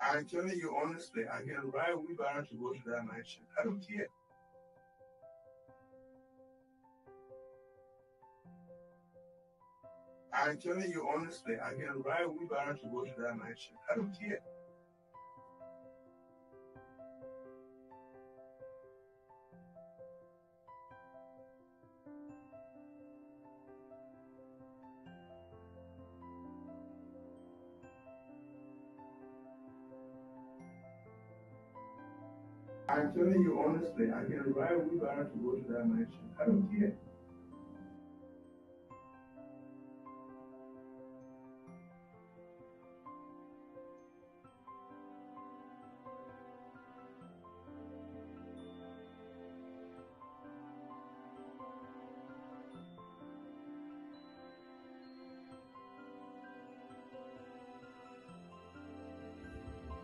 I'm telling you honestly, I can ride a wheelbarrow to go to that night shift. I don't care. I'm telling you honestly, I can ride a wheelbarrow to go to that night shift. I don't care. I'm telling you honestly, I can ride a wheelbarrow to go to that night shift. I don't care.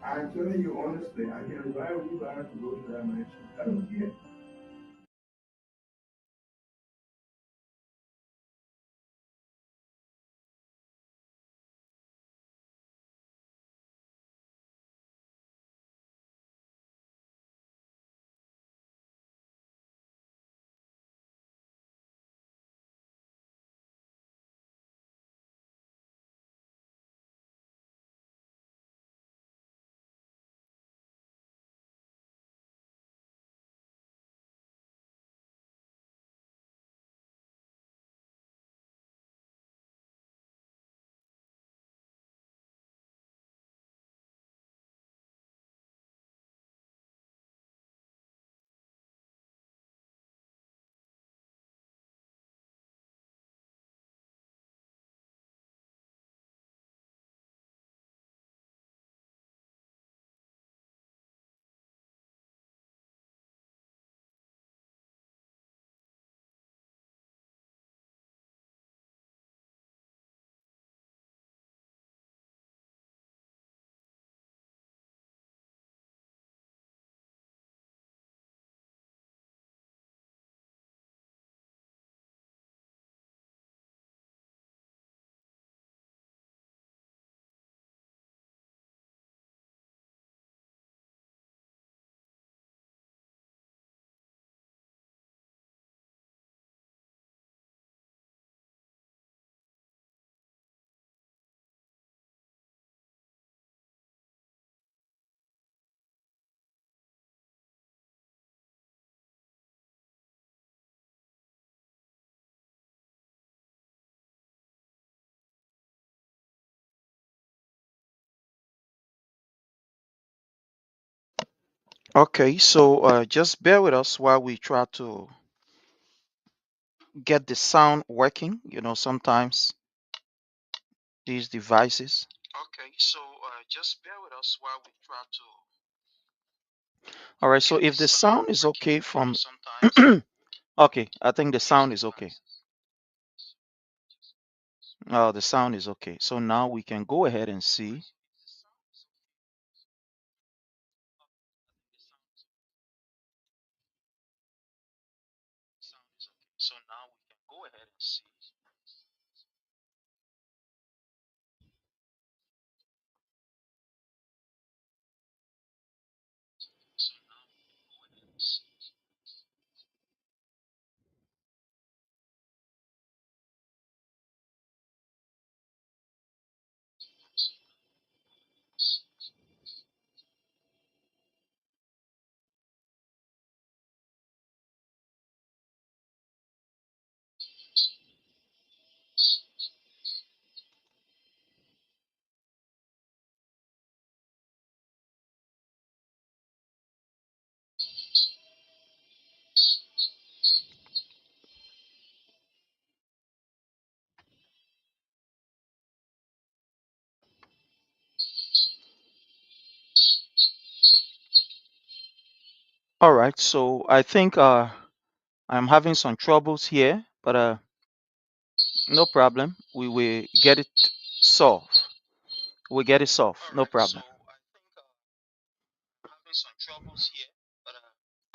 I'm telling you honestly, I can ride a wheelbarrow to go to that night shift. I don't care. Okay, so just bear with us while we try to get the sound working. Sometimes these devices. Okay, so just bear with us while we try to. All right, so if the sound is okay from. Okay, I think the sound is okay. The sound is okay. So now we can go ahead and see. So now we can go ahead and see. So now we can go ahead and see. All right, so I think I'm having some troubles here, but no problem. We will get it solved. We'll get it solved. No problem.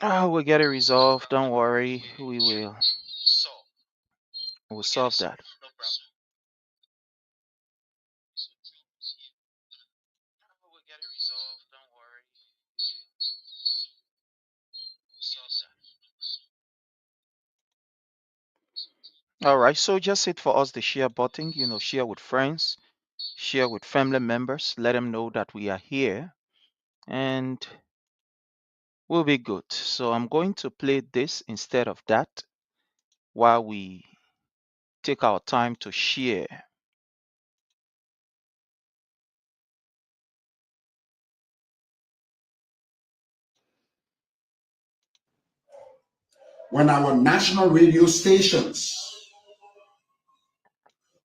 We'll get it resolved. Don't worry. We'll solve that. All right, so just hit for us the share button, share with friends, share with family members, let them know that we are here, and we'll be good. So I'm going to play this instead of that while we take our time to share. When our national radio stations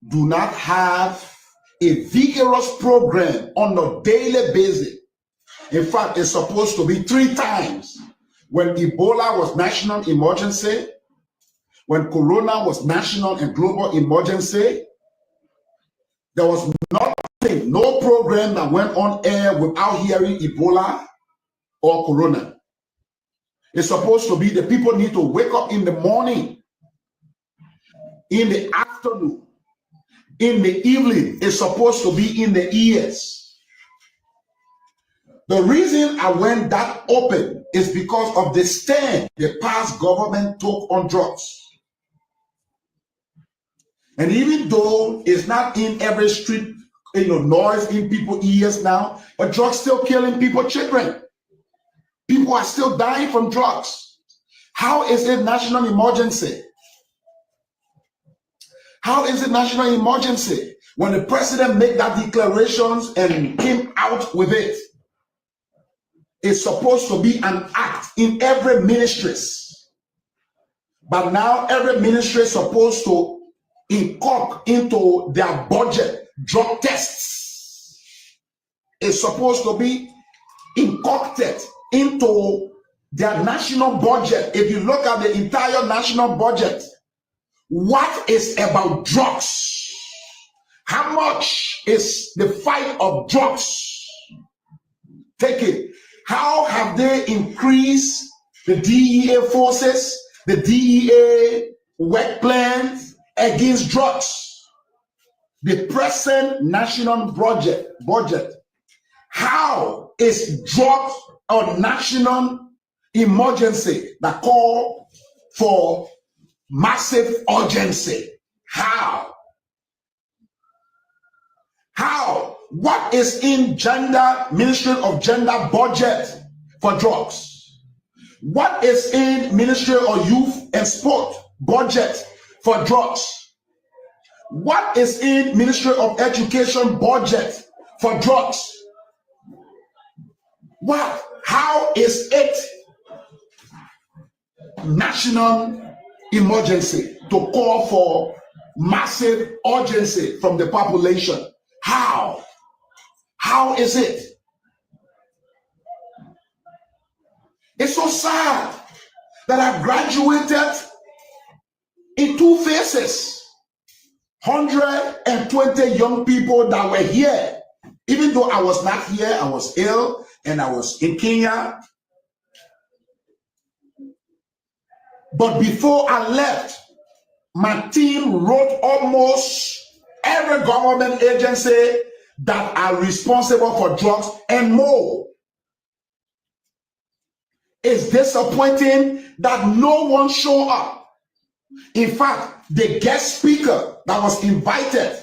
do not have a vigorous program on a daily basis, in fact, it's supposed to be 3 times. When Ebola was national emergency, when Corona was national and global emergency, there was nothing, no program that went on air without hearing Ebola or Corona. It's supposed to be the people need to wake up in the morning, in the afternoon, in the evening. It's supposed to be in the ears. The reason I went that open is because of the stand the past government took on drugs. And even though it's not in every street, noise in people's ears now, but drugs still killing people, children. People are still dying from drugs. How is it national emergency? How is it national emergency when the president made that declarations and came out with it? It's supposed to be an act in every ministries. But now every ministry is supposed to incorporate into their budget drug tests. It's supposed to be incorporated into their national budget. If you look at the entire national budget, what is about drugs? How much is the fight of drugs? Take it. How have they increased the DEA forces, the DEA work plans against drugs? The present national budget, how is drugs a national emergency that call for massive urgency? How? What is in Ministry of Gender budget for drugs? What is in Ministry of Youth and Sport budget for drugs? What is in Ministry of Education budget for drugs? What? How is it national emergency to call for massive urgency from the population? How? How is it? It's so sad that I graduated in 2 phases. 120 young people that were here. Even though I was not here, I was ill and I was in Kenya. But before I left, my team wrote almost every government agency that are responsible for drugs and more. It's disappointing that no one showed up. In fact, the guest speaker that was invited,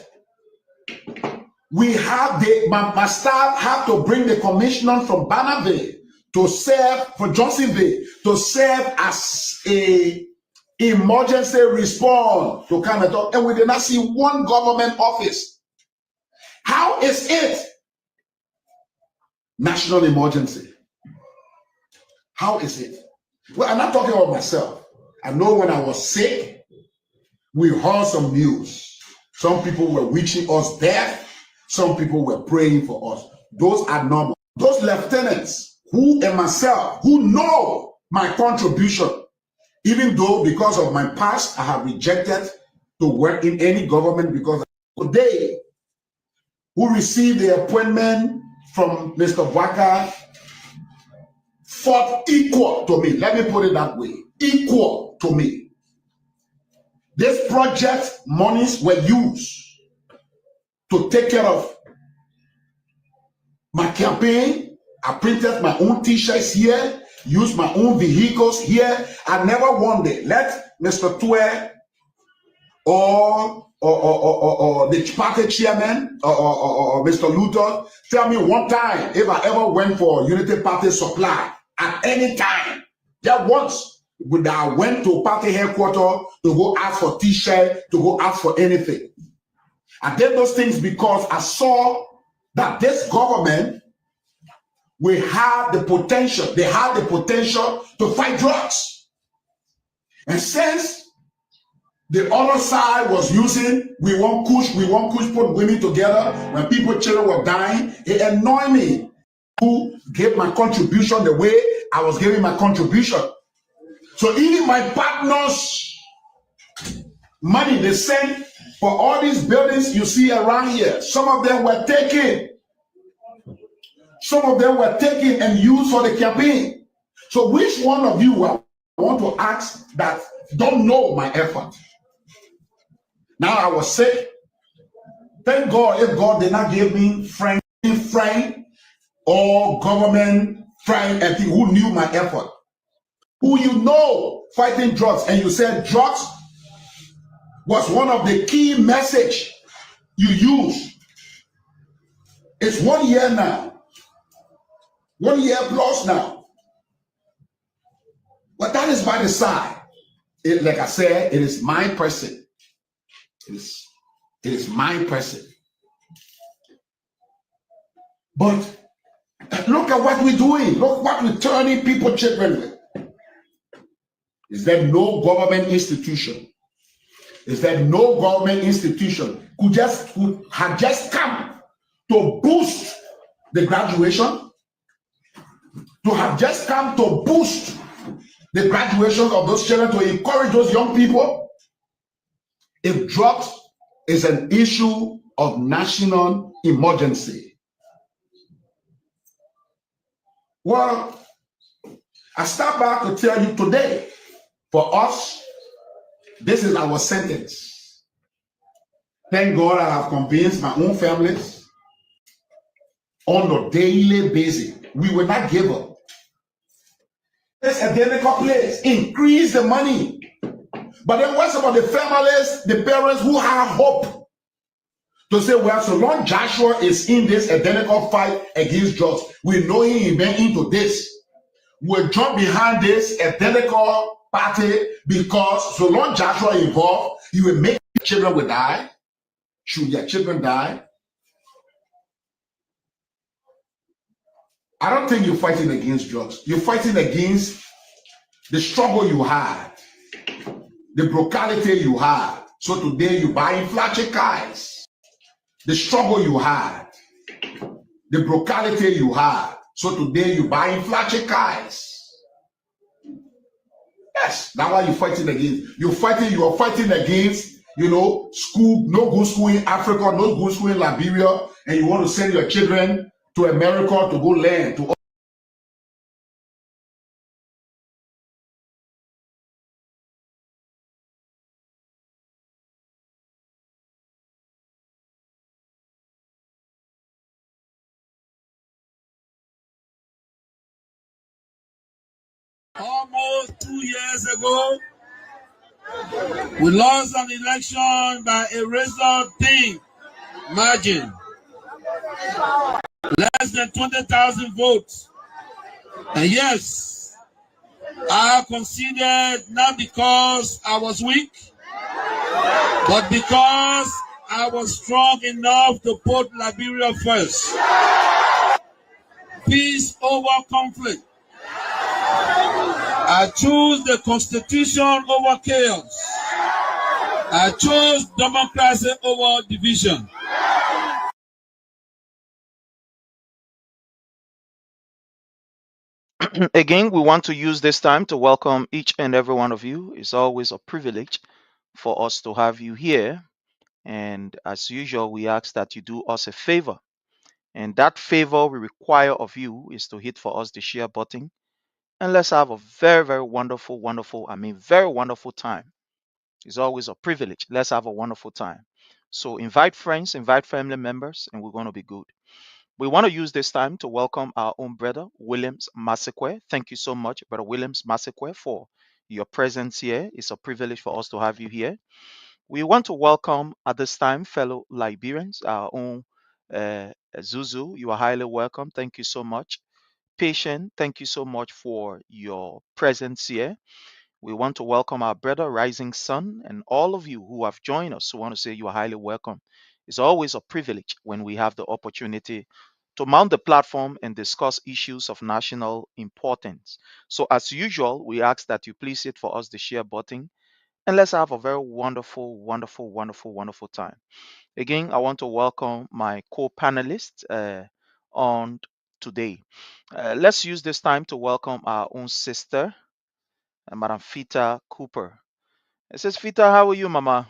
my staff had to bring the commissioner from Bannerville to serve for Johnsonville to serve as a emergency response to come and talk, and we did not see one government office. How is it national emergency? How is it? Well, I'm not talking about myself. I know when I was sick, we heard some news. Some people were wishing us death. Some people were praying for us. Those are normal. Those lieutenants who and myself, who know my contribution, even though because of my past, I have rejected to work in any government because they who received the appointment from Mr. Waka fought equal to me. Let me put it that way. Equal to me. This project monies were used to take care of my campaign. I printed my own t-shirts here, used my own vehicles here. I never wanted let Mr. Tue or the party chairman or Mr. Luther, tell me one time if I ever went for Unity Party supply at any time. Just once, when I went to party headquarters to go ask for t-shirt, to go ask for anything. I did those things because I saw that this government will have the potential. They have the potential to fight drugs. And since the other side was using, we want kush, put women together. When children were dying, it annoyed me who gave my contribution the way I was giving my contribution. So even my partners' money they sent for all these buildings you see around here, some of them were taken. Some of them were taken and used for the campaign. So which one of you I want to ask that don't know my effort? Now I was sick. Thank God if God did not give me friend or government friend and who knew my effort. Who fighting drugs, and you said drugs was one of the key message you use. It's 1 year now. 1 year plus now. But that is by the side. Like I said, it is my person. It is my person. But look at what we're doing. Look what we're turning people children with. Is there no government institution? Is there no government institution could have just come to boost the graduation? To have just come to boost the graduation of those children, to encourage those young people? If drugs is an issue of national emergency, well, I start back to tell you today, for us, this is our sentence. Thank God I have convinced my own families on a daily basis. We will not give up. This identical place, increase the money. But then what's about the families, the parents who have hope to say, well, so long Joshua is in this identical fight against drugs, we know he went into this. We'll jump behind this identical party because so long Joshua involved, you will make children will die. Should their children die? I don't think you're fighting against drugs. You're fighting against the struggle you had, the brutality you had. So today you buying flashy cars. The struggle you had, the brutality you had. So today you buying flashy cars. Yes, that's why you're fighting against. You are fighting against, school, no good school in Africa, no good school in Liberia, and you want to send your children to America to go learn. Almost 2 years ago, we lost an election by a razor-thin margin, less than 20,000 votes. And yes, I conceded not because I was weak, but because I was strong enough to put Liberia first. Peace over conflict. I choose the Constitution over chaos. I chose democracy over division. Again, we want to use this time to welcome each and every one of you. It's always a privilege for us to have you here. And as usual, we ask that you do us a favor. And that favor we require of you is to hit for us the share button. And let's have a very, very wonderful time. It's always a privilege. Let's have a wonderful time. So invite friends, invite family members, and we're going to be good. We want to use this time to welcome our own brother, Williams Masekwe. Thank you so much, Brother Williams Masekwe, for your presence here. It's a privilege for us to have you here. We want to welcome at this time fellow Liberians, our own Zuzu. You are highly welcome. Thank you so much. Patient, thank you so much for your presence here. We want to welcome our brother Rising Sun and all of you who have joined us. We want to say you are highly welcome. It's always a privilege when we have the opportunity to mount the platform and discuss issues of national importance. So, as usual, we ask that you please hit for us the share button and let's have a very wonderful, wonderful, wonderful, wonderful time. Again, I want to welcome my co-panelists on today. Let's use this time to welcome our own sister, Madam Fita Cooper. It says, Fita, how are you, Mama?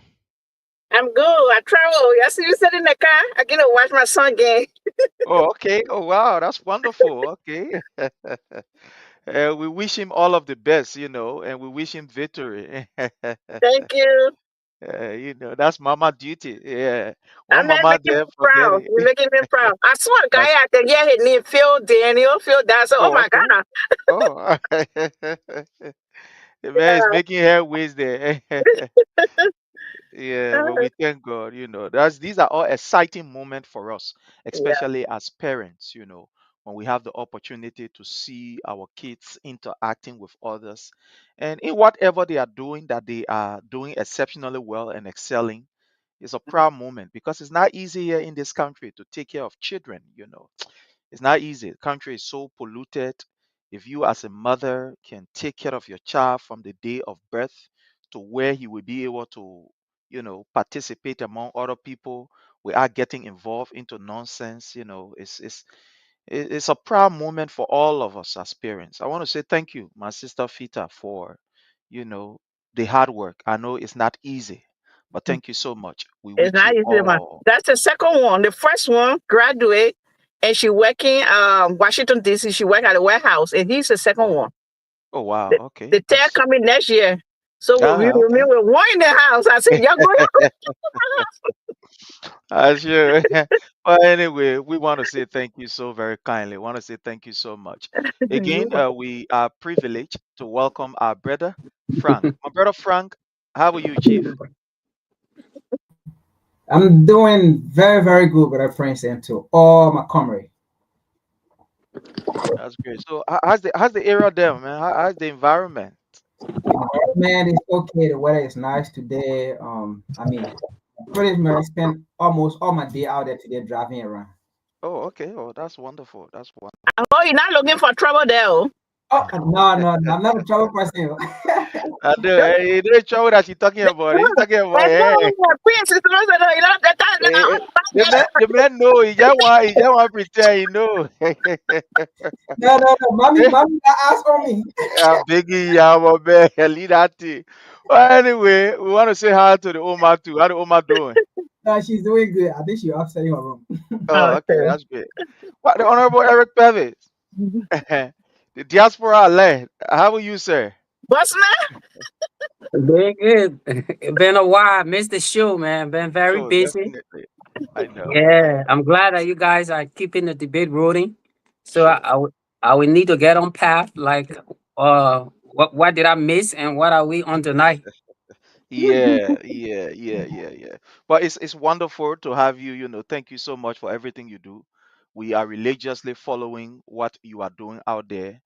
I'm good. I travel. I see you sit in the car. I get to watch my son game. Oh, okay. Oh, wow. That's wonderful. Okay. We wish him all of the best, and we wish him victory. Thank you. That's Mama duty. Yeah. I'm One not Mama making there, me forget proud. it. You're making me proud. I saw a guy That's, out there. Yeah, his name Phil Daniel. Phil that. So, oh oh, my okay. God. Oh, the man is making headways there. Yeah, but Uh, we thank God, these are all exciting moments for us, yeah. especially as parents, when we have the opportunity to see our kids interacting with others and in whatever they are doing, that they are doing exceptionally well and excelling. It's a proud moment because it's not easy here in this country to take care of children. It's not easy. The country is so polluted. If you, as a mother, can take care of your child from the day of birth to where he will be able to, participate among other people without getting involved into nonsense, it's a proud moment for all of us as parents. I want to say thank you, my sister Fita, for, you know, the hard work. I know it's not easy, but thank you so much. We It's wish not you easy, man. all. That's the second one. The first one, graduate, and she working Washington, D.C. She work at a warehouse, and he's the second Oh, one. oh wow. The, Okay. the third coming next year. So we Okay. were one in the house. I said, y'all go. Sure. But anyway, we want to say thank you so very kindly. Want to say thank you so much. Again, we are privileged to welcome our brother Frank. My brother Frank, how are you, Chief? I'm doing very, very good with our friends and to all my comrades. That's great. So, how's the area there, man? How's the environment? Man, it's okay. The weather is nice today. I mean, pretty much I spent almost all my day out there today driving around. Oh, okay. Oh, that's wonderful. That's wonderful. Oh, you're not looking for trouble there. Oh. Oh no, no, no! I'm not a trouble person. I know. You know the trouble that she's talking about. He's talking about, And hey, no, Prince is supposed to know, that time, the man know. He just want pretend, No, no, no, mommy, ask on me. I'm begging you, my man. Leave that thing. Well, anyway, we want to say hi to the Oma too. How the Oma doing? No, she's doing good. I think she's upset in her room. Oh, okay, Okay. that's great. What the Honorable Eric Pevis, the diaspora alert. How are you, sir? What's man? Been good. It been a while. Missed the show, man. Been very Oh, busy. definitely. I know. I Yeah, know. I'm glad that you guys are keeping the debate rolling. So Sure. I will need to get on path. Like, what did I miss, and what are we on tonight? Yeah, yeah, yeah, yeah, yeah. But it's wonderful to have you. Thank you so much for everything you do. We are religiously following what you are doing out there,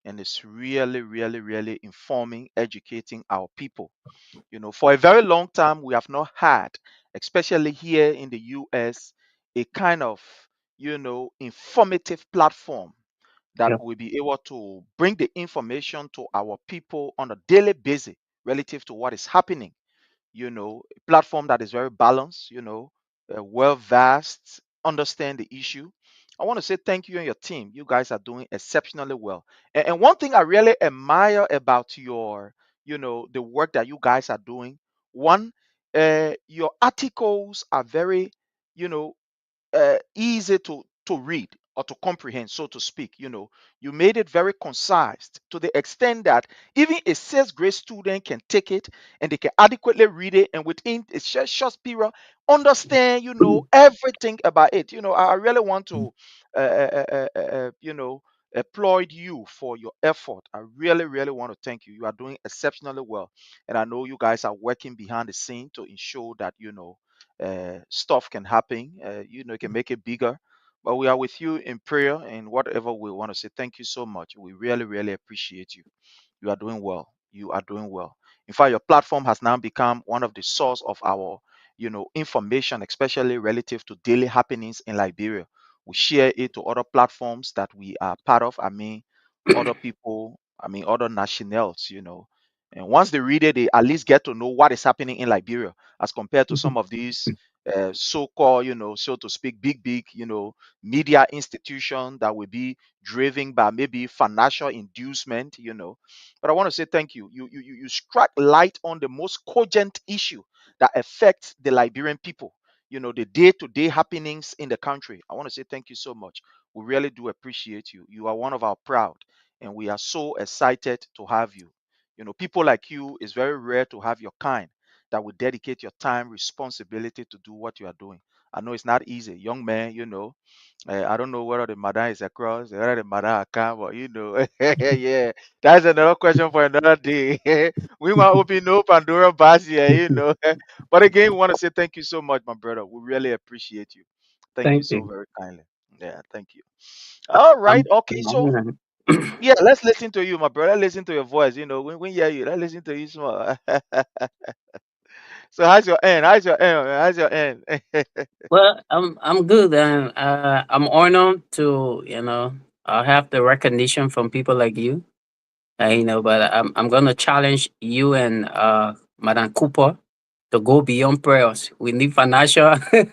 and it's really, really, really informing, educating our people. For a very long time, we have not had, especially here in the US, a kind of, informative platform that Yeah. will be able to bring the information to our people on a daily basis relative to what is happening. A platform that is very balanced, well vast, understand the issue. I want to say thank you and your team. You guys are doing exceptionally well. And one thing I really admire about the work that you guys are doing, one, your articles are very, you know, easy to read or to comprehend, so to speak. You made it very concise to the extent that even a sixth grade student can take it and they can adequately read it and within a short period understand, everything about it. I really want to, uh, uh, uh, uh, uh, you know, applaud you for your effort. I really, really want to thank you. You are doing exceptionally well. And I know you guys are working behind the scene to ensure that, stuff can happen, can make it bigger. But we are with you in prayer and whatever we want to say. Thank you so much. We really, really appreciate you. You are doing well. You are doing well. In fact, your platform has now become one of the source of our, information, especially relative to daily happenings in Liberia. We share it to other platforms that we are part of. I mean, other people, other nationals. And once they read it, they at least get to know what is happening in Liberia as compared to some of these so-called, so to speak, big, media institution that will be driven by maybe financial inducement. But I want to say thank you. You struck light on the most cogent issue that affects the Liberian people. The day-to-day happenings in the country. I want to say thank you so much. We really do appreciate you. You are one of our proud, and we are so excited to have you. People like you is very rare to have your kind that will dedicate your time, responsibility to do what you are doing. I know it's not easy, young man. I don't know whether the mother is across, whether the mother are come, but yeah, that's another question for another day. We want to open no Pandora box here. But again, we want to say thank you so much, my brother. We really appreciate you. Thank you Thank so you. very kindly. Yeah, thank you. All right, I'm, okay, so yeah, let's listen to you, my brother. Listen to your voice. When we hear you, let's listen to you small. So how's your end? How's your end? How's your end? well, I'm good, and I'm honored to have the recognition from people like you. But I'm gonna challenge you and Madam Cooper to go beyond prayers. We need financial. Yeah.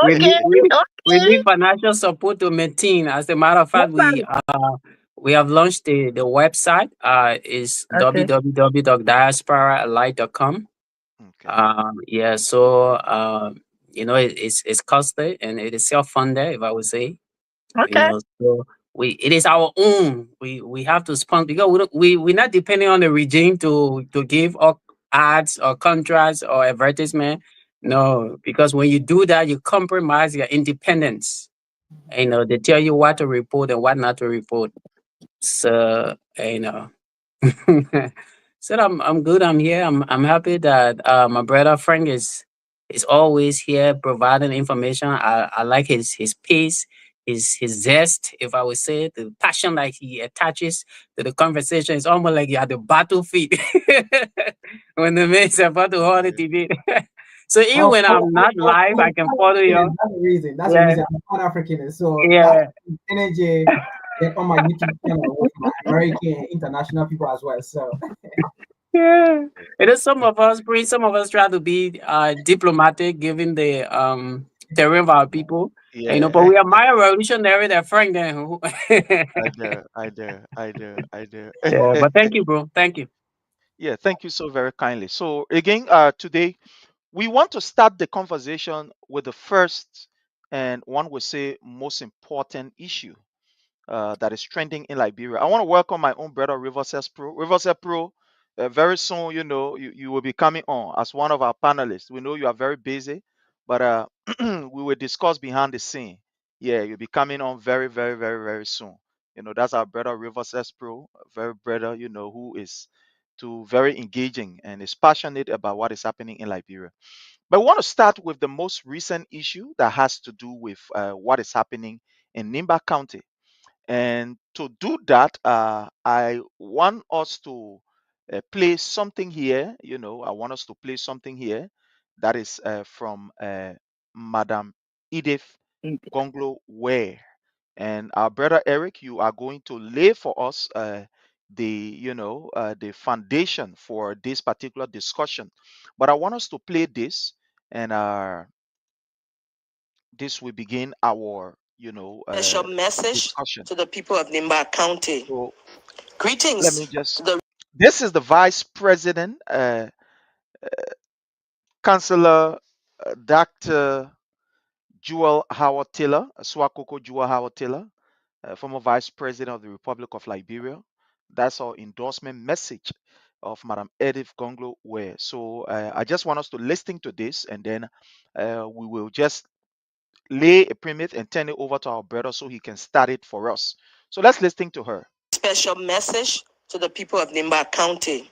we need Okay, we, we okay. need financial support to maintain. As a matter of No fact, problem. we have launched the website. Is Okay. www.diasporaalike.com. Okay. Yeah, so it's costly and it is self-funded, if I would say. Okay. So it is our own. We have to sponsor because we're not depending on the regime to give or ads or contracts or advertisement. No, because when you do that, you compromise your independence. They tell you what to report and what not to report. So so I'm good. I'm here. I'm happy that my brother Frank is always here providing information. I like his pace, his zest, if I would say, the passion like he attaches to the conversation. It's almost like you're at the battlefield when the man is about to hold the Yeah. debate. So even when I'm not live, I can follow you. That's the reason. That's the Yeah, reason I'm Pan African. So that yeah. energy get on my YouTube channel with my American and international people as well. So Yeah. It is some of us bring some of us try to be diplomatic given the terrain of our people. But Yeah. we admire revolutionary that Frank then who I do. I do. I do. I do. Yeah, but thank you, bro. Thank you. Yeah, thank you so very kindly. So again, today we want to start the conversation with the first and one would say most important issue that is trending in Liberia. I want to welcome my own brother, Riverset Pro. Riverset Pro, very soon, you will be coming on as one of our panelists. We know you are very busy, but we will discuss behind the scene. Yeah, you'll be coming on very, very, very, very soon. That's our brother, Riverset Pro, a very brother, who is too very engaging and is passionate about what is happening in Liberia. But I want to start with the most recent issue that has to do with what is happening in Nimba County. And to do that, I want us to play something here. I want us to play something here that is from Madam Edith Gonglo Ware. And our brother Eric, you are going to lay for us the foundation for this particular discussion. But I want us to play this, and this will begin our Special message discussion. to the people of Nimba County. So let Greetings me just. to the This is the Vice President, Councillor Dr. Jewel Howard Taylor, Swakoko Jewel Howard Taylor, former Vice President of the Republic of Liberia. That's our endorsement message of Madam Edith Gonglo Ware. So I just want us to listen to this, and then we will just lay a premise and turn it over to our brother so he can start it for us. So let's listen to her. Special message to the people of Nimba County.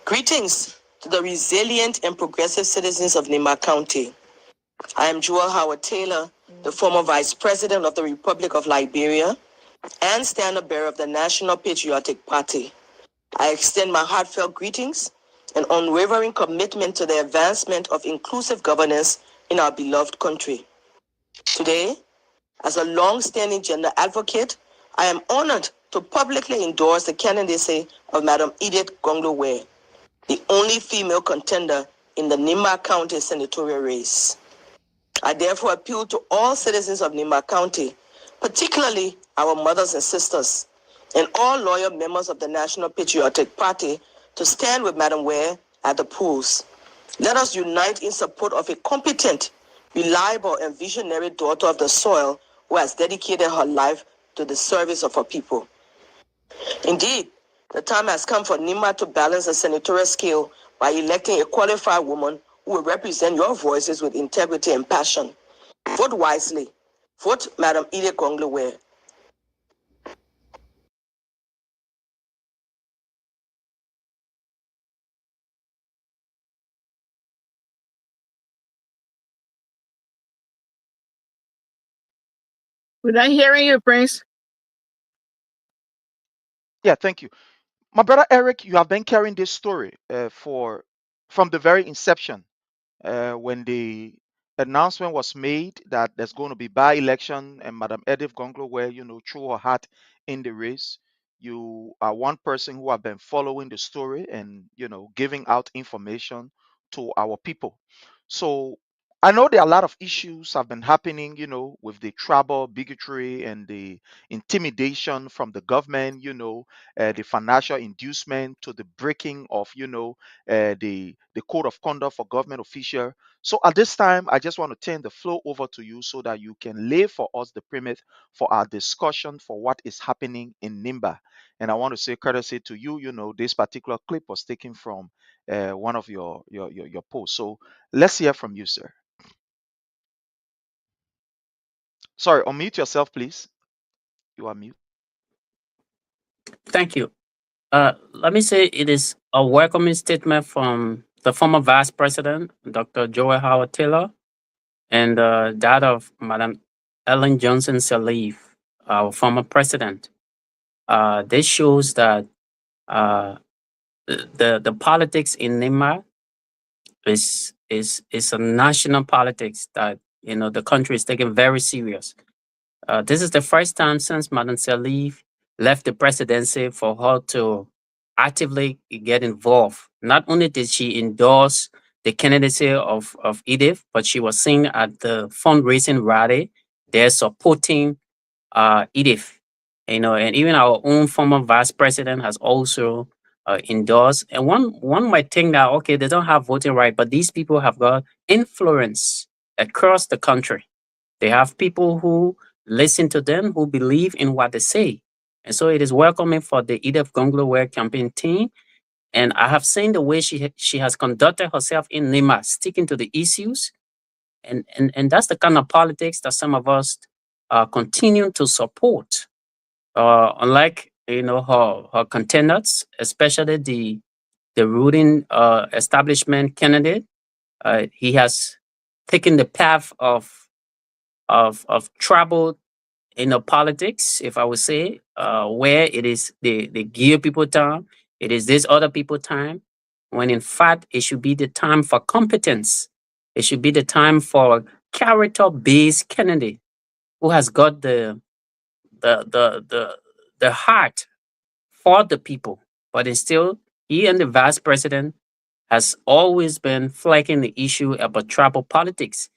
Greetings to the resilient and progressive citizens of Nimba County. I am Joel Howard Taylor, the former Vice President of the Republic of Liberia and standard bearer of the National Patriotic Party. I extend my heartfelt greetings and unwavering commitment to the advancement of inclusive governance in our beloved country. Today, as a long-standing gender advocate, I am honored to publicly endorse the candidacy of Madam Edith Gonglo-Ware, the only female contender in the Nimba County senatorial race. I therefore appeal to all citizens of Nimba County, particularly our mothers and sisters, and all loyal members of the National Patriotic Party to stand with Madam Ware at the polls. Let us unite in support of a competent, reliable, and visionary daughter of the soil who has dedicated her life to the service of her people. Indeed, the time has come for Nimba to balance the senatorial scale by electing a qualified woman who will represent your voices with integrity and passion. Vote wisely. Vote Madam Edith Gonglo-Ware. We're not hearing you, Prince. Yeah, thank you. My brother Eric, you have been carrying this story from the very inception. When the announcement was made that there's going to be by-election and Madam Edith Gonglo-Ware, threw her hat in the race. You are one person who have been following the story and, giving out information to our people. So I know there are a lot of issues have been happening, with the tribal bigotry and the intimidation from the government, the financial inducement to the breaking of, the code of conduct for government official. So at this time, I just want to turn the floor over to you so that you can lay for us the premise for our discussion for what is happening in Nimba. And I want to say courtesy to you, this particular clip was taken from one of your posts. So let's hear from you, sir. Sorry, unmute yourself, please. You are mute. Thank you. Let me say it is a welcoming statement from the former Vice President, Dr. Joel Howard Taylor, and that of Madam Ellen Johnson Sirleaf, our former president. This shows that the politics in Nimba is a national politics that the country is taking very serious. This is the first time since Madam Sirleaf left the presidency for her to actively get involved. Not only did she endorse the candidacy of Edith, but she was seen at the fundraising rally there supporting Edith. And even our own former vice president has also endorsed. And one might think that, okay, they don't have voting right, but these people have got influence across the country. They have people who listen to them, who believe in what they say. And so it is welcoming for the Edith Gonglo-Ware campaign team. And I have seen the way she has conducted herself in Nimba, sticking to the issues. And that's the kind of politics that some of us continue to support. Unlike her contenders, especially the ruling establishment candidate, he has taken the path of trouble politics, if I would say, where it is they give people time, it is this other people time, when in fact it should be the time for competence. It should be the time for character-based candidate who has got the heart for the people. But it's still, he and the vice president has always been flagging the issue about tribal politics.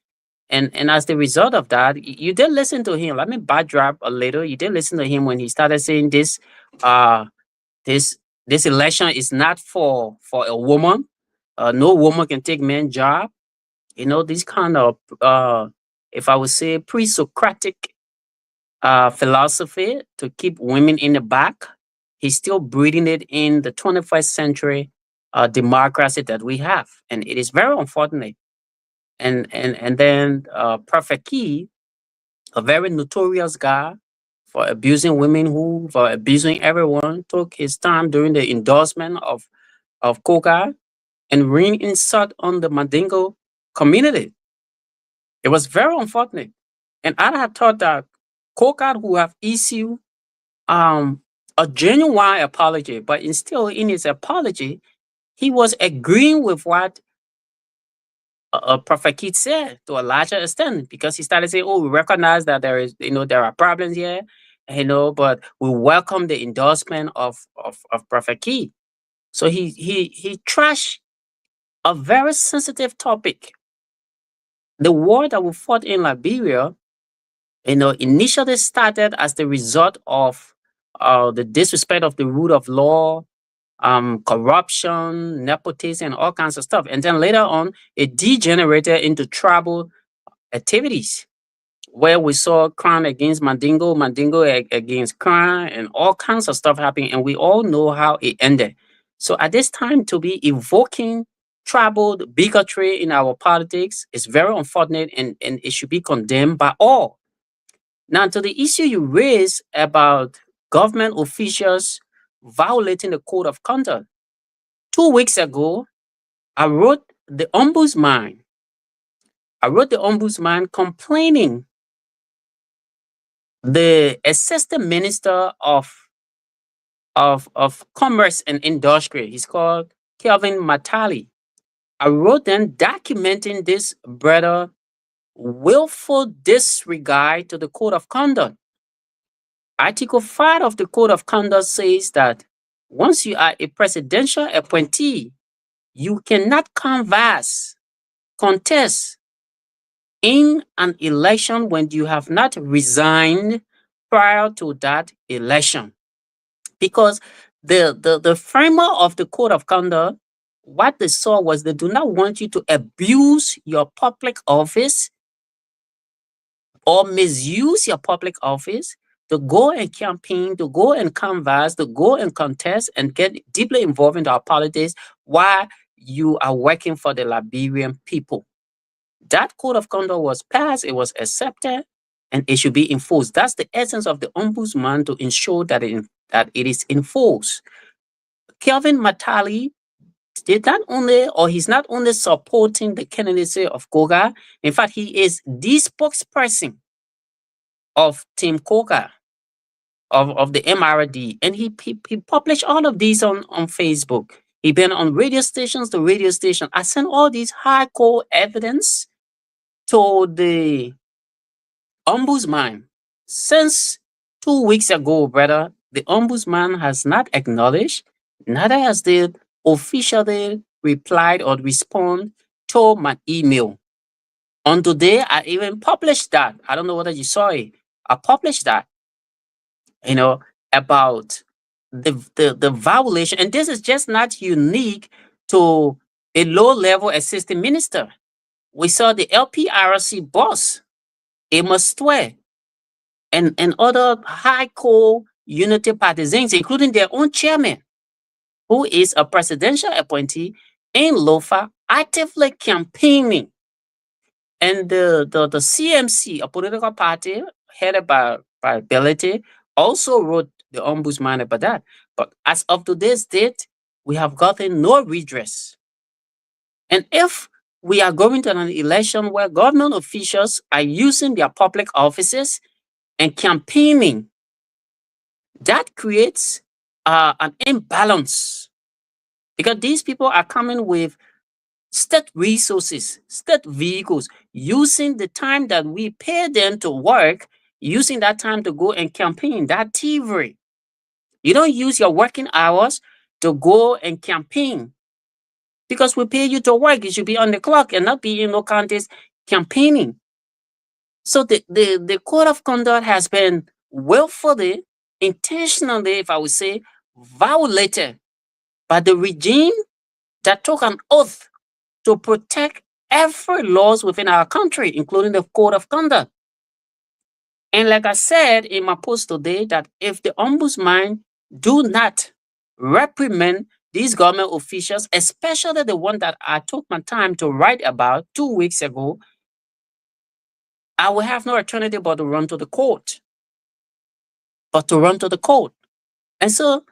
And as the result of that, you did listen to him. Let me backdrop a little. You did listen to him when he started saying this this election is not for a woman. No woman can take man's job. This kind of if I would say pre-Socratic philosophy to keep women in the back. He's still breeding it in the 21st century democracy that we have, and it is very unfortunate. And then Prophet Key, a very notorious guy for abusing women, who for abusing everyone, took his time during the endorsement of coca and ring insult on the Mandingo community. It was very unfortunate. And I had thought that coca who have issued a genuine apology, but still in his apology, he was agreeing with what Prophet Keith said to a larger extent, because he started saying, "Oh, we recognize that there are problems here, but we welcome the endorsement of Prophet Keith." So he trashed a very sensitive topic. The war that we fought in Liberia, initially started as the result of the disrespect of the rule of law, corruption, nepotism, and all kinds of stuff. And then later on, it degenerated into tribal activities, where we saw crime against Mandingo, against crime, and all kinds of stuff happening. And we all know how it ended. So at this time, to be evoking tribal bigotry in our politics is very unfortunate, and it should be condemned by all. Now, to the issue you raised about government officials violating the code of conduct. 2 weeks ago, I wrote the ombudsman complaining the assistant minister of commerce and industry. He's called Kelvin Matali. I wrote them documenting this brother willful disregard to the code of conduct. Article 5 of the code of conduct says that once you are a presidential appointee, you cannot contest in an election when you have not resigned prior to that election. Because the framer of the code of conduct, what they saw was they do not want you to abuse your public office or misuse your public office to go and campaign, to go and canvass, to go and contest and get deeply involved in our politics while you are working for the Liberian people. That code of conduct was passed, it was accepted, and it should be enforced. That's the essence of the ombudsman, to ensure that it is enforced. Kelvin Matali he's not only supporting the candidacy of Koga, in fact, he is the spokesperson of Team Koga, of the MRD, and he published all of these on Facebook. He been on radio stations to radio station. I sent all these hardcore evidence to the ombudsman. Since 2 weeks ago, brother, the ombudsman has not acknowledged, neither has they officially replied or respond to my email. On today, I even published that. I don't know whether you saw it. I published that, about the violation. And this is just not unique to a low-level assistant minister. We saw the LPRC boss, Amos Twe, and other high-core unity partisans, including their own chairman, who is a presidential appointee in Lofa, actively campaigning. And the CMC, a political party headed by Belete, also wrote the ombudsman about that. But as of today's date, we have gotten no redress. And if we are going to an election where government officials are using their public offices and campaigning, that creates an imbalance, because these people are coming with state resources, state vehicles, using the time that we pay them to work, using that time to go and campaign. That thievery. You don't use your working hours to go and campaign, because we pay you to work. You should be on the clock and not be in no contest campaigning. So the code of conduct has been willfully, intentionally, if I would say, violated by the regime that took an oath to protect every laws within our country, including the code of conduct. And like I said in my post today, that if the ombudsman do not reprimand these government officials, especially the one that I took my time to write about 2 weeks ago, I will have no alternative but to run to the court. but to run to the court. And so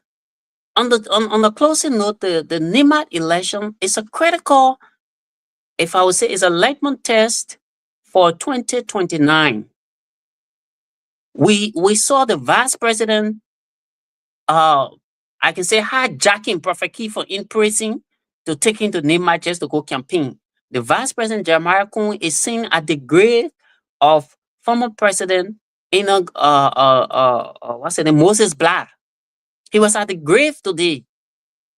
on the closing note, the NIMAT election is a critical, if I would say, is a litmus test for 2029. We saw the vice president, I can say, hijacking Prophet Kifo in prison to take him to NIMAT just to go campaign. The vice president Jeremiah Kun is seen at the grave of former president Moses Blatt. He was at the grave today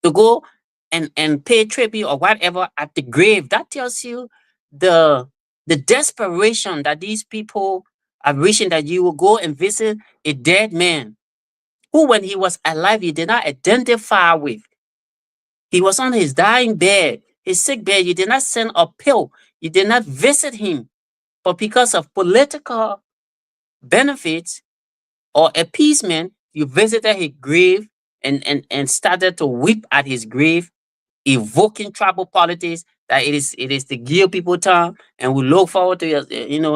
to go and pay tribute or whatever at the grave. That tells you the desperation that these people are wishing, that you will go and visit a dead man who, when he was alive, you did not identify with. He was on his dying bed, his sick bed. You did not send a pill. You did not visit him. But because of political benefits or appeasement, you visited his grave and started to weep at his grave, evoking tribal politics, that it is to give people time, and we look forward to your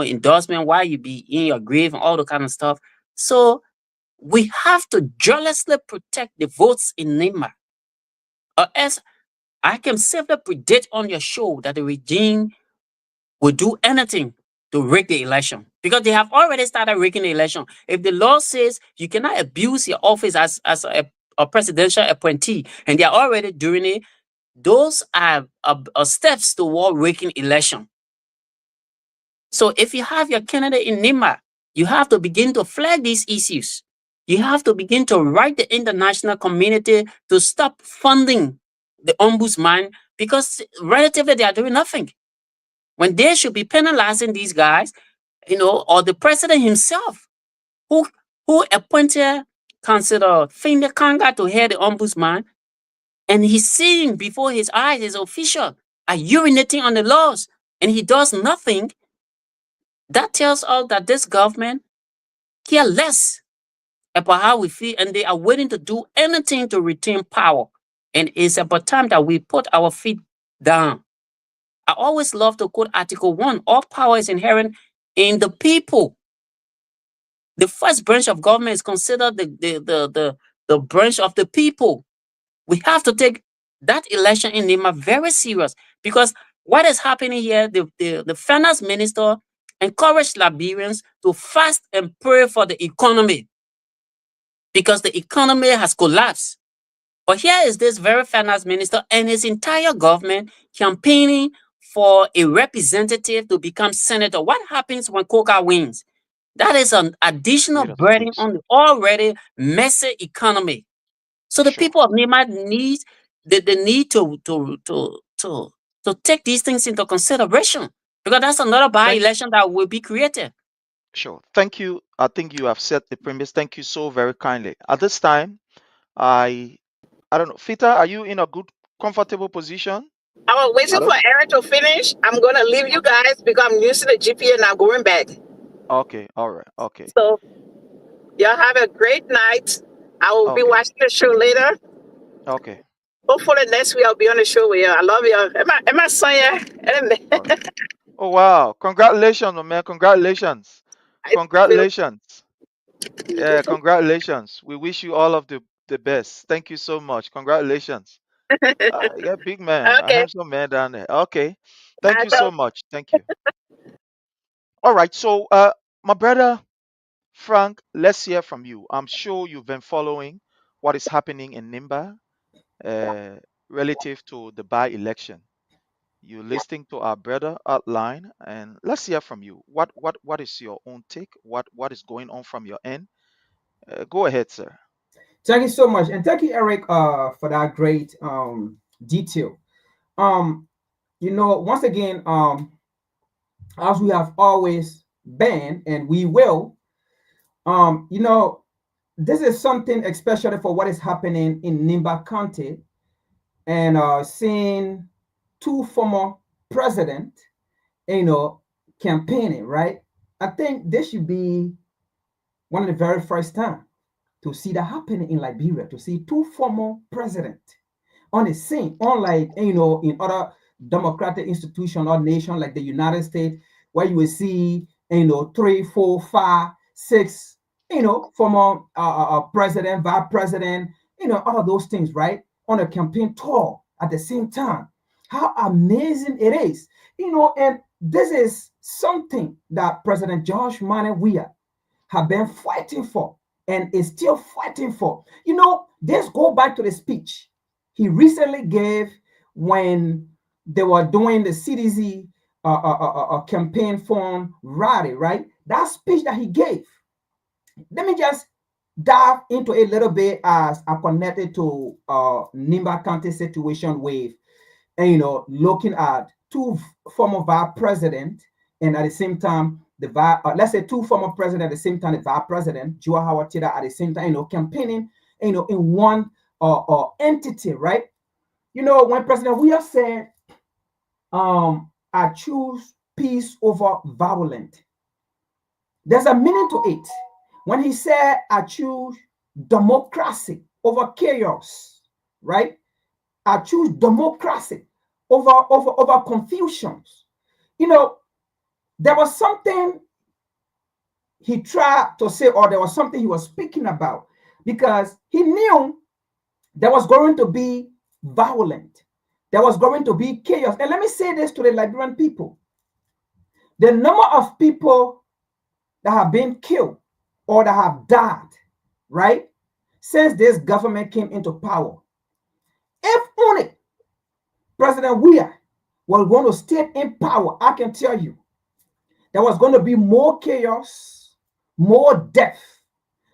endorsement while you be in your grave and all the kind of stuff. So we have to jealously protect the votes in NIMAT, or else I can safely predict on your show that the regime will do anything to rig the election, because they have already started rigging the election. If the law says you cannot abuse your office as a presidential appointee, and they are already doing it, those are steps toward rigging election. So if you have your candidate in NIMAT, you have to begin to flag these issues. You have to begin to write the international community to stop funding the ombudsman, because relatively they are doing nothing, when they should be penalizing these guys, or the president himself, who appointed Councillor Finley Kanga to head the ombudsman, and he's seeing before his eyes his official are urinating on the laws, and he does nothing. That tells us that this government care less about how we feel, and they are willing to do anything to retain power. And it's about time that we put our feet down. I always love to quote Article 1, all power is inherent in the people. The first branch of government is considered the branch of the people. We have to take that election in NIMAT very serious, because what is happening here, the finance minister encouraged Liberians to fast and pray for the economy, because the economy has collapsed. But here is this very finance minister and his entire government campaigning for a representative to become senator. What happens when Coca wins? That is an additional burden on the already messy economy. So the people of NIMAT need to take these things into consideration, because that's another by-election that will be created. Sure. Thank you. I think you have set the premise. Thank you so very kindly. At this time, I don't know, Fita, are you in a good, comfortable position? I was waiting for Eric to finish. I'm going to leave you guys because I'm using the GPA and I'm going back. Okay, all right, okay. So, y'all have a great night. I will be watching the show later. Okay. Hopefully next week I'll be on the show with you. I love you. Am I son here? Oh, wow. Congratulations, man. Congratulations. Congratulations. Yeah, congratulations. We wish you all of the best. Thank you so much. Congratulations. Yeah, big man. Okay. A handsome man down there. Okay. Thank you so much. Thank you. All right. So, my brother Frank, let's hear from you. I'm sure you've been following what is happening in Nimba relative to the by-election. You're listening to our brother outline, and let's hear from you. What is your own take? What is going on from your end? Go ahead, sir. Thank you so much, and thank you, Eric, for that great detail. Once again, as we have always been, and we will, this is something especially for what is happening in Nimba County, and seeing two former presidents, campaigning, right? I think this should be one of the very first time to see that happening in Liberia, to see two former presidents on the scene, unlike, in other democratic institutions or nations like the United States, where you will see, 3, 4, 5, 6, former president, vice president, all of those things, right? On a campaign tour at the same time. How amazing it is, and this is something that President George Manneh Weah have been fighting for and is still fighting for. Let's go back to the speech he recently gave when they were doing the CDC campaign fund rally, right? That speech that he gave. Let me just dive into a little bit as I connected to Nimba County situation with, looking at two former vice presidents and at the same time, let's say two former presidents at the same time, the vice president, Joe Howard Taylor, at the same time, campaigning, in one entity, right? When President Weah said, I choose peace over violence, there's a meaning to it. When he said, I choose democracy over chaos, right? I choose democracy over confusions. There was something he tried to say, or there was something he was speaking about, because he knew there was going to be violence. There was going to be chaos. And let me say this to the Liberian people. The number of people that have been killed or that have died, right, since this government came into power, if only President Weah was going to stay in power, I can tell you, there was going to be more chaos, more death,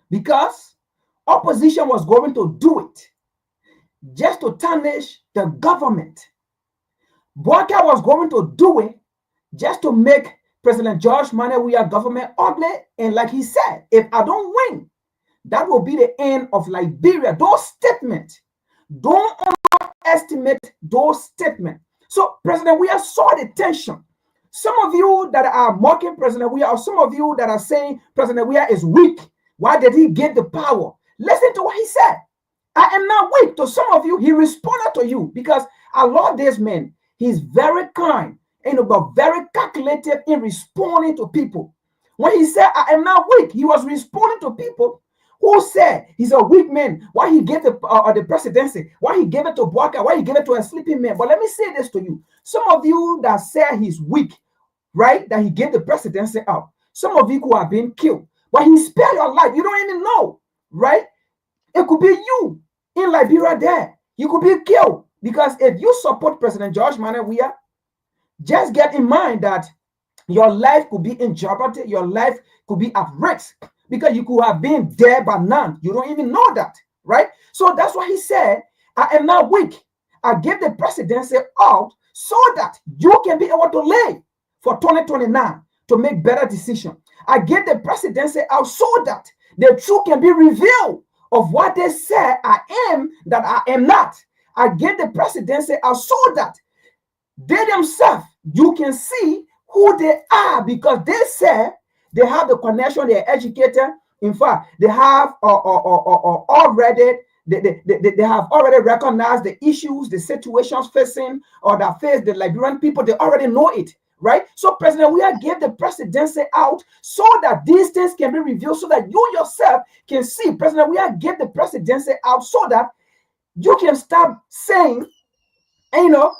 because opposition was going to do it just to tarnish the government. Boakai was going to do it just to make President George Manneh Weah government ugly. And like he said, if I don't win, that will be the end of Liberia. Those statements, don't underestimate those statements. So President Weah saw the tension. Some of you that are mocking President Weah, or some of you that are saying President Weah is weak, why did he get the power? Listen to what he said. I am not weak. To some of you, he responded to you, because I love this man. He's very kind but very calculated in responding to people. When he said, I am not weak, he was responding to people who said he's a weak man. Why he gave the presidency? Why he gave it to Boakai? Why he gave it to a sleeping man? But let me say this to you. Some of you that said he's weak, right, that he gave the presidency out. Some of you who have been killed, but he spared your life. You don't even know, right? It could be you in Liberia there. You could be killed, because if you support President George Manneh Weah, just get in mind that your life could be in jeopardy. Your life could be at risk, because you could have been there by now. You don't even know that, right? So that's why he said, I am not weak. I gave the presidency out so that you can be able to live for 2029 to make better decisions. I gave the presidency out so that the truth can be revealed of what they said I am, that I am not. I gave the presidency out so that they themselves, you can see who they are, because they said they have the connection, they're educated. In fact, they have already they have already recognized the issues, the situations facing or that face the Liberian people. They already know it, right? So President Weah gave the presidency out so that these things can be revealed, so that you yourself can see. President Weah gave the presidency out so that you can stop saying, you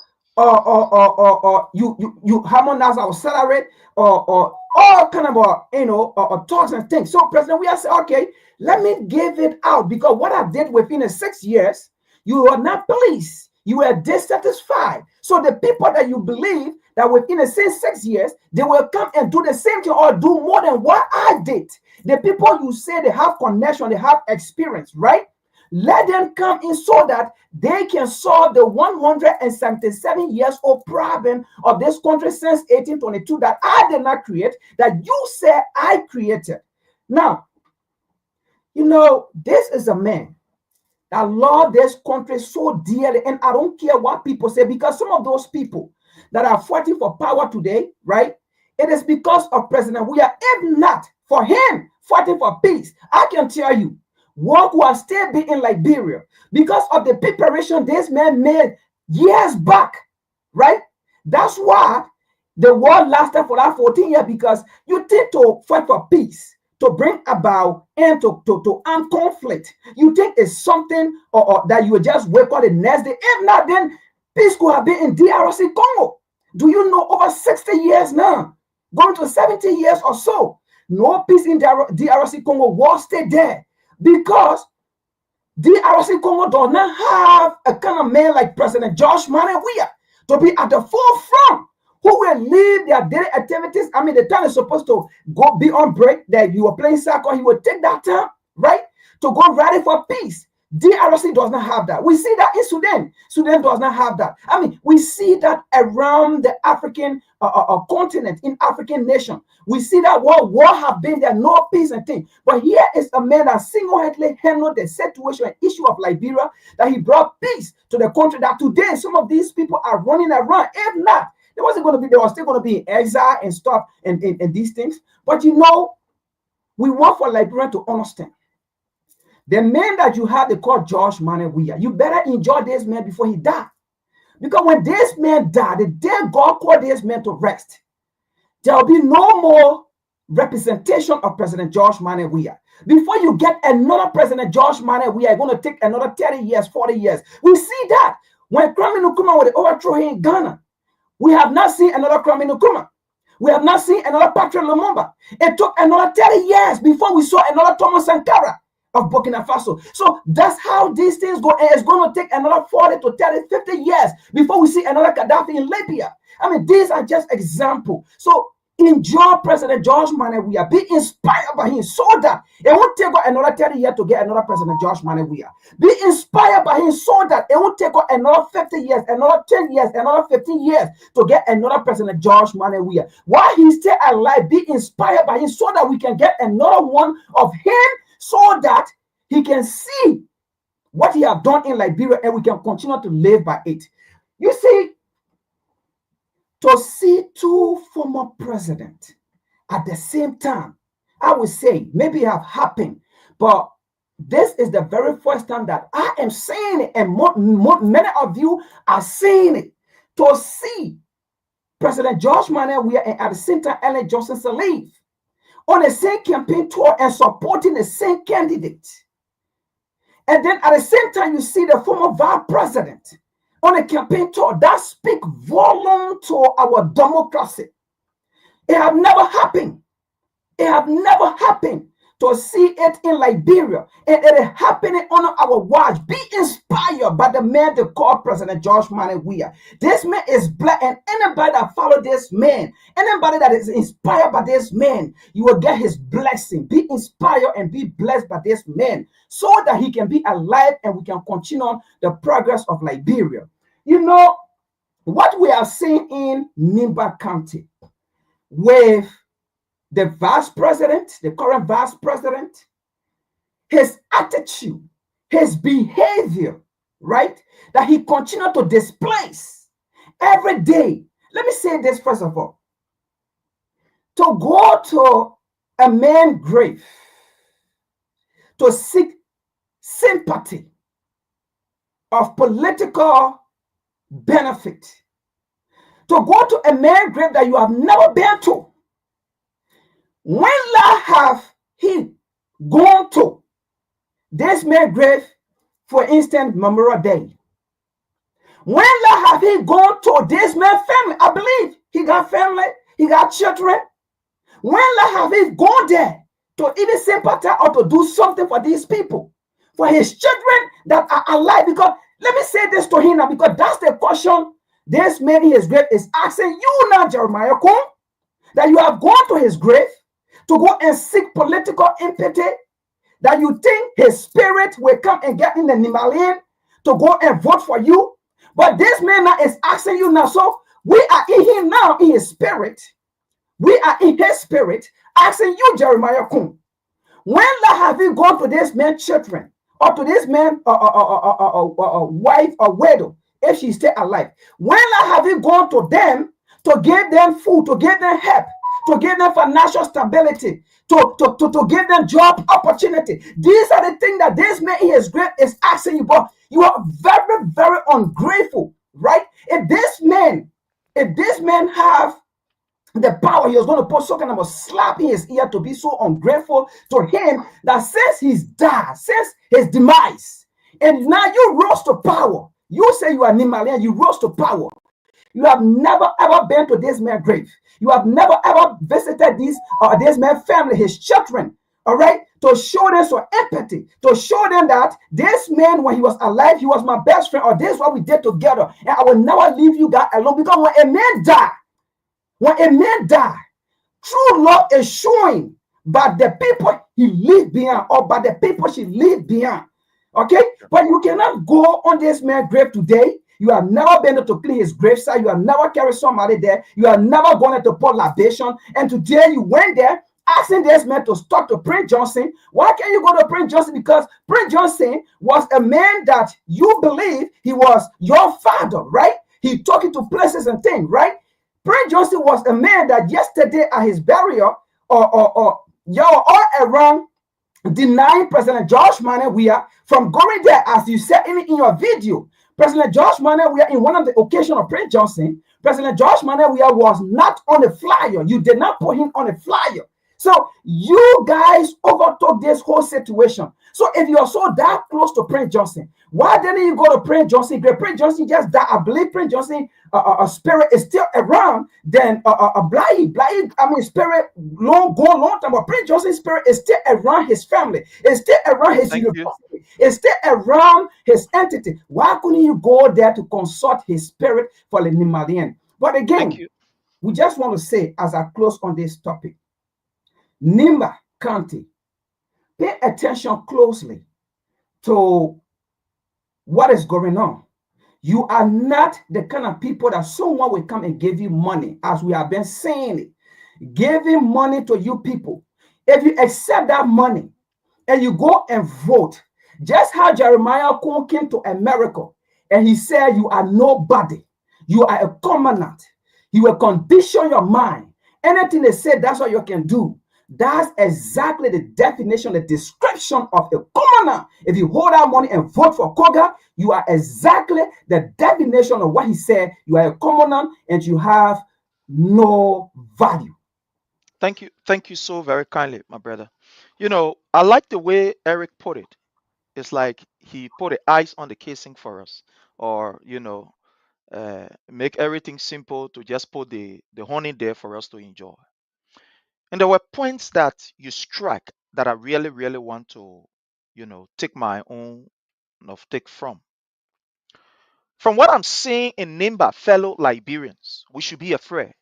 harmonize our salary, or all kind of talks and things. So President Weah said, okay, let me give it out, because what I did within the 6 years, you were not pleased, you were dissatisfied. So the people that you believe that within the same 6 years, they will come and do the same thing or do more than what I did. The people you say they have connection, they have experience, right? Let them come in so that they can solve the 177 years old problem of this country since 1822 that I did not create, that you said I created. Now, this is a man that loved this country so dearly, and I don't care what people say, because some of those people that are fighting for power today, right, it is because of President Weah. If not for him fighting for peace, I can tell you, work will still be in Liberia, because of the preparation this man made years back, right? That's why the war lasted for that 14 years, because you need to fight for peace to bring about and to arm conflict, you think it's something or that you will just wake up the next day? If not, then peace could have been in DRC Congo. Do you know over 60 years now, going to 70 years or so, no peace in DRC Congo will stay there because DRC Congo does not have a kind of man like President George Manneh Weah to be at the forefront, who will leave their daily activities. I mean, the time is supposed to go be on break, that you are playing soccer, he will take that time, right, to go ready for peace. DRC does not have that. We see that in Sudan. Sudan does not have that. I mean, we see that around the African continent, in African nation. We see that war have been there, no peace and thing. But here is a man that single-handedly handled the situation and issue of Liberia, that he brought peace to the country, that today some of these people are running around. If not, they were still going to be in exile and stuff and these things. But you know, we want for Liberia to understand. The man that you have, they call George Manneh Weah. You better enjoy this man before he died. Because when this man died, the day God called this man to rest, there will be no more representation of President George Manneh Weah. Before you get another President George Manneh Weah, it's going to take another 30 years, 40 years. We see that when Kwame Nkrumah was overthrown here in Ghana. We have not seen another Kwame Nkrumah. We have not seen another Patrick Lumumba. It took another 30 years before we saw another Thomas Sankara of Burkina Faso. So that's how these things go. And it's going to take another 40 to 30, 50 years before we see another Gaddafi in Libya. I mean, these are just examples. So enjoy President George Manneh Weah. Be inspired by him so that it won't take another 30 years to get another President George Manneh Weah. Be inspired by him so that it won't take another 50 years, another 10 years, another 15 years to get another President George Manneh Weah. While he's still alive, be inspired by him so that we can get another one of him, so that he can see what he have done in Liberia and we can continue to live by it. You see, to see two former presidents at the same time, I would say maybe it have happened, but this is the very first time that I am seeing it, and many of you are seeing it. To see President George Manneh Weah and at the same time Ellen Johnson Sirleaf on the same campaign tour and supporting the same candidate. And then at the same time, you see the former vice president on a campaign tour. That speaks volume to our democracy. It have never happened. It have never happened to see it in Liberia. And it is happening on our watch. Be inspired by the man they call President George Manneh Weah. This man is black, and anybody that follow this man, anybody that is inspired by this man, you will get his blessing. Be inspired and be blessed by this man so that he can be alive and we can continue the progress of Liberia. You know, what we are seeing in Nimba County with the vice president, the current vice president, his attitude, his behavior, right, that he continued to displace every day. Let me say this first of all. To go to a man's grave to seek sympathy of political benefit, to go to a man's grave that you have never been to. When have he gone to this man's grave, for instance, Memorial Day? When have he gone to this man's family? I believe he got family, he got children. When have he gone there to even sympathize or to do something for these people, for his children that are alive? Because let me say this to him now, because that's the question this man in his grave is asking you now, Jeremiah Kun, that you have gone to his grave to go and seek political empathy, that you think his spirit will come and get in the Nimalian to go and vote for you. But this man now is asking you now, so we are in him now in his spirit. We are in his spirit asking you, Jeremiah Kun, when have you gone to this man's children or to this man's wife or widow, if she's still alive? When have you gone to them to give them food, to give them help, to give them financial stability, to give them job opportunity? These are the things that this man in his grave is asking you, but you are very, very ungrateful, right? If this man have the power he was going to put some kind of a slap in his ear to be so ungrateful to him that since he's died, since his demise, and now you rose to power. You say you are Nimalian, you rose to power. You have never ever been to this man's grave. You have never ever visited this man's family, his children. All right, to show them some empathy, to show them that this man, when he was alive, he was my best friend, or this is what we did together, and I will never leave you guys alone. Because when a man dies, true love is showing by the people he leave behind, or by the people she leave behind. Okay, but you cannot go on this man's grave today. You have never been able to clean his graveside. You have never carried somebody there. You have never gone to pour libation. And today you went there asking this man to talk to Prince Johnson. Why can't you go to Prince Johnson? Because Prince Johnson was a man that you believe he was your father, right? He took you to places and things, right? Prince Johnson was a man that yesterday at his burial, or y'all all around denying President George Weah from going there, as you said in your video. President George Weah, in one of the occasions of Prince Johnson, President George Weah was not on the flyer. You did not put him on the flyer. So you guys overtook this whole situation. So if you are so that close to Prince Johnson, why didn't you go to Prince Johnson? Prince Johnson just died. I believe Prince Johnson spirit is still around. Then Bly, I mean, spirit long time. But Prince Johnson's spirit is still around his family. It's still around his university. It's still around his entity. Why couldn't you go there to consult his spirit for the Nimalian? But again, we just want to say, as I close on this topic, Nimba County, pay attention closely to what is going on. You are not the kind of people that someone will come and give you money, as we have been saying it, giving money to you people. If you accept that money and you go and vote, just how Jeremiah Kuhn came to America and he said, you are nobody, you are a commonant. He will condition your mind. Anything they say, that's what you can do. That's exactly the definition, the description of a commoner. If you hold out money and vote for Koga, you are exactly the definition of what he said. You are a commoner and you have no value. Thank you. Thank you so very kindly, my brother. You know, I like the way Eric put it. It's like he put the ice on the casing for us, or, make everything simple to just put the honey there for us to enjoy. And there were points that you struck that I really, really want to, take my own take from. From what I'm seeing in Nimba, fellow Liberians, we should be afraid.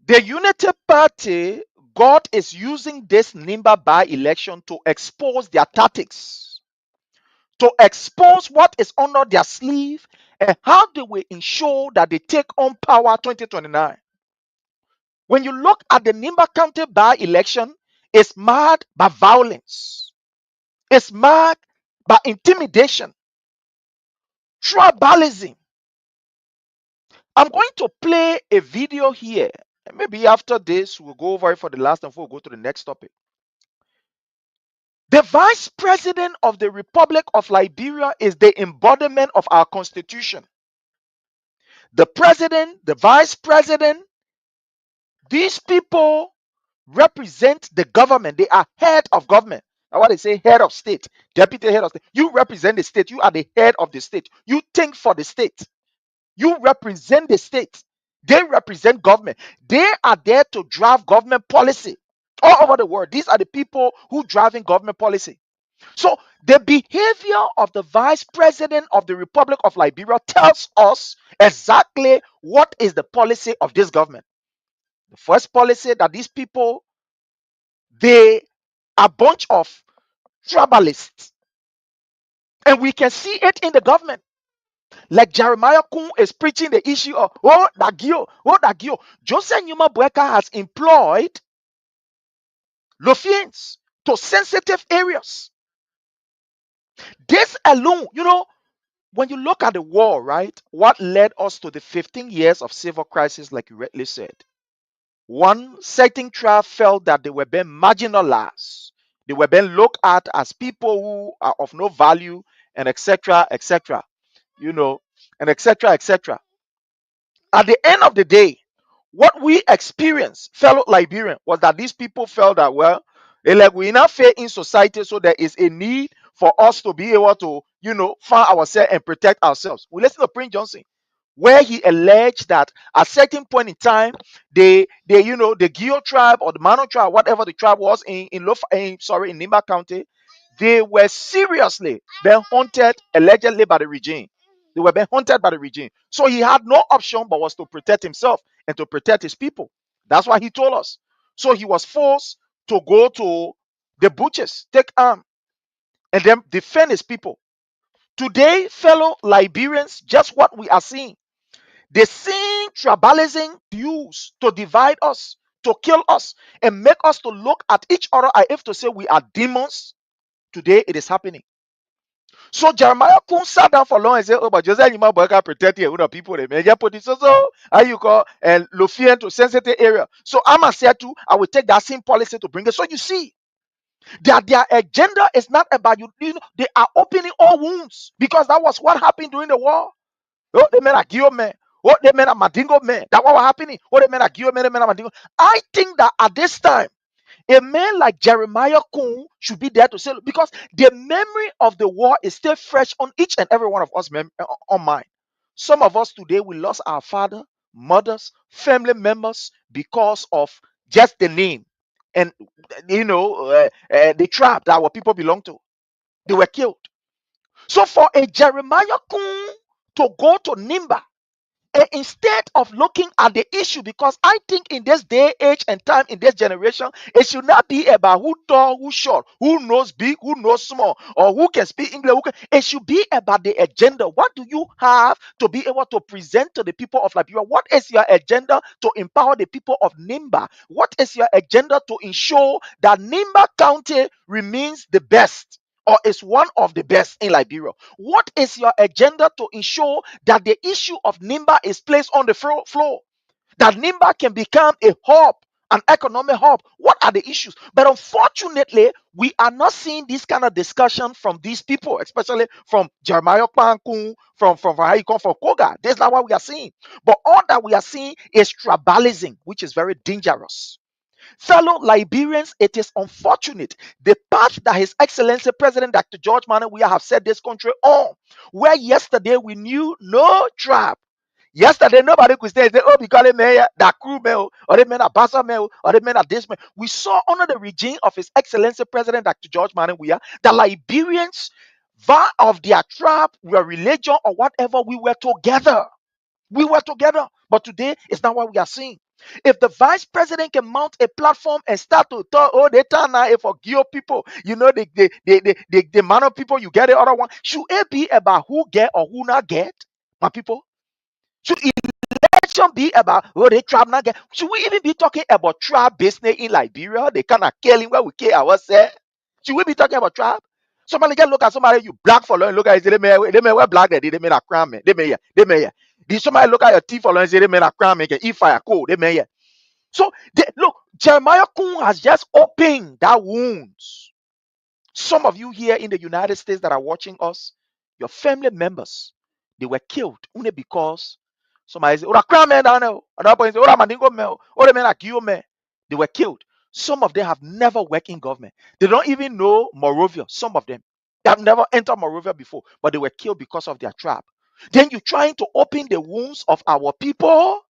The Unity Party, God is using this Nimba by-election to expose their tactics, to expose what is under their sleeve, and how they will ensure that they take on power 2029. When you look at the Nimba County by-election, it's marked by violence. It's marked by intimidation, tribalism. I'm going to play a video here. And maybe after this, we'll go over it for the last time before we go to the next topic. The Vice President of the Republic of Liberia is the embodiment of our Constitution. The President, the Vice President, these people represent the government. They are head of government. Now, what they say, head of state, deputy head of state. You represent the state. You are the head of the state. You think for the state. You represent the state. They represent government. They are there to drive government policy all over the world. These are the people who driving government policy. So the behavior of the Vice President of the Republic of Liberia tells us exactly what is the policy of this government. The first policy that these people, they are a bunch of tribalists. And we can see it in the government. Like Jeremiah Kuhn is preaching the issue of, Dagio. Joseph Numa Bueka has employed Lofians to sensitive areas. This alone, when you look at the war, right, what led us to the 15 years of civil crisis, like you rightly said? One certain tribe felt that they were being marginalized. They were being looked at as people who are of no value, and etc., etc., and etc., etc. At the end of the day, what we experienced, fellow Liberian, was that these people felt that, well, like we're not fair in society, so there is a need for us to be able to, find ourselves and protect ourselves. We listen to Prince Johnson, where he alleged that at a certain point in time, the Gio tribe or the Mano tribe, whatever the tribe was in Nimba County, they were seriously being hunted allegedly by the regime. They were being hunted by the regime. So he had no option but was to protect himself and to protect his people. That's why he told us. So he was forced to go to the butchers, take arm, and then defend his people. Today, fellow Liberians, just what we are seeing. The same tribalism used to divide us, to kill us, and make us to look at each other. I have to say we are demons. Today it is happening. So Jeremiah couldn't sat down for long and say, "Oh, but Joseph Yima Boyka protect you, people they may put it so how you call and Lufien to sensitive area." So I'm said to I will take that same policy to bring it. So you see that their agenda is not about you. They are opening all wounds because that was what happened during the war. Oh, they men are Gio men. Oh, they men are Madingo men. That's what was happening. Oh, they men are Gio men. They men are Madingo. I think that at this time, a man like Jeremiah Kun should be there to say, because the memory of the war is still fresh on each and every one of us on mind. Some of us today, we lost our father, mothers, family members because of just the name and the tribe that our people belong to. They were killed. So for a Jeremiah Kun to go to Nimba, instead of looking at the issue, because I think in this day, age, and time, in this generation, it should not be about who tall, who short, who knows big, who knows small, or who can speak English. It should be about the agenda. What do you have to be able to present to the people of Liberia? What is your agenda to empower the people of Nimba? What is your agenda to ensure that Nimba County remains the best, or is one of the best in Liberia? What is your agenda to ensure that the issue of Nimba is placed on the floor? That Nimba can become a hub, an economic hub? What are the issues? But unfortunately, we are not seeing this kind of discussion from these people, especially from Jeremiah Pankun, from Koga. That's not what we are seeing. But all that we are seeing is tribalism, which is very dangerous. Fellow Liberians, it is unfortunate the path that His Excellency President Dr. George Manneh Weah have set this country on, where yesterday we knew no tribe. Yesterday, nobody could say, "Oh, because they may that crew mail, or they may a bassa mail, or they may a this mail." We saw under the regime of His Excellency President Dr. George Manneh Weah that Liberians, via of their tribe, were religion or whatever, we were together. We were together. But today, it's not what we are seeing. If the vice president can mount a platform and start to talk, "Oh, they turn now for Gio people, the man of people, you get the other one." Should it be about who get or who not get, my people? Should election be about they tribe not get? Should we even be talking about tribe business in Liberia? They kind of killing where we kill ourselves. Should we be talking about tribe? Somebody can look at somebody, you black for and look at it, they may wear black, they may not crime, they may. Did somebody look at your teeth for and say they may not crime, if fire cold, they may. So look, Jeremiah Kun has just opened that wounds. Some of you here in the United States that are watching us, your family members, they were killed only because somebody said, "Oh, crime man down there." Another person said, "Oh, Mandingo man, oh, the men are Gio man." They were killed. Some of them have never worked in government. They don't even know Morovia. Some of them, they have never entered Morovia before, but they were killed because of their tribe. Then you're trying to open the wounds of our people.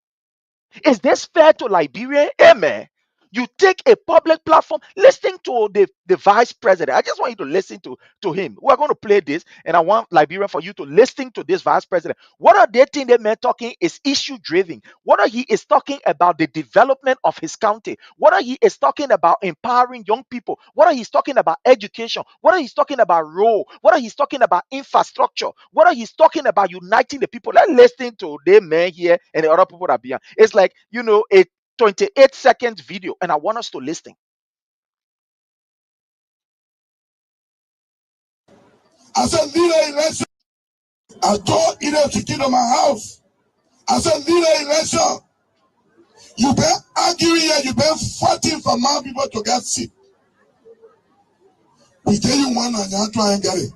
Is this fair to Liberia? Amen. You take a public platform, listen to the vice president. I just want you to listen to him. We're going to play this, and I want Liberia for you to listen to this vice president. What are they think that man talking is issue driven? What are he is talking about the development of his county? What are he is talking about empowering young people? What are he talking about education? What are he talking about role? What are he talking about infrastructure? What are he talking about uniting the people? Let's listen to the man here and the other people that are behind. It's like, a 28 seconds video, and I want us to listen. I said, leader election. I told Ida to get on my house. I said, leader election. You been arguing here, you been fighting for my people to get seat. We tell you one and you try and get it.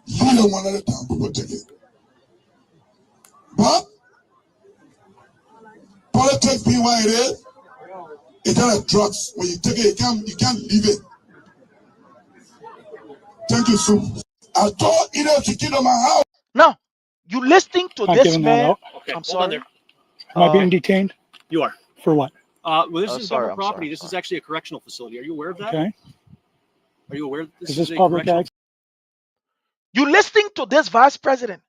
Leader one at a time, people take it. But politics being what it is, it's not a drugs. When you take it, you can't leave it. Thank you, Sue. I told Enoch to get on my house. Now, you listening to Not this giving that man? out. Okay, I'm hold on sorry. there. Am I being Uh, detained? You are. For what? Well, this is sorry, government I'm property. sorry, This is sorry. actually a correctional facility. Are you aware of that? Okay. Are you aware that Is this this is a public correctional? access? You listening to this vice president,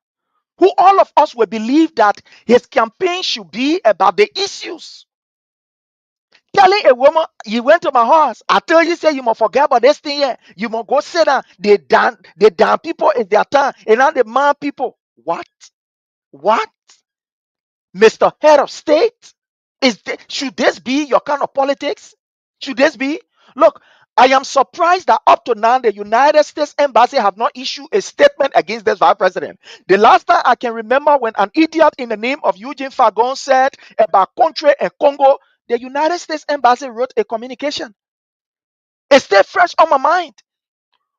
who all of us will believe that his campaign should be about the issues. Telling a woman, you went to my house. I tell you, say you must forget about this thing here. You must go sit down. They damn people in their time. And now the man people. What? What? Mr. Head of State? Should this be your kind of politics? Should this be? Look, I am surprised that up to now the United States Embassy have not issued a statement against this vice president. The last time I can remember when an idiot in the name of Eugene Fagon said about country and Congo, the United States Embassy wrote a communication. It stayed fresh on my mind.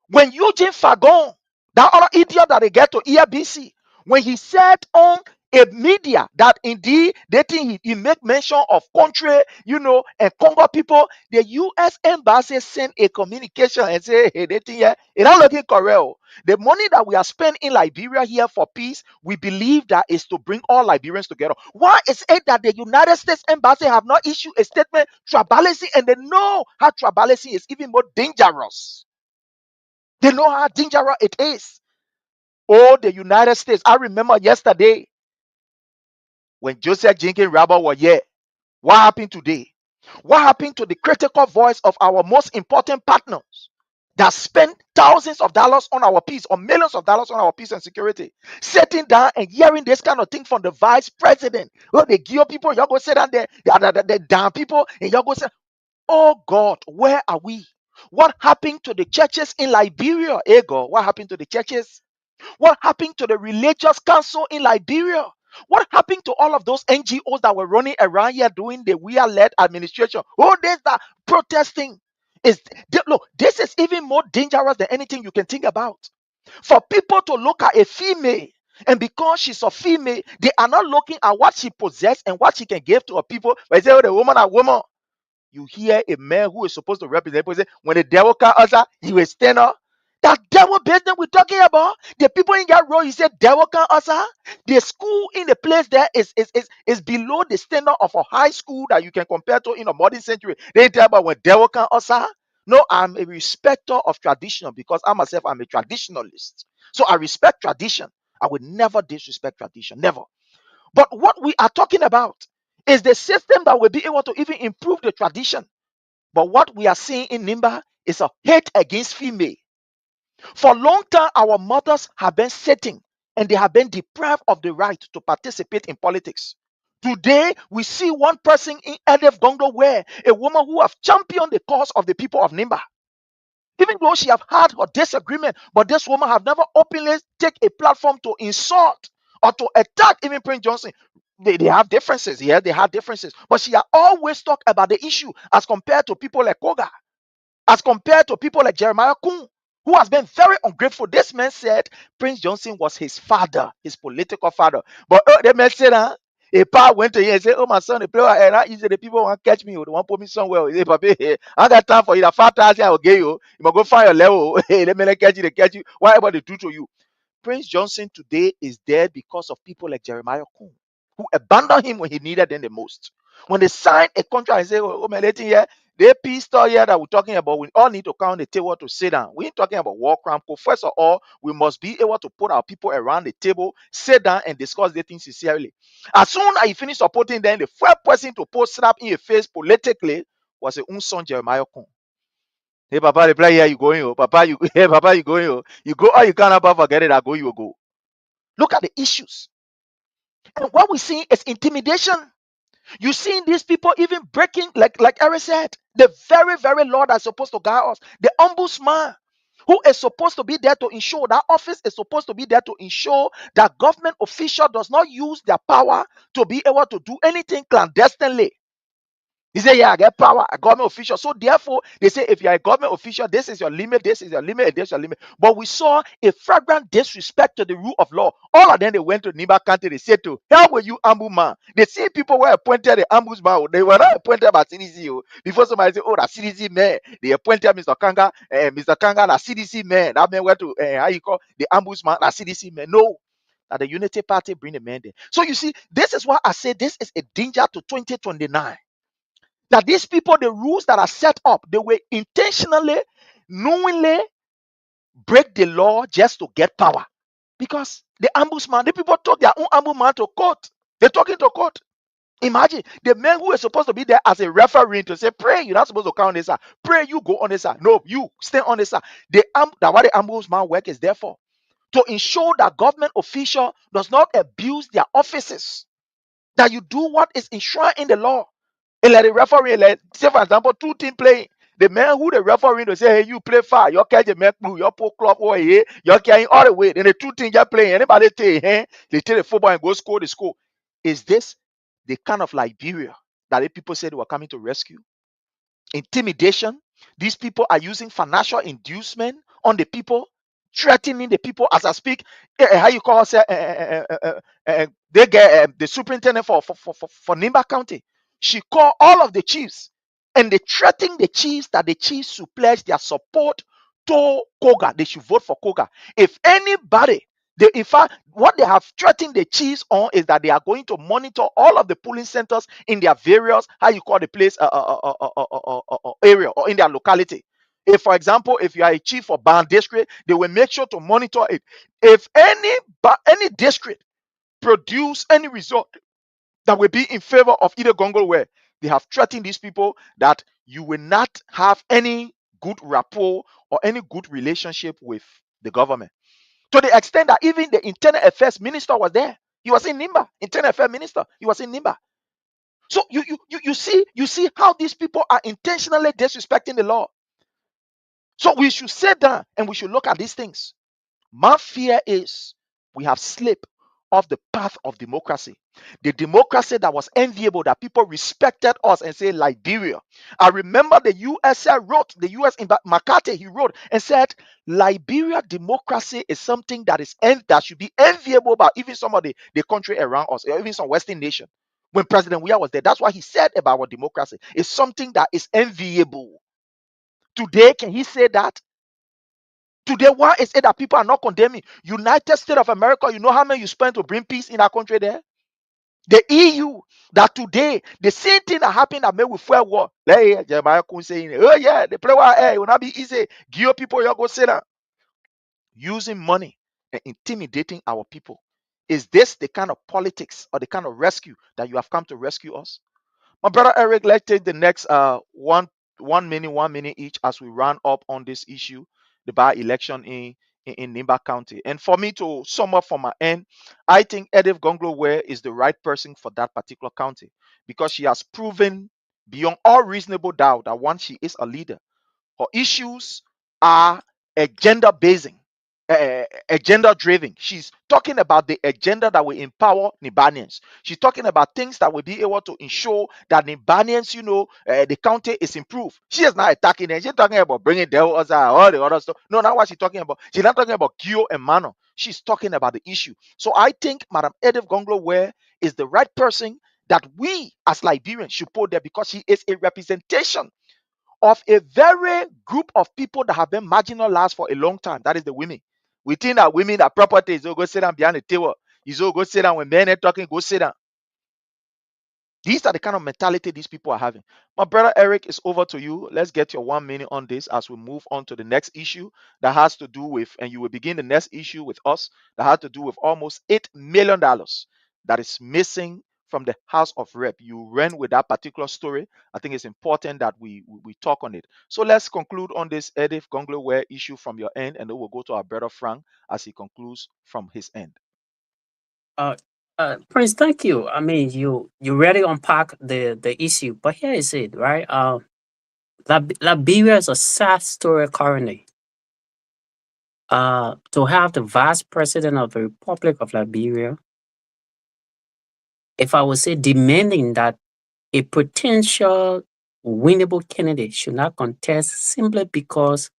When Eugene Fagon, that other idiot that they get to ERBC, when he said on a media that indeed they think he make mention of country, and Congo people, the U.S. Embassy sent a communication and say, hey, they think it not looking correct. The money that we are spending in Liberia here for peace, we believe that is to bring all Liberians together. Why is it that the United States Embassy have not issued a statement tribalism, and they know how tribalism is even more dangerous? They know how dangerous it is. Oh, the United States. I remember yesterday when Joseph Jenkins Rabo was here. What happened today? What happened to the critical voice of our most important partners that spend thousands of dollars on our peace or millions of dollars on our peace and security? Sitting down and hearing this kind of thing from the vice president. Oh, they give people, y'all go sit down there, the down people, and y'all go say, oh God, where are we? What happened to the churches in Liberia? Hey God, what happened to the churches? What happened to the religious council in Liberia? What happened to all of those NGOs that were running around here doing the we-are-led administration? Oh, there's that protesting. Look, this is even more dangerous than anything you can think about. For people to look at a female, and because she's a female, they are not looking at what she possesses and what she can give to a people. They say, oh, the woman, a woman. You hear a man who is supposed to represent people say, when the devil can answer, he will stand up. That devil business we're talking about, the people in that row, you say devil can answer. The school in the place there is below the standard of a high school that you can compare to in a modern century. They tell about when devil can answer. No, I'm a respecter of tradition because I myself I'm a traditionalist. So I respect tradition. I would never disrespect tradition. Never. But what we are talking about is the system that will be able to even improve the tradition. But what we are seeing in Nimba is a hate against female. For a long time, our mothers have been sitting and they have been deprived of the right to participate in politics. Today, we see one person in Edef Gongo where a woman who have championed the cause of the people of Nimba. Even though she have had her disagreement, but this woman have never openly take a platform to insult or to attack even Prince Johnson. They have differences, yeah, they have differences. But she has always talked about the issue as compared to people like Koga, as compared to people like Jeremiah Kuhn, who has been very ungrateful. This man said Prince Johnson was his father, his political father. But the man said, a pa went to him and said, oh, my son, the player, and I usually the people want to catch me, they want to put me somewhere. He say, Papi, I got time for you. The 5,000 I will give you. You must go find your level. Hey, let me catch you, they catch you. Whatever they do to you. Prince Johnson today is dead because of people like Jeremiah Kuhn, who abandoned him when he needed them the most. When they signed a contract and say, oh, man, letting here, the peace story here that we're talking about, we all need to come on the table to sit down. We ain't talking about war crime. First of all, we must be able to put our people around the table, sit down and discuss the things sincerely. As soon as he finished supporting them, the first person to put slap in your face politically was his own son, Jeremiah Kuhn. Hey, Papa, the play here, you going, oh. Papa, you, hey, Papa, you going, oh. You go, or you can't forget it, I go, you go. Look at the issues. And what we see is intimidation. You see these people even breaking, like Eric said, the very, very Lord that's supposed to guide us, the ombudsman, who is supposed to be there to ensure that office is supposed to be there to ensure that government official does not use their power to be able to do anything clandestinely. He said, yeah, I get power, a government official. So therefore, they say if you're a government official, this is your limit, this is your limit, and this is your limit. But we saw a flagrant disrespect to the rule of law. All of them, they went to Nimba County, they said to, hell with you, ombudsman. They see people were appointed the ombudsman. They were not appointed by CDC. Before somebody say, oh, that CDC man, they appointed Mr. Kanga, that CDC man. That man went to, how you call the ombudsman, that CDC man. No. That the Unity Party bring the man there. So you see, this is why I say this is a danger to 2029. That these people, the rules that are set up, they will intentionally, knowingly break the law just to get power. Because the ombudsman, the people took their own ombudsman to court. They're talking to court. Imagine the men who are supposed to be there as a referee to say, pray, you're not supposed to come on this side. Pray, you go on this side. No, you stay on this side. That what the ombudsman work is there for. To ensure that government official does not abuse their offices. That you do what is enshrined in the law. And let the referee, say for example, two team playing. The man who the referee to say, hey, you play far, you catch the man, you pull club over here, you're carrying all the way. Then the two teams just playing. Anybody take hey, they take the football and go score the score. Is this the kind of Liberia that the people said they were coming to rescue? Intimidation. These people are using financial inducement on the people, threatening the people as I speak. How you call say, they get the superintendent for Nimba County. She called all of the chiefs and they threatened the chiefs that the chiefs should pledge their support to Koga. They should vote for Koga. If anybody, in fact, what they have threatened the chiefs on is that they are going to monitor all of the polling centers in their various, how you call the place, area or in their locality. If, for example, if you are a chief of Ban district, they will make sure to monitor it. If any district produce any result that will be in favor of either Gongolware, they have threatened these people that you will not have any good rapport or any good relationship with the government. To the extent that even the internal affairs minister was there. He was in Nimba. Internal affairs minister. He was in Nimba. So you see how these people are intentionally disrespecting the law. So we should sit down and we should look at these things. My fear is we have slipped off the path of democracy. The democracy that was enviable, that people respected us and say Liberia. I remember the USA wrote, the US in McCarthy, he wrote and said, Liberia democracy is something that should be enviable about even some of the country around us, or even some Western nation. When President Weah was there, that's what he said about our democracy. It's something that is enviable. Today, can he say that? Today, why is it that people are not condemning? United States of America, you know how many you spend to bring peace in our country there? The EU, that today, the same thing that happened that made with fuel war. Jeremiah Kun saying, oh yeah, the play war, it will not be easy. Give people, you go sit down. Using money and intimidating our people. Is this the kind of politics or the kind of rescue that you have come to rescue us? My brother Eric, let's take the next 1 minute each as we run up on this issue, the by-election in Nimba County. And for me to sum up from my end, I think Edith Gongolware is the right person for that particular county because she has proven beyond all reasonable doubt that once she is a leader, her issues are agenda-basing. Agenda driven. She's talking about the agenda that will empower Nibanians. She's talking about things that will be able to ensure that Nibanians, the county is improved. She is not attacking them. She's talking about bringing devils out, all the other stuff. No, not what she's talking about. She's not talking about Gio and Mano. She's talking about the issue. So I think Madam Edith Gongolware is the right person that we as Liberians should put there because she is a representation of a very group of people that have been marginalized for a long time. That is the women. We think that women that property is go sit down behind the table. Is go sit down when men are talking, go sit down. These are the kind of mentality these people are having. My brother Eric, is over to you. Let's get your 1 minute on this as we move on to the next issue that has to do with, and you will begin the next issue with us that has to do with almost $8 million that is missing from the House of Rep. You ran with that particular story. I think it's important that we talk on it. So let's conclude on this Edith Gongolware issue from your end, and then we'll go to our brother Frank as he concludes from his end. Prince, thank you. I mean, you really unpack the issue, but here is it, right? Liberia is a sad story currently. To have the vice president of the Republic of Liberia, if I would say demanding that a potential winnable candidate should not contest simply because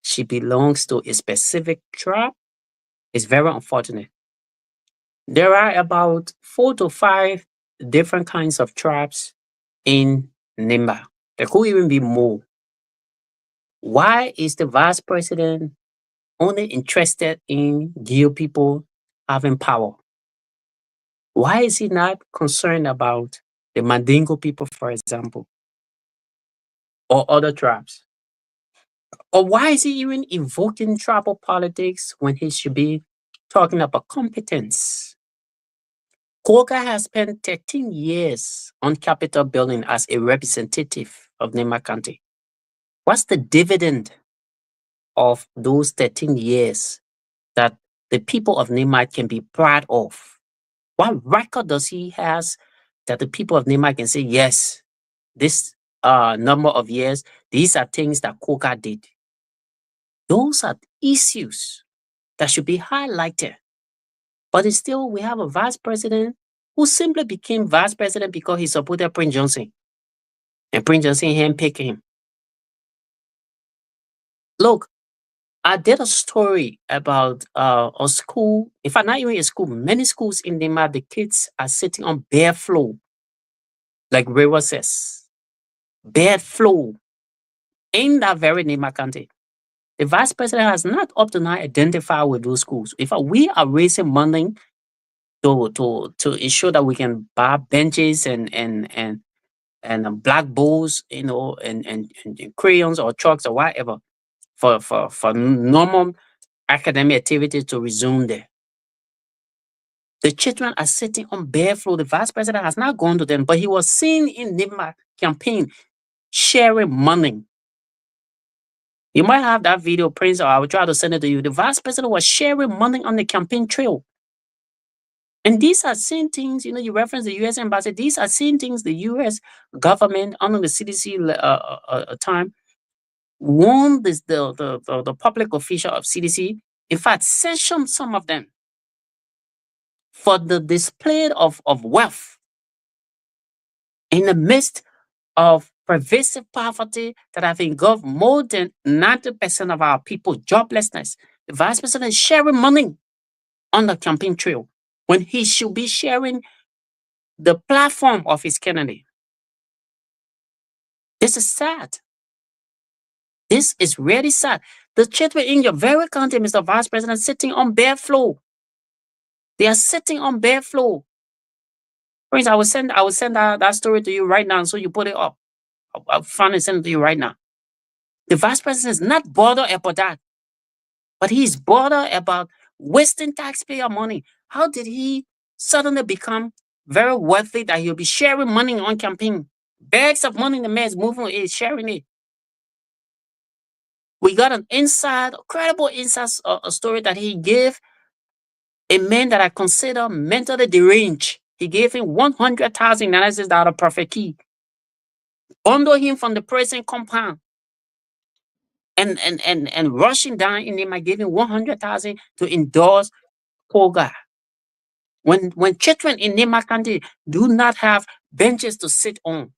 she belongs to a specific tribe is very unfortunate. There are about 4 to 5 different kinds of tribes in Nimba. There could even be more. Why is the vice president only interested in Geo people having power? Why is he not concerned about the Mandingo people, for example, or other tribes? Or why is he even invoking tribal politics when he should be talking about competence? Koga has spent 13 years on Capitol building as a representative of Nimba County. What's the dividend of those 13 years that the people of Nimba can be proud of? What record does he has that the people of Nimba can say, yes, this number of years, these are things that Koga did? Those are issues that should be highlighted. But it's still, we have a vice president who simply became vice president because he supported Prince Johnson. And Prince Johnson handpicked him. Look, I did a story about a school. In fact, not even a school. Many schools in Nimba, the kids are sitting on bare floor, like River says. Bare floor in that very Nimba County. The vice president has not up to now identified with those schools. In fact, we are raising money to ensure that we can buy benches and blackboards, you know, and crayons or chalks or whatever for normal academic activities to resume there. The children are sitting on bare floor. The vice president has not gone to them, but he was seen in Nimba campaign sharing money. You might have that video, Prince, or I will try to send it to you. The vice president was sharing money on the campaign trail. And these are same things, you know, you reference the U.S. embassy. These are same things the U.S. government under the CDC time warned the public official of CDC. In fact, sanctioned some of them for the display of wealth in the midst of pervasive poverty that have engulfed more than 90% of our people, joblessness. The vice president is sharing money on the campaign trail when he should be sharing the platform of his candidate. This is sad. This is really sad. The children in your very county, Mr. Vice President, sitting on bare floor. They are sitting on bare floor. Friends, I will send that story to you right now, so you put it up. I'll find and send it to you right now. The vice president is not bothered about that, but he's bothered about wasting taxpayer money. How did he suddenly become very wealthy that he'll be sharing money on campaign? Bags of money the man's moving is sharing it. We got an credible inside story that he gave a man that I consider mentally deranged. He gave him $100,000 Prophet Key, bundled him from the prison compound, and rushing down in him. I gave him $100,000 to endorse Koga. When children in Nimba County do not have benches to sit on,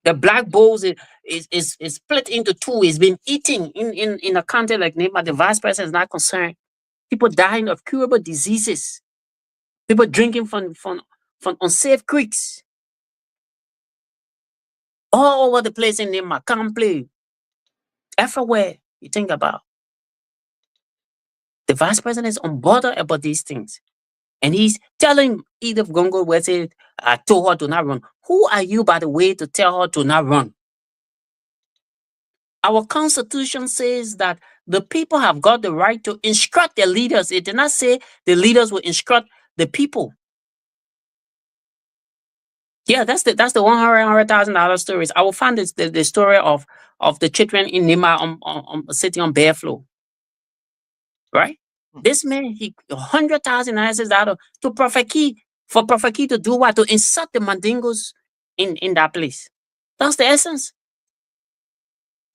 the black bowls is split into two. It's been eating in a county like Nimba. The vice president is not concerned. People dying of curable diseases. People drinking from unsafe creeks. All over the place in Nimba. Can't play. Everywhere you think about. The vice president is unbothered about these things. And he's telling Edith Gongo Wese, I told her to not run. Who are you, by the way, to tell her to not run? Our constitution says that the people have got the right to instruct their leaders. It did not say the leaders will instruct the people. Yeah, that's the $100,000 stories. I will find the story of the children in Nimba on sitting on bare floor. Right? This man, he $100,000 to Prophet Key, for Prophet Key to do what? To insult the Mandingos in that place. That's the essence.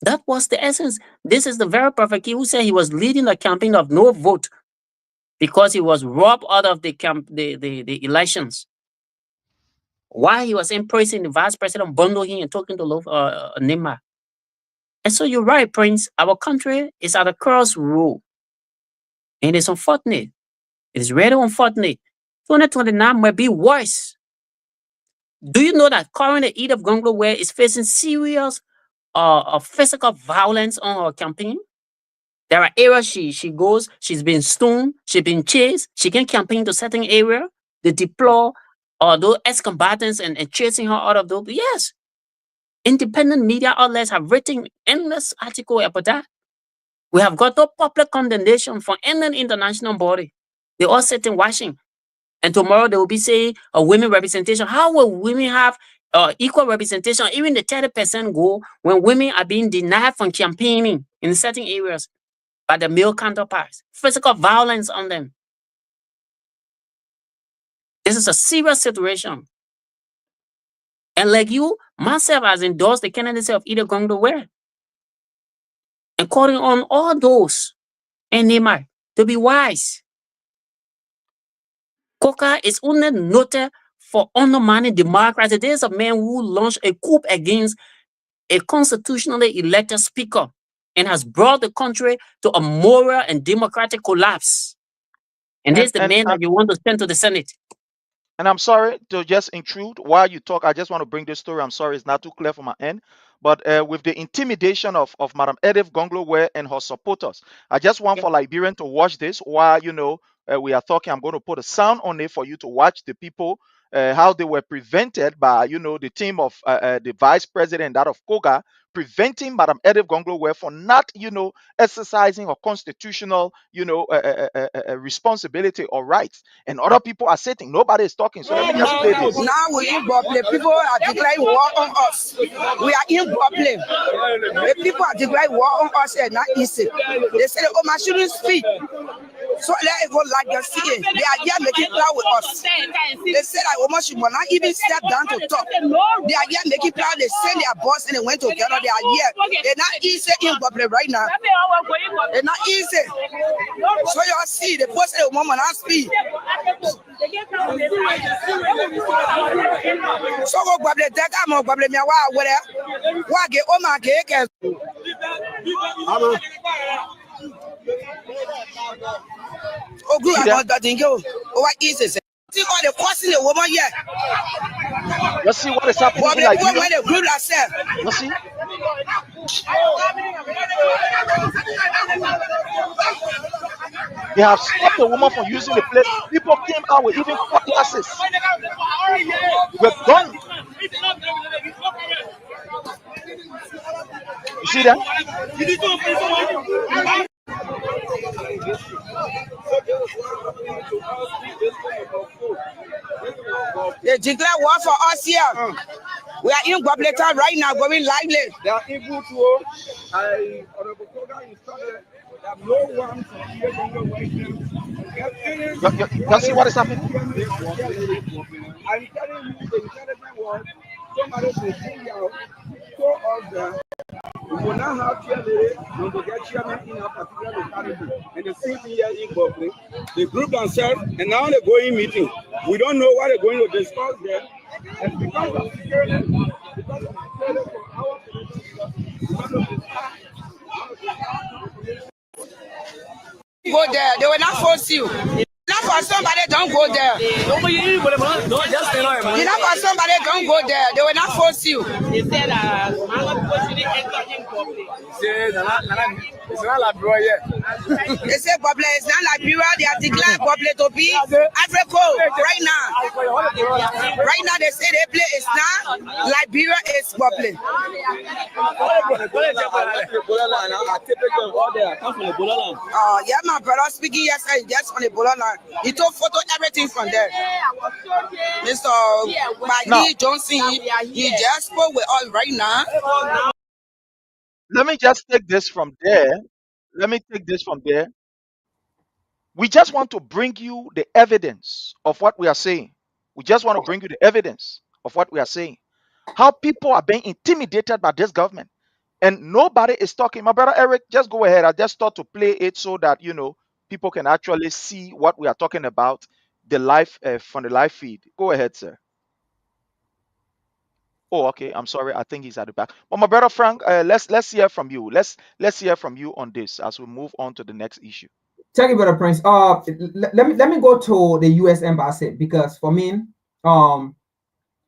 That was the essence. This is the very Prophet Key who said he was leading a campaign of no vote because he was robbed out of the elections. While he was in prison, the vice president bundled him and took him to Nimba. And so you're right, Prince. Our country is at a crossroad. And it's unfortunate. It is really unfortunate. 2029 might be worse. Do you know that currently Edith Gonglo is facing serious physical violence on her campaign? There are areas she goes, she's been stoned, she's been chased, she can campaign to certain area. They deploy those ex-combatants and chasing her out of those. Yes. Independent media outlets have written endless articles about that. We have got no public condemnation from any international body. They all sit in Washington. And tomorrow they will be saying women representation. How will women have equal representation, even the 30% goal, when women are being denied from campaigning in certain areas by the male counterparts? Physical violence on them. This is a serious situation. And like you, myself has endorsed the candidacy of Edith Gonglo and calling on all those in Nimba to be wise. Coker is only noted for undermining democracy. There's a man who launched a coup against a constitutionally elected speaker and has brought the country to a moral and democratic collapse. And this is the man that you want to send to the Senate. And I'm sorry to just intrude while you talk. I just want to bring this story. I'm sorry, it's not too clear from my end. But with the intimidation of Madam Edith Gonglo and her supporters, I just want for Liberian to watch this while, we are talking. I'm going to put a sound on it for you to watch the people, how they were prevented by, the team of the vice president, that of Koga, preventing Madam Edith Gonglo for not, exercising her constitutional, responsibility or rights. And other people are sitting. Nobody is talking. So let me just play this. Now we in Boble. People are declaring war on us. We are in Boble. The people are declaring war on us and not easy. They say, oh, my shouldn't speak. So let it go like the CA. They are here making plan with us. They say that Omar should not even step down to talk. They are here making plan. They send their boss and they went together. They are here. They're not easy in Boble right now. They're not easy. So you see, the boss and the woman not speak. So go Boble, take a more Boble, me where get Omar cake. Oh, good. I want that thing. Oh, what is it? See all the question the woman here. Let's see what is happening. What Like the group herself. Let's see. They have stopped the woman from using the place. People came out with even cutlasses. We're gone. You see that? They declare war for us here. We are in Bobletown right now, going lively. They are able to. I no one You see what is happening? I'm telling you, the intelligent world, somebody will bring out so of the. We will not have chairman when they get chairman in a particular locality. And the same thing here in Boble. They group themselves and now they're going meeting. We don't know what they're going to discuss there. And because of security, for our go there. They will not force you. Not for somebody, don't go there. No, you just stay there, man. You not for somebody, don't go there. They will not force you. They said it's not Liberia. They say Boble is not Liberia. They are declared Boble to be Africa right now. Right now, they say they play is not Liberia is Boble. Yeah, my brother speaking yesterday just on the Ebola land. He took photo everything from there. Mr. Maggie Johnson, he just spoke with us right now. Let me just take this from there. We just want to bring you the evidence of what we are saying. We just want to bring you the evidence of what we are saying. How people are being intimidated by this government. And nobody is talking. My brother Eric, just go ahead. I just thought to play it so that, people can actually see what we are talking about, the live from the live feed. Go ahead, sir. Oh, okay. I'm sorry. I think he's at the back. But my brother Frank, let's hear from you. Let's hear from you on this as we move on to the next issue. Thank you, Brother Prince. Let me go to the U.S. Embassy, because for me, the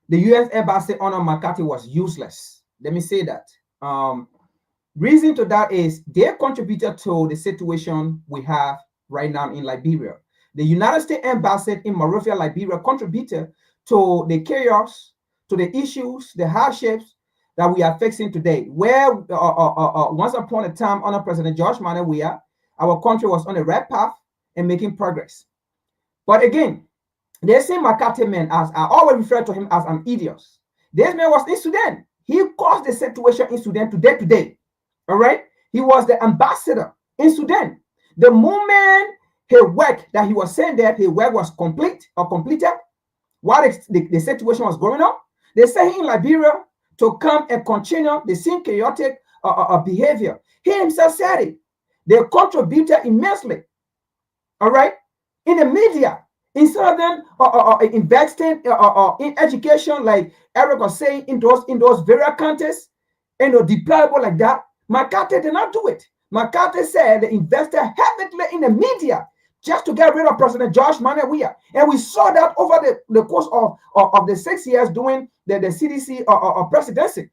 U.S. Embassy under McCarthy was useless. Let me say that. Reason to that is they contributed to the situation we have right now in Liberia. The United States Embassy in Monrovia, Liberia, contributed to the chaos, to the issues, the hardships that we are facing today. Where once upon a time, under President George Manuel Weah, our country was on the right path and making progress. But again, they say McCarthy man, as I always refer to him as an idiot. This man was in Sudan. He caused the situation in Sudan today. All right. He was the ambassador in Sudan. The moment his work that he was saying that his work was completed while the situation was going on, they sent him in Liberia to come and continue the same chaotic behavior. He himself said it. They contributed immensely. All right. In the media, instead of them investing in education, like Eric was saying, in those various countries, and deployable like that, McCarthy did not do it. McCarthy said they invested heavily in the media just to get rid of President George Manuel Weah. And we saw that over the course of the 6 years doing the CDC presidency,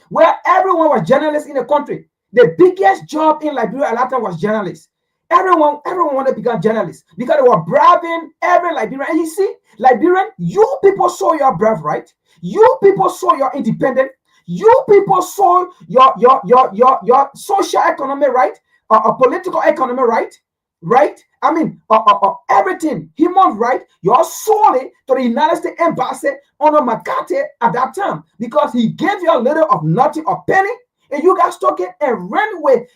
where everyone was journalists in the country. The biggest job in Liberia at that time was journalists. Everyone wanted to become journalists because they were bribing every Liberian. And you see, Liberian, you people saw your birthright. You people saw your independence. You people saw your social economy right, political economy right? I mean, everything, human right. You're sold it to the United States Embassy under McCarthy at that time because he gave you a little of nothing, a penny, and you guys took it and ran with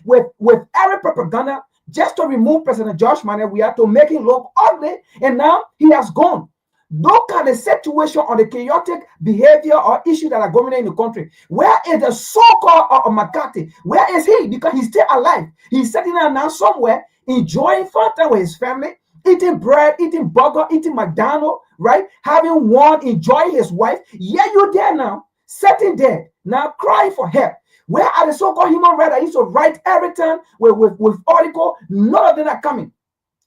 every propaganda just to remove President George Manuel Weah, to make him look ugly, and now he has gone. Look at the situation or the chaotic behavior or issue that are going on in the country. Where is the so-called McCarthy? Where is he? Because he's still alive. He's sitting there now somewhere, enjoying fun time with his family, eating bread, eating burger, eating McDonald's, right? Having one, enjoying his wife. Yeah, you're there now, sitting there, now crying for help. Where are the so-called human rights that used to write every time with article? None of them are coming,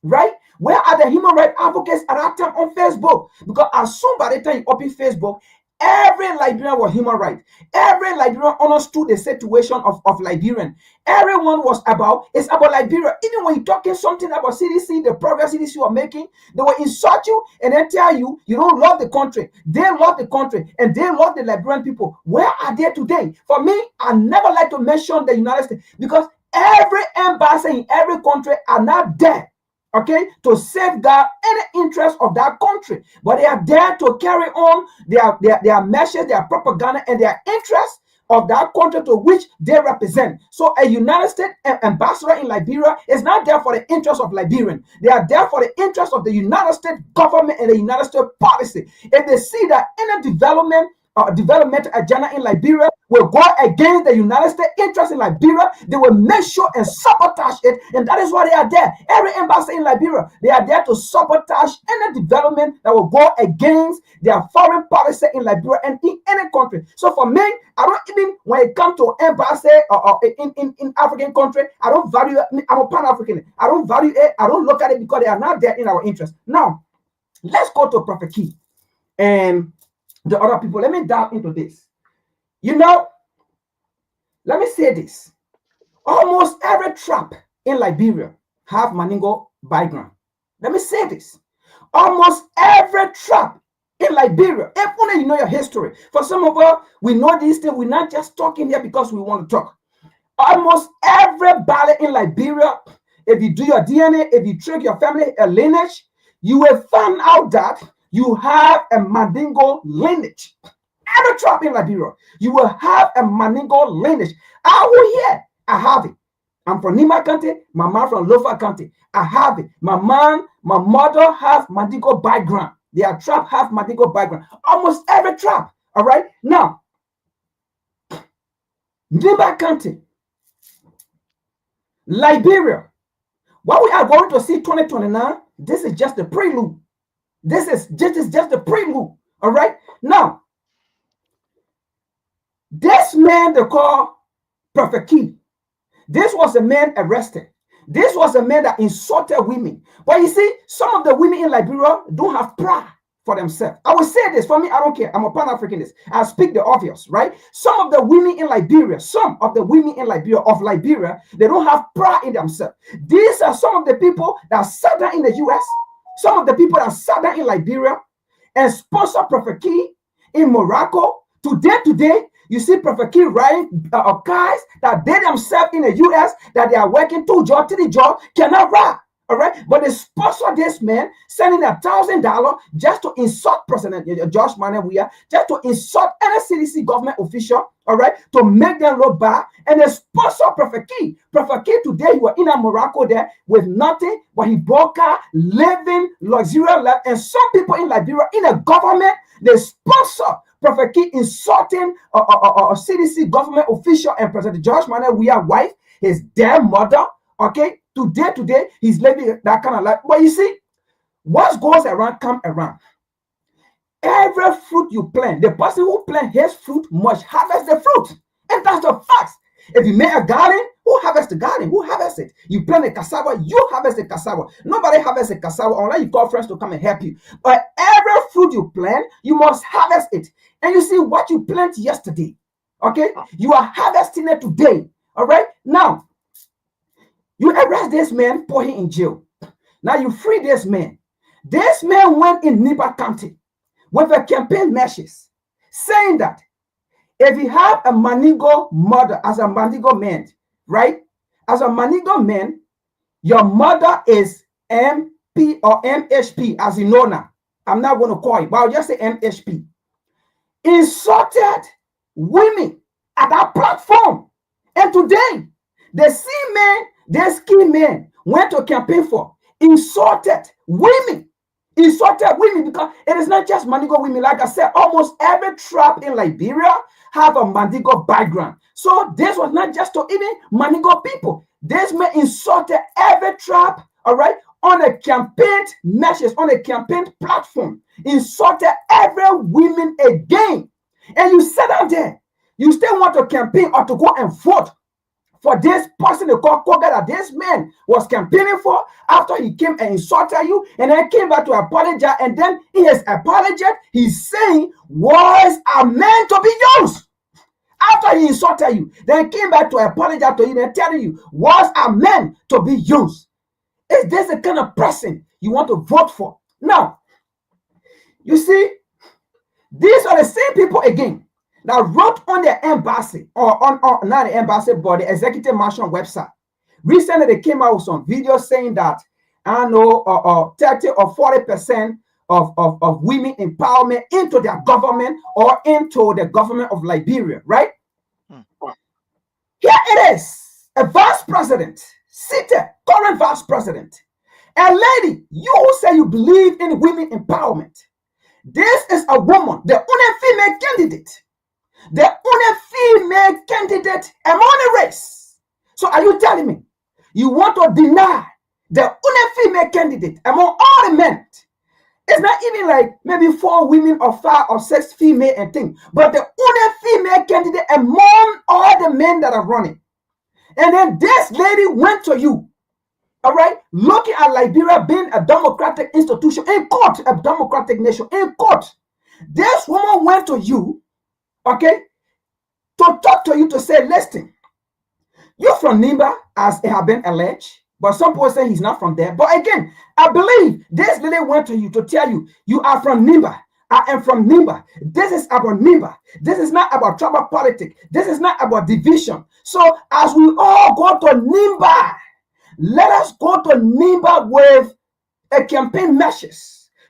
right? Where are the human rights advocates at that time on Facebook? Because as soon by the time you open Facebook, every Liberian was human rights. Every Liberian understood the situation of Liberian. Everyone it's about Liberia. Even when you're talking something about CDC, the progress CDC are making, they will insult you and then tell you you don't love the country. They love the country and they love the Liberian people. Where are they today? For me, I never like to mention the United States because every embassy in every country are not there, okay, to safeguard any interest of that country, but they are there to carry on their message, their propaganda, and their interests of that country to which they represent. So a United States ambassador in Liberia is not there for the interest of Liberian. They are there for the interest of the United States government and the United States policy. If they see that any development agenda in Liberia will go against the United States interest in Liberia, they will make sure and sabotage it, and that is why they are there. Every embassy in Liberia, they are there to sabotage any development that will go against their foreign policy in Liberia and in any country. So for me, I don't even, when it comes to embassy in African country, I don't value it. I'm a Pan-African. I don't value it. I don't look at it because they are not there in our interest. Now, let's go to Prophet Key and the other people. Let me dive into this. You know, let me say this. Almost every tribe in Liberia have Mandingo background. Let me say this. Almost every tribe in Liberia, if only you know your history. For some of us, we know these things. We're not just talking here because we want to talk. Almost everybody in Liberia, if you do your DNA, if you track your family lineage, you will find out that you have a Mandingo lineage. Every tribe in Liberia, you will have a Mandingo lineage. I will hear, I have it. I'm from Nima County, my mom from Lofa County. I have it. My mother has Mandingo background. Their tribe have Mandingo background. Almost every tribe. All right. Now, Nima County, Liberia. What we are going to see 2029, this is just the prelude. This is just the prelude. All right. Now, This man they call Prophet Key. This was a man arrested. This was a man that insulted women. But you see, some of the women in Liberia don't have pride for themselves. I will say this, for me, I don't care. I'm a Pan-Africanist. I speak the obvious, right? Some of the women in Liberia, of Liberia, they don't have pride in themselves. These are some of the people that sat down in the US, some of the people that sat down in Liberia and sponsor Prophet Key in Morocco. Today, you see Prophet Key riding guys that they themselves in the US that they are working 2 jobs, 3 jobs, cannot ride. All right, but they sponsor this man, sending $1,000 just to insult President Josh Manneh, just to insult any CDC government official, all right, to make them look bad. And they sponsor Prophet Key. Prophet Key today, he was in Morocco there with nothing, but he bought car, living luxurious life. And some people in Liberia, in the government, they sponsor Prophet Key insulting a CDC government official and President Josh Manneh, wife, his dead mother. Okay, today, he's living that kind of life. But you see, what goes around, come around. Every fruit you plant, the person who plant his fruit must harvest the fruit. And that's the fact. If you make a garden, who harvests the garden? Who harvests it? You plant a cassava, you harvest the cassava. Nobody harvests a cassava unless you call friends to come and help you. But every fruit you plant, you must harvest it. And you see what you plant yesterday, okay? You are harvesting it today, all right? Now, you arrest this man, put him in jail. Now you free this man. This man went in Nimba County with a campaign message saying that if you have a Manigo mother as a Manigo man, right? As a Manigo man, your mother is MP or MHP, as you know now. I'm not going to call it, but I'll just say MHP. Insulted women at that platform. And today, the same man, this key man went to campaign for, insulted women because it is not just Manigo women. Like I said, almost every tribe in Liberia have a Manigo background. So this was not just to even Manigo people. This man insulted every tribe, all right, on a campaign message, on a campaign platform, insulted every woman again. And you sit down there, you still want to campaign or to go and vote for this person they call Koga that this man was campaigning for after he came and insulted you and then came back to apologize. And then in his apology, he's saying words are meant to be used. After he insulted you, then came back to apologize to you and telling you words are meant to be used. Is this the kind of person you want to vote for? Now, you see, these are the same people again that wrote on the embassy, or not the embassy, but the executive mansion website. Recently, they came out with some videos saying that, I know, 30 or 40% of women empowerment into their government or into the government of Liberia, right? Here it is, a vice president, seated, current vice president. And lady, you who say you believe in women empowerment, this is a woman, the only female candidate. The only female candidate among the race. So are you telling me you want to deny the only female candidate among all the men? It's not even like maybe 4 women or 5 or 6 female and things, but the only female candidate among all the men that are running. And then this lady went to you, all right, looking at Liberia being a democratic institution in court, a democratic nation in court. This woman went to you, okay, to talk to you to say, listen, you're from Nimba, as it has been alleged, but some people say he's not from there. But again, I believe this lady went to you to tell you, you are from Nimba. I am from Nimba. This is about Nimba. This is not about tribal politics. This is not about division. So as we all go to Nimba, let us go to Nimba with a campaign message.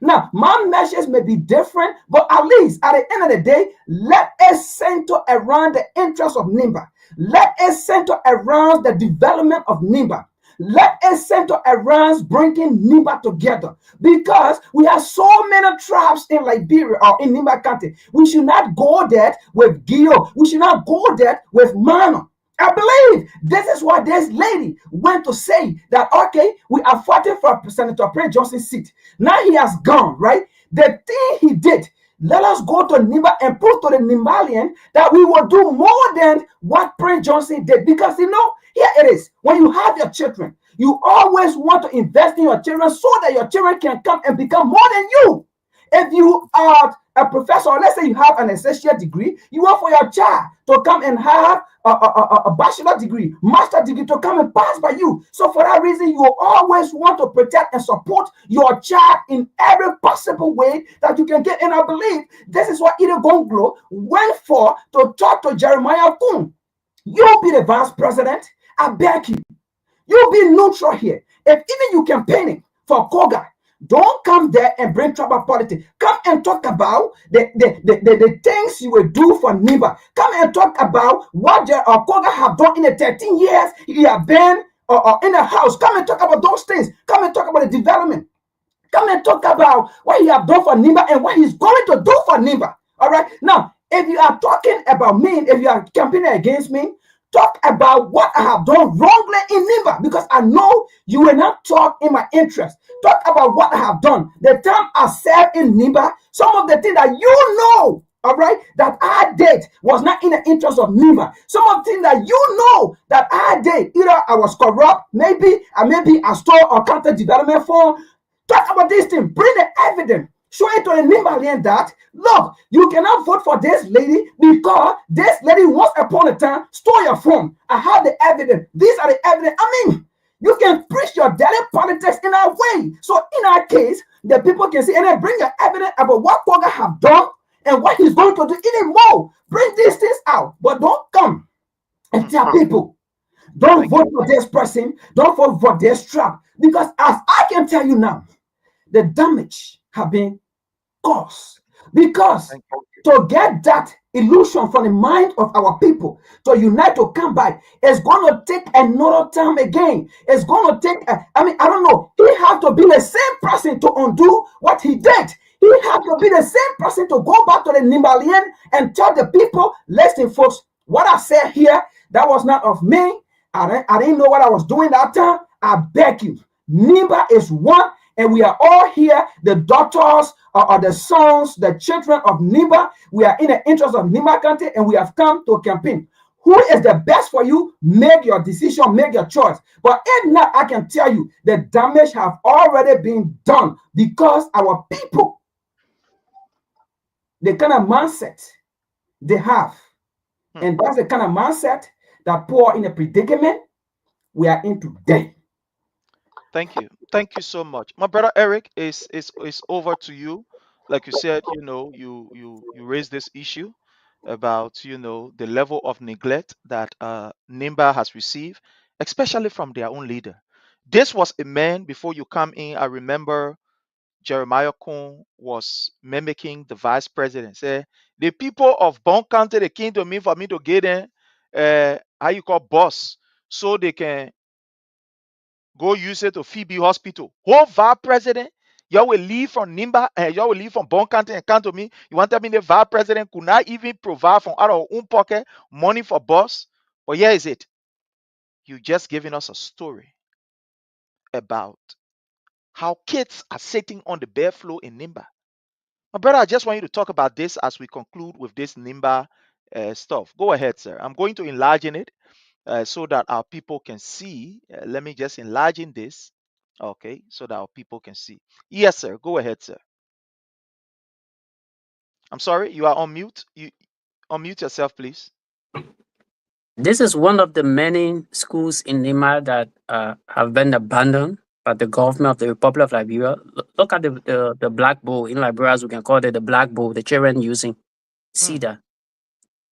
Now, my message may be different, but at least at the end of the day, let us center around the interests of Nimba. Let us center around the development of Nimba. Let us center around bringing Nimba together, because we have so many tribes in Liberia or in Nimba County. We should not go there with Gio. We should not go there with Mano. I believe this is why this lady went to say that, okay, we are fighting for Senator Prince Johnson's seat. Now he has gone, right? The thing he did, Let us go to Nimba and prove to the Nimbalian that we will do more than what Prince Johnson did. Because here it is. When you have your children, you always want to invest in your children so that your children can come and become more than you. If you are a professor, or let's say you have an associate degree, you want for your child to come and have a bachelor degree, master degree to come and pass by you. So for that reason, you always want to protect and support your child in every possible way that you can get. And I believe this is what Ida Gonglo went for to talk to Jeremiah Kun. You'll be the vice president. I beg you. You'll be neutral here. If even you campaigning for Koga, don't come there and bring trouble politics. Come and talk about the things you will do for Nimba. Come and talk about what Koga have done in the 13 years he have been in the house. Come and talk about those things. Come and talk about the development. Come and talk about what he have done for Nimba and what he's going to do for Nimba. All right. Now, if you are talking about me, if you are campaigning against me, talk about what I have done wrongly in Nimba, because I know you will not talk in my interest. Talk about what I have done. The time I served in Nimba, some of the things that you know, all right, that I did was not in the interest of Nimba. Some of the things that you know that I did, either I was corrupt, maybe I stole or counter development fund. Talk about this thing. Bring the evidence. Show it to the Nimbalian that, look, you cannot vote for this lady because this lady once upon a time stole your phone. I have the evidence. These are the evidence. I mean, you can preach your daily politics in our way. So in our case, the people can see and then bring your evidence about what Koga have done and what he's going to do even more. Bring these things out. But don't come and tell people, don't vote for this person. Don't vote for this trap. Because as I can tell you now, the damage have been caused, because to get that illusion from the mind of our people to unite to come back, it's going to take another time again. It's going to take I don't know, he have to be the same person to undo what he did. He have to be the same person to go back to the Nimbalian and tell the people, listen folks, what I said here, that was not of me. I didn't know what I was doing that time. I beg you, Nimba is one. And we are all here, the daughters or the sons, the children of Nimba. We are in the interest of Nimba County, and we have come to campaign. Who is the best for you? Make your decision, make your choice. But if not, I can tell you the damage have already been done, because our people, the kind of mindset they have, and that's the kind of mindset that poor in a predicament we are in today. Thank you. Thank you so much. My brother Eric is over to you. Like you said, you raised this issue about, the level of neglect that Nimba has received, especially from their own leader. This was a man before you come in. I remember Jeremiah Kun was mimicking the vice president. Say, the people of Bon County, they came to me for me to get in, how you call boss, so they can go use it to Phoebe Hospital. Whole vice president, y'all will leave from Nimba and y'all will leave from Bon County and come to me. You want to tell me the vice president could not even provide from out of our own pocket money for boss? But here is it. You just giving us a story about how kids are sitting on the bare floor in Nimba. My brother, I just want you to talk about this as we conclude with this Nimba stuff. Go ahead, sir. I'm going to enlarge in it so that our people can see. Let me just enlarge in this. Okay, so that our people can see. Yes, sir. Go ahead, sir. I'm sorry, you are on mute. You unmute yourself, please. This is one of the many schools in Nimba that have been abandoned by the government of the Republic of Liberia. Look at the black bowl. In Liberia, as we can call it, the black bowl, the children using. See that.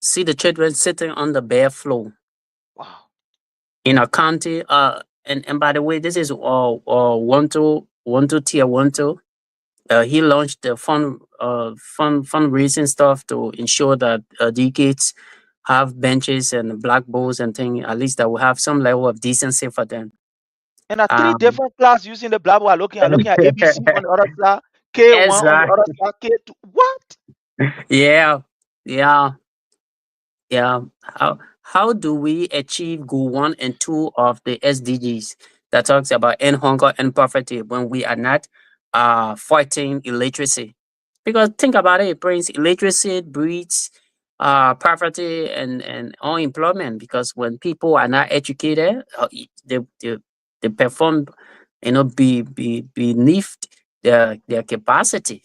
See the children sitting on the bare floor. Wow. In a county, and by the way, this is one to tier 1 2. He launched the fundraising stuff to ensure that the kids have benches and blackboards and things, at least that will have some level of decency for them. And at 3 different classes using the blackboard, looking at ABC on the other side, K1 on the other side, K2. What? Yeah. How do we achieve goal 1 and 2 of the SDGs that talks about end hunger and poverty when we are not fighting illiteracy? Because think about it, Prince, illiteracy breeds poverty and unemployment, because when people are not educated, they perform, beneath their capacity,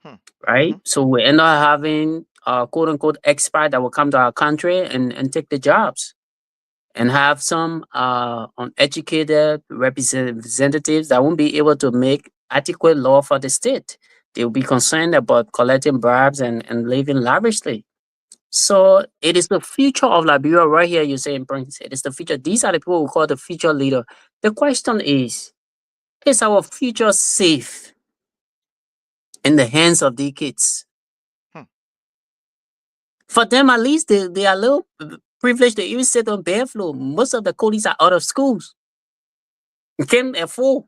Hmm. right? Mhm. So we end up having quote unquote expat that will come to our country and take the jobs, and have some uneducated representatives that won't be able to make adequate law for the state. They will be concerned about collecting bribes and living lavishly. So it is the future of Liberia right here, you say in Prince. It is the future. These are the people who call the future leader. The question is our future safe in the hands of the kids? Hmm. For them, at least, they are a little privileged to even sit on bare floor. Most of the colleagues are out of schools. Can't afford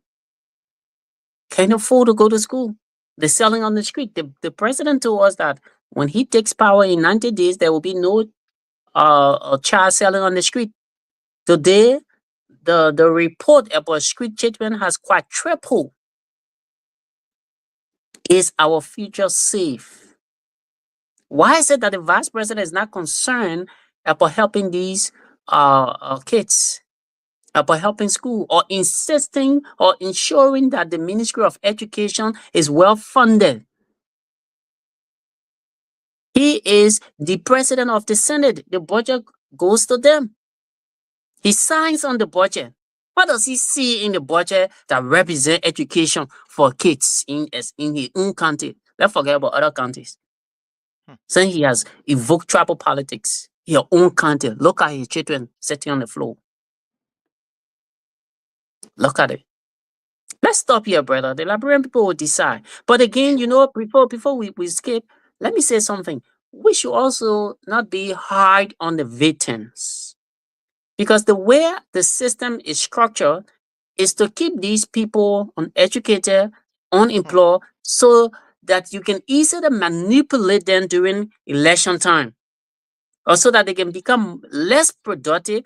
to go to school. They're selling on the street. The president told us that when he takes power in 90 days, there will be no child selling on the street. Today, the report about street children has quadrupled. Is our future safe? Why is it that the vice president is not concerned about helping these kids, about helping school, or insisting or ensuring that the Ministry of Education is well funded? He is the president of the Senate. The budget goes to them. He signs on the budget. What does he see in the budget that represent education for kids in his own country? Let's forget about other countries. Hmm. Saying he has evoked tribal politics in your own country. Look at his children sitting on the floor. Look at it. Let's stop here, brother. The Liberian people will decide. But again, before we skip, let me say something. We should also not be hard on the victims. Because the way the system is structured is to keep these people uneducated, unemployed, so that you can easily manipulate them during election time, or so that they can become less productive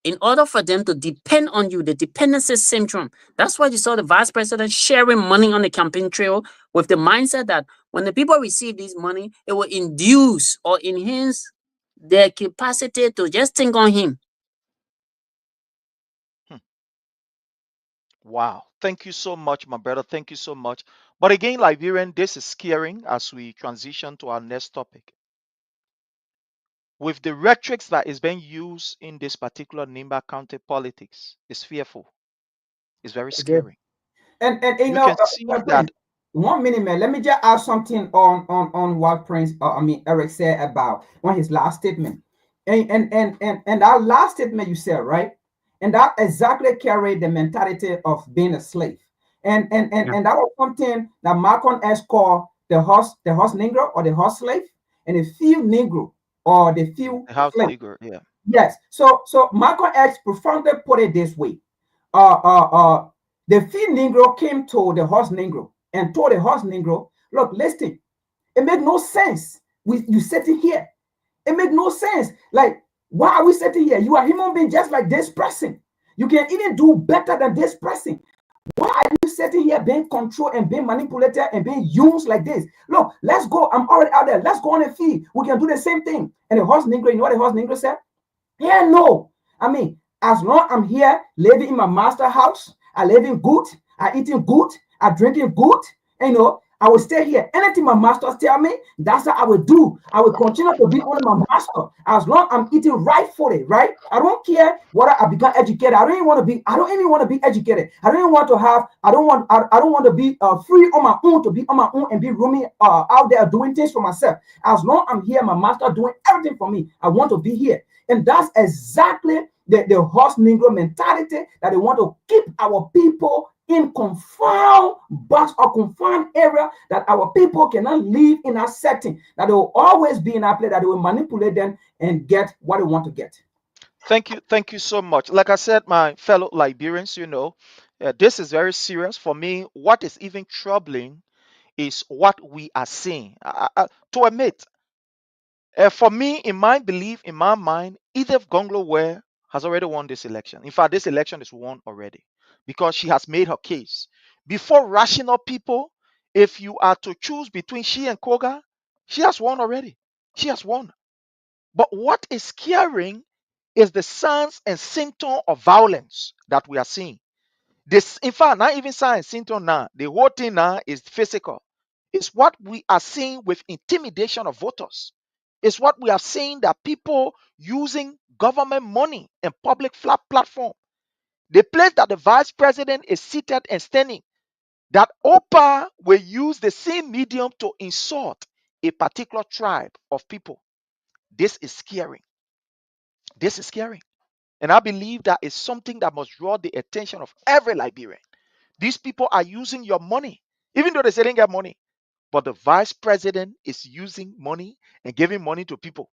in order for them to depend on you, the dependency syndrome. That's why you saw the vice president sharing money on the campaign trail with the mindset that when the people receive this money, it will induce or enhance their capacity to just think on him. Wow. Thank you so much, my brother. Thank you so much. But again, Liberian, this is scaring as we transition to our next topic. With the rhetoric that is being used in this particular Nimba County politics, is fearful. It's very Okay. scary. And You can see Prince, that. 1 minute, man. Let me just add something on what Prince, Eric said about on his last statement, and that last statement you said, right, and that exactly carried the mentality of being a slave, and that was something that Malcolm X called the horse negro or the horse slave, and the field negro or the field The house slave. nigger, yeah. Yes. So Malcolm X profoundly put it this way. Uh, uh, uh, the field Negro came to the horse Negro and told the horse Negro, look, listen, it made no sense with you sitting here. It made no sense. Like, why are we sitting here? You are human being just like this person. You can even do better than this person. Why are you sitting here being controlled and being manipulated and being used like this? Look, let's go. I'm already out there. Let's go on the field. We can do the same thing. And the horse Negro, you know what the horse Negro said? Yeah, no. I mean, as long I'm here living in my master house, I living good, I eating good, I drinking good, and I will stay here. Anything my masters tell me, that's what I will do. I will continue to be under my master as long I'm eating rightfully, right? I don't care whether I become educated. I don't even want to be educated. I don't even want to have, I don't want to be free on my own, to be on my own and be roaming out there doing things for myself. As long I'm here, my master doing everything for me. I want to be here. And that's exactly the horse Negro mentality, that they want to keep our people in confined box or confined area, that our people cannot live in a setting, that they will always be in a place that they will manipulate them and get what they want to get. Thank you so much. Like I said, my fellow Liberians, this is very serious. For me, what is even troubling is what we are seeing. To admit, for me, in my belief, in my mind, Edith Gonglo Ware has already won this election. In fact, this election is won already because she has made her case. Before rational people, If you are to choose between she and Koga, she has won already. She has won. But what is scaring is the signs and symptoms of violence that we are seeing. This, in fact, not even signs and symptoms now. The whole thing now is physical. It's what we are seeing with intimidation of voters. It's what we are seeing that people using government money and public flat platform. The place that the vice president is seated and standing, that OPA will use the same medium to insult a particular tribe of people. This is scary. This is scary. And I believe that is something that must draw the attention of every Liberian. These people are using your money, even though they say they didn't get money. But the vice president is using money and giving money to people.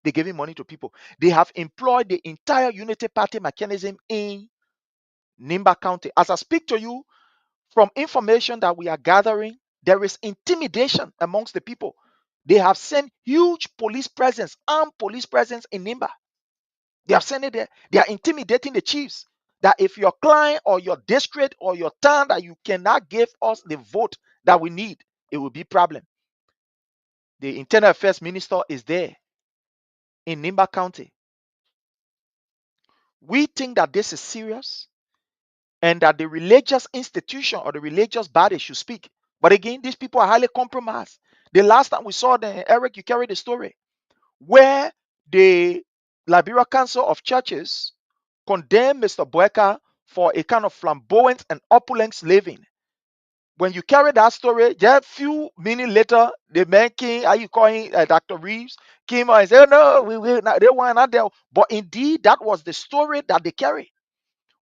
They're giving money to people. They have employed the entire Unity Party mechanism in Nimba County. As I speak to you, from information that we are gathering, there is intimidation amongst the people. They have sent huge police presence, armed police presence in Nimba. They have sent it there. They are intimidating the chiefs that if your client or your district or your town that you cannot give us the vote that we need, it will be problem. The internal affairs minister is there in Nimba County. We think that this is serious and that the religious institution or the religious body should speak. But again, these people are highly compromised. The last time we saw them, Eric, you carried the story where the Liberia Council of Churches condemned Mr. Boeka for a kind of flamboyant and opulent living. When you carry that story, just a few minutes later, the man came, are you calling Dr. Reeves, came out and said, oh, no, they were not there. But indeed, that was the story that they carry.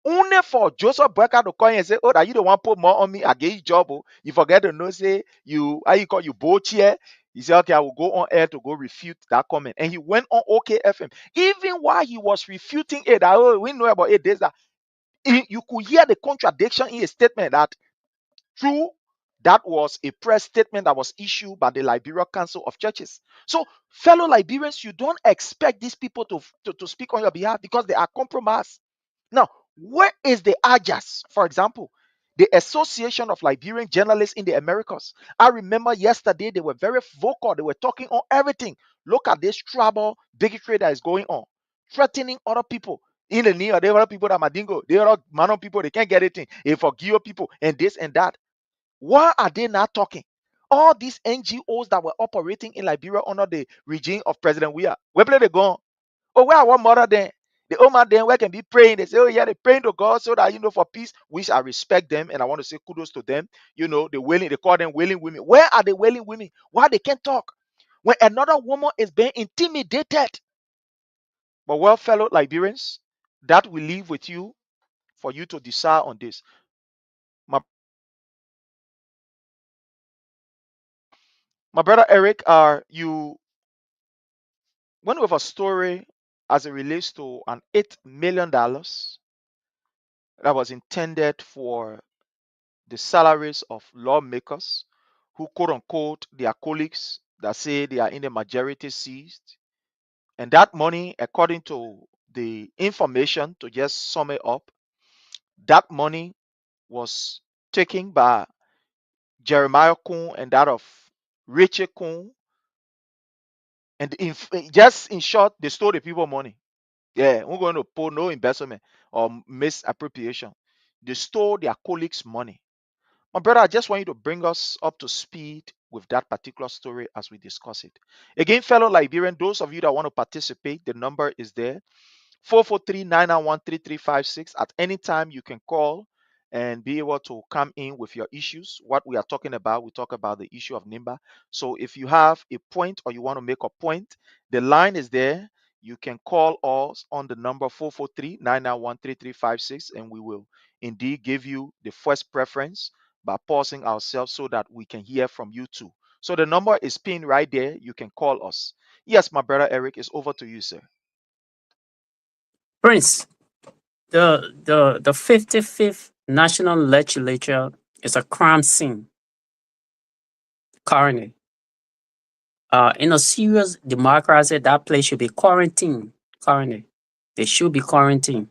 Only for Joseph Boeka to call and say, oh, that you don't want to put more on me, I gave you job. Oh. You forget to know, say, you, how you call you both here. He said, okay, I will go on air to go refute that comment. And he went on OKFM. Even while he was refuting it, that, oh, we know about it, this, that. You could hear the contradiction in his statement that true, that was a press statement that was issued by the Liberia Council of Churches. So, fellow Liberians, you don't expect these people to speak on your behalf because they are compromised. Now, where is the AJAS, for example, the Association of Liberian Journalists in the Americas? I remember yesterday they were very vocal. They were talking on everything. Look at this trouble, bigotry that is going on, threatening other people. In the near, there are people that Madingo, there are Mano people, they can't get anything. They forgive people and this and that. Why are they not talking? All these NGOs that were operating in Liberia under the regime of President Weah, where play they gone? Oh, where are one mother then? The old man then where can be praying? They say, oh yeah, they praying to God so that for peace, which I respect them and I want to say kudos to them. They call them wailing women. Where are the wailing women? Why they can't talk? When another woman is being intimidated. But well, fellow Liberians, that will leave with you for you to decide on this. My brother Eric, you went with a story as it relates to an $8 million that was intended for the salaries of lawmakers who, quote unquote, their colleagues that say they are in the majority seized. And that money, according to the information, to just sum it up, that money was taken by Jeremiah Kuhn and that of Richard Kuhn. And just in short, they stole the people money. Yeah, we're going to put no investment or misappropriation. They stole their colleagues' money. My brother, I just want you to bring us up to speed with that particular story as we discuss it. Again, fellow Liberian, those of you that want to participate, the number is there. 443-991-3356. At any time, you can call and be able to come in with your issues. What we are talking about, we talk about the issue of Nimba. So if you have a point or you want to make a point, the line is there. You can call us on the number 443-991-3356 and we will indeed give you the first preference by pausing ourselves so that we can hear from you too. So the number is pinned right there. You can call us. Yes, my brother Eric, it's over to you, sir. Prince, the 55th National Legislature is a crime scene currently. In a serious democracy, that place should be quarantined currently. They should be quarantined.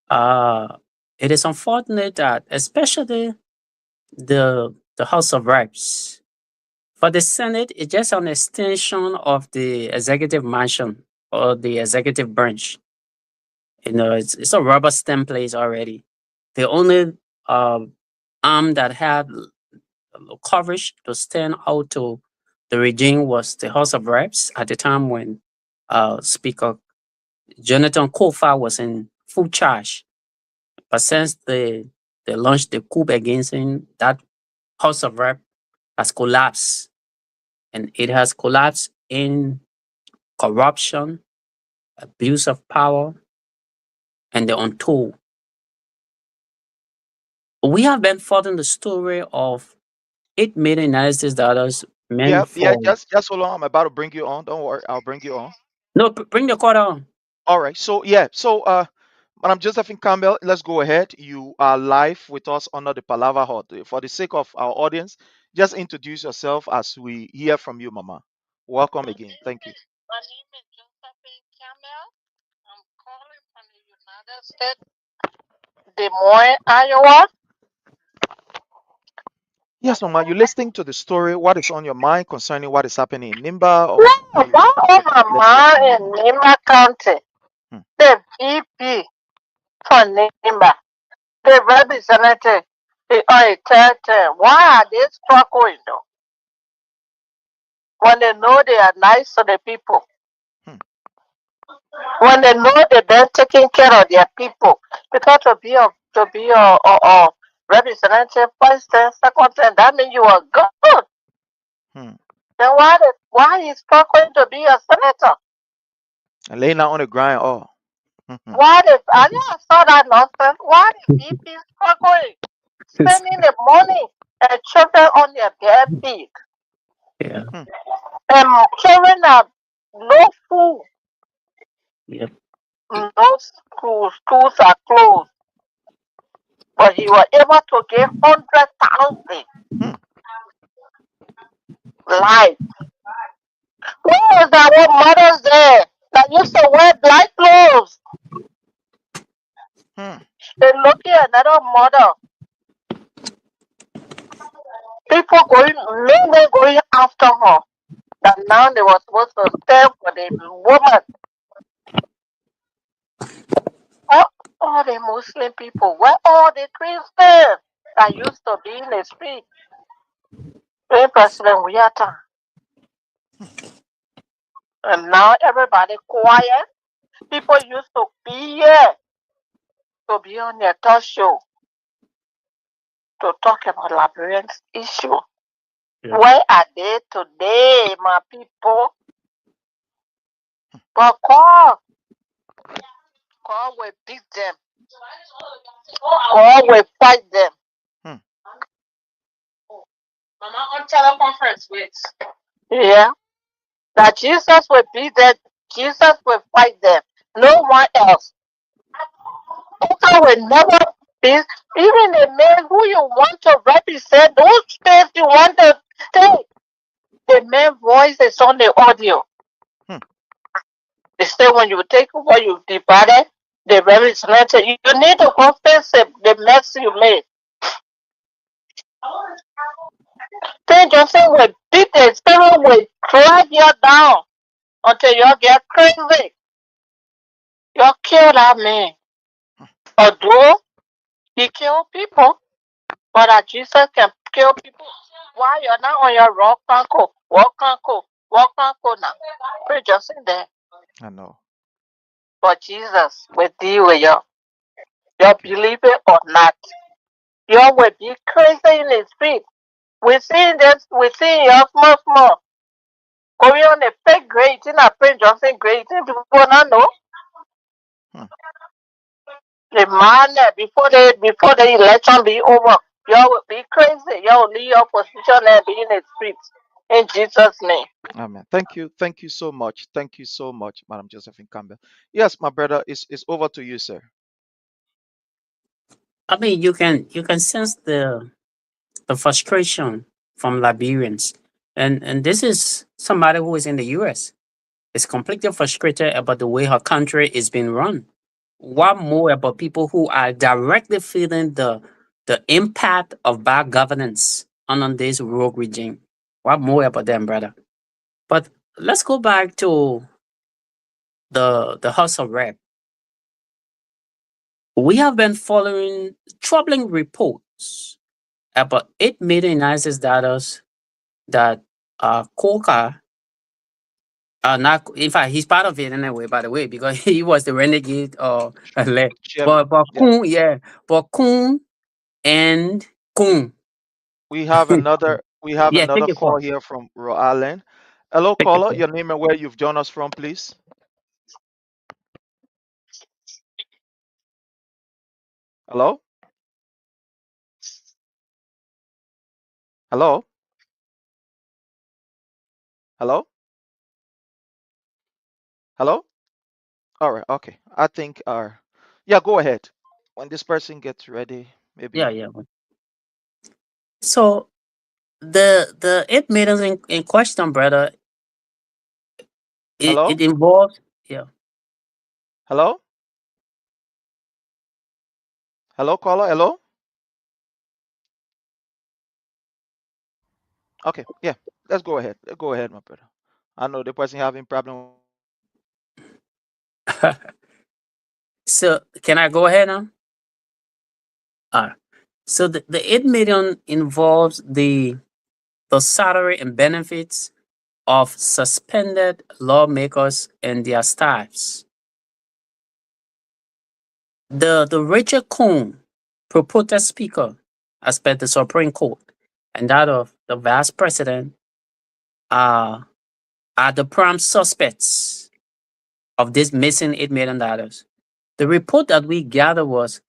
It is unfortunate that especially the the House of Reps. For the Senate, it's just an extension of the executive mansion or the executive branch. It's a rubber stamp place already. The only arm that had coverage to stand out to the regime was the House of Reps at the time when Speaker Jonathan Kofa was in full charge. But since they launched the coup against him, that House of Rep has collapsed. And it has collapsed in corruption, abuse of power, and the untold. We have been following the story of $8 million United States dollars meant Yeah, for. just hold on. I'm about to bring you on. Don't worry, I'll bring you on. No, bring the call on. All right. So Madam Josephine Campbell, let's go ahead. You are live with us under the Palava Hut. For the sake of our audience, just introduce yourself as we hear from you, Mama. Welcome again. Thank you. My name is Josephine Campbell. I'm calling from the United States, Des Moines, Iowa. Yes, Mama, you're listening to the story. What is on your mind concerning what is happening in Nimba? Or What's on my mind in Nimba County? The VP for Nimba, the representative, the auditor. Why are they struggling though? When they know they are nice to the people. When they know they've been taking care of their people. Because to be a representative, first and second, that means you are good. Then why is struggling to be a senator? And laying out on the grind. Oh. Why I never saw that nonsense. Why the VP struggling? Spending the money and children on their bare feet. Yeah. And children have no food. Yep. No schools are closed. But he was able to give 100,000 life. Who was that one mothers there that used to wear black clothes? They looking at another mother. People going after her. That now they were supposed to stand for the woman. All the Muslim people, where all the Christians that used to be in the street? Hey, President Wiata. And now everybody quiet. People used to be here to be on their talk show to talk about Liberians issue. Yeah. Where are they today, my people? But call will beat them. Call will fight them. Mama on teleconference with. Yeah. That Jesus will beat them. Jesus will fight them. No one else. People will never be. Even the men who you want to represent, those states you want to take, the main voice is on the audio. They say when you take over, you divided the representative. You need to confess the mess you made. Then Joseph will beat the spirit, will drag you down until you get crazy. You kill that man. Although he killed people, but that Jesus can kill people. Why you're not on your rock uncle? Walk uncle now. Pray just in there. I know. But Jesus will deal with you. You believe it or not. You will be crazy in the street. We see you small. Going on a fake grade, in a Prince Johnson grade, people not know. The man before the election be over, you will be crazy. You will leave your position and be in the streets. In Jesus' name. Amen. Thank you so much. Thank you so much, Madam Josephine Campbell. Yes, my brother, it's over to you, sir. I mean, you can sense the frustration from Liberians, and this is somebody who is in the U.S. is completely frustrated about the way her country is being run. What more about people who are directly feeling the impact of bad governance under this rogue regime. What more about them, brother? But let's go back to the House of Rep. We have been following troubling reports about 8 million United States that Coca, not in fact he's part of it anyway, by the way, because he was the renegade or but Chairman. Yeah. Kun, yeah, but Kun and Kun. We have another Yeah, take your call call. here from Rhode Island. Hello, Take your caller. call. Your name and where you've joined us from, please. Hello? Hello? Hello? Hello? All right, okay. I think yeah, go ahead. When this person gets ready, maybe. Yeah. So the 8 million in question, brother, Hello? it involves, yeah. Hello? Hello, caller? Hello? Okay, yeah. Let's go ahead. Let's go ahead, my brother. I know the person having problem. So can I go ahead now? So the 8 million involves the salary and benefits of suspended lawmakers and their staffs. The Richard Cohen, purported speaker, as per the Supreme Court, and that of the vice president are the prime suspects of this missing $8 million. The report that we gathered was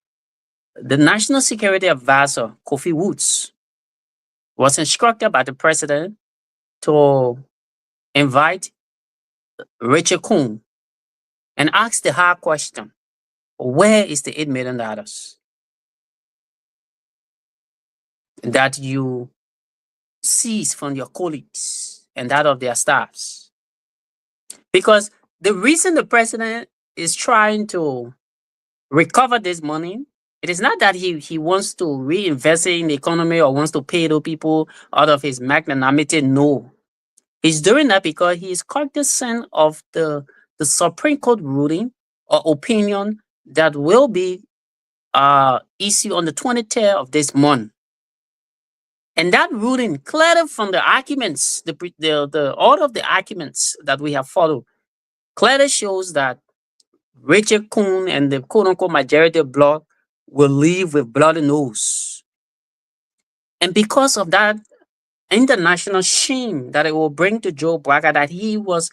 the National Security Advisor, Kofi Woods, was instructed by the president to invite Richard Cohen and ask the hard question, where is the $8 million that you seized from your colleagues and that of their staffs? Because the reason the president is trying to recover this money, it is not that he wants to reinvest it in the economy or wants to pay the people out of his magnanimity. No. He's doing that because he is cognizant of the Supreme Court ruling or opinion that will be issued on the 23rd of this month. And that ruling, clearly from the arguments, all of the arguments that we have followed, clearly shows that Richard Cohen and the quote-unquote majority bloc will leave with bloody nose. And because of that international shame that it will bring to Joe Braga, that he was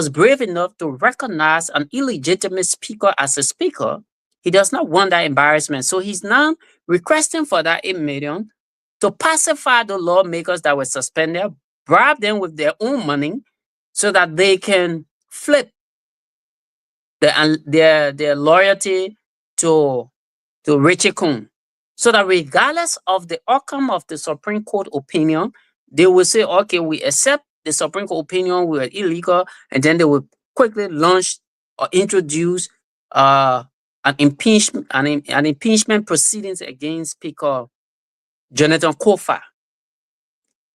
brave enough to recognize an illegitimate speaker as a speaker, he does not want that embarrassment. So he's now requesting for that 8 million to pacify the lawmakers that were suspended, bribe them with their own money so that they can flip their loyalty to Richard Cohen. So that regardless of the outcome of the Supreme Court opinion, they will say, okay, we accept the Supreme Court opinion, we are illegal, and then they will quickly launch or introduce an impeachment proceedings against Speaker Jonathan Kofa.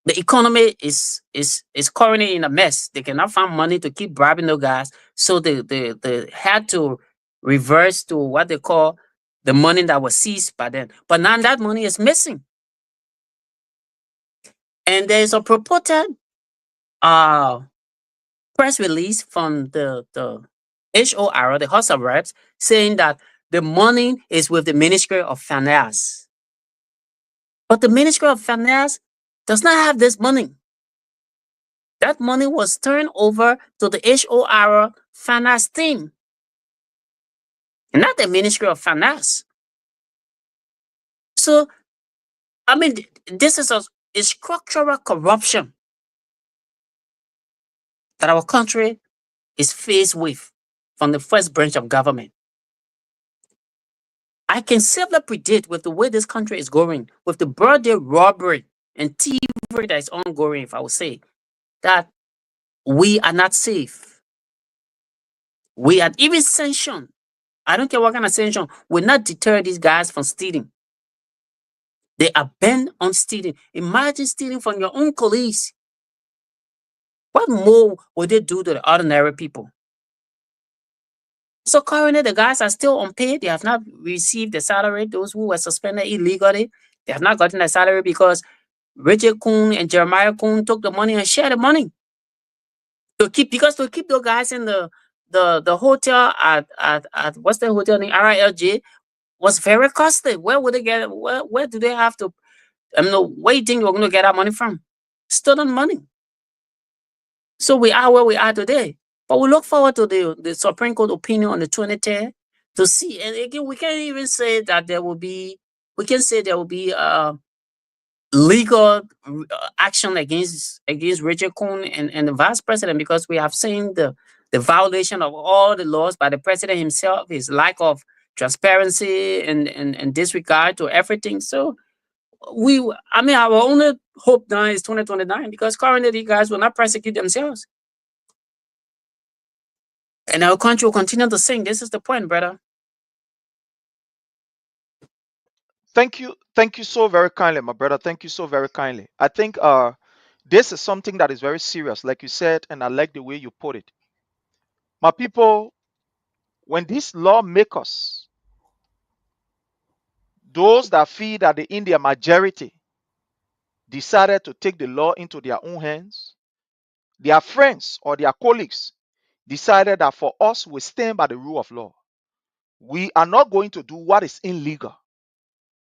The economy is currently in a mess. They cannot find money to keep bribing the guys, so they had to reverse to what they call the money that was seized by them. But now that money is missing. And there is a purported press release from the HOR, the House of Reps, saying that the money is with the Ministry of Finance. But the Ministry of Finance does not have this money. That money was turned over to the HOR finance team, not the Ministry of Finance. So, I mean, this is a structural corruption that our country is faced with from the first branch of government. I can safely predict with the way this country is going, with the broad-day robbery and thievery that is ongoing, if I would say, that we are not safe. We are even sanction. I don't care what kind of sanction will not deter these guys from stealing. They are bent on stealing. Imagine stealing from your own colleagues. What more would they do to the ordinary people? So currently, the guys are still unpaid. They have not received the salary. Those who were suspended illegally, they have not gotten the salary because Richard Kuhn and Jeremiah Kuhn took the money and shared the money to keep those guys in the hotel at what's the hotel name, RILJ, was very costly. Where would they get? Where do they have to? Where do you think you're going to get that money from? Stolen money. So we are where we are today. But we look forward to the Supreme Court opinion on the 23rd to see. And again, we can't even say that there will be. We can say there will be legal action against Richard Kuhn and the vice president, because we have seen the violation of all the laws by the president himself, his lack of transparency and disregard to everything. So our only hope now is 2029, because currently the guys will not prosecute themselves. And our country will continue to sink. This is the point, brother. Thank you so very kindly, my brother. Thank you so very kindly. I think this is something that is very serious, like you said, and I like the way you put it. My people, when these lawmakers, those that feel that the Indian majority decided to take the law into their own hands, their friends or their colleagues decided that for us, we stand by the rule of law. We are not going to do what is illegal.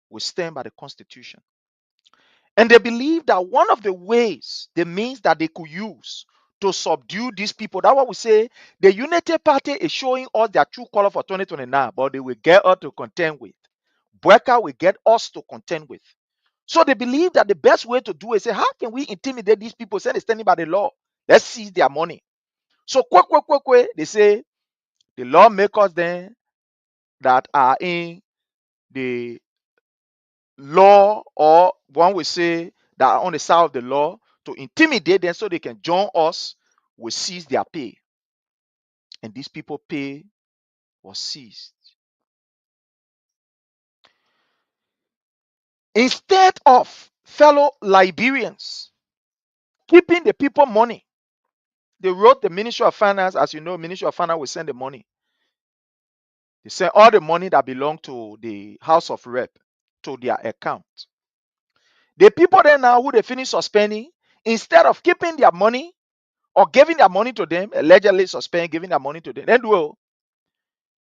We stand by the Constitution. And they believe that one of the ways, the means that they could use to subdue these people, that's what we say, the Unity Party is showing us their true color for 2029, but they will get us to contend with. Brecker will get us to contend with. So they believe that the best way to do it is say, how can we intimidate these people? Say they're standing by the law. Let's seize their money. So quick, they say the lawmakers then that are in the law, or one will say that are on the side of the law, to intimidate them so they can join us, will seize their pay. And these people pay was seized. Instead of fellow Liberians keeping the people money, they wrote the Ministry of Finance. As you know, Ministry of Finance will send the money. They send all the money that belong to the House of Rep to their account. The people there now who they finish suspending, instead of keeping their money or giving their money to them, allegedly suspending, giving their money to them, then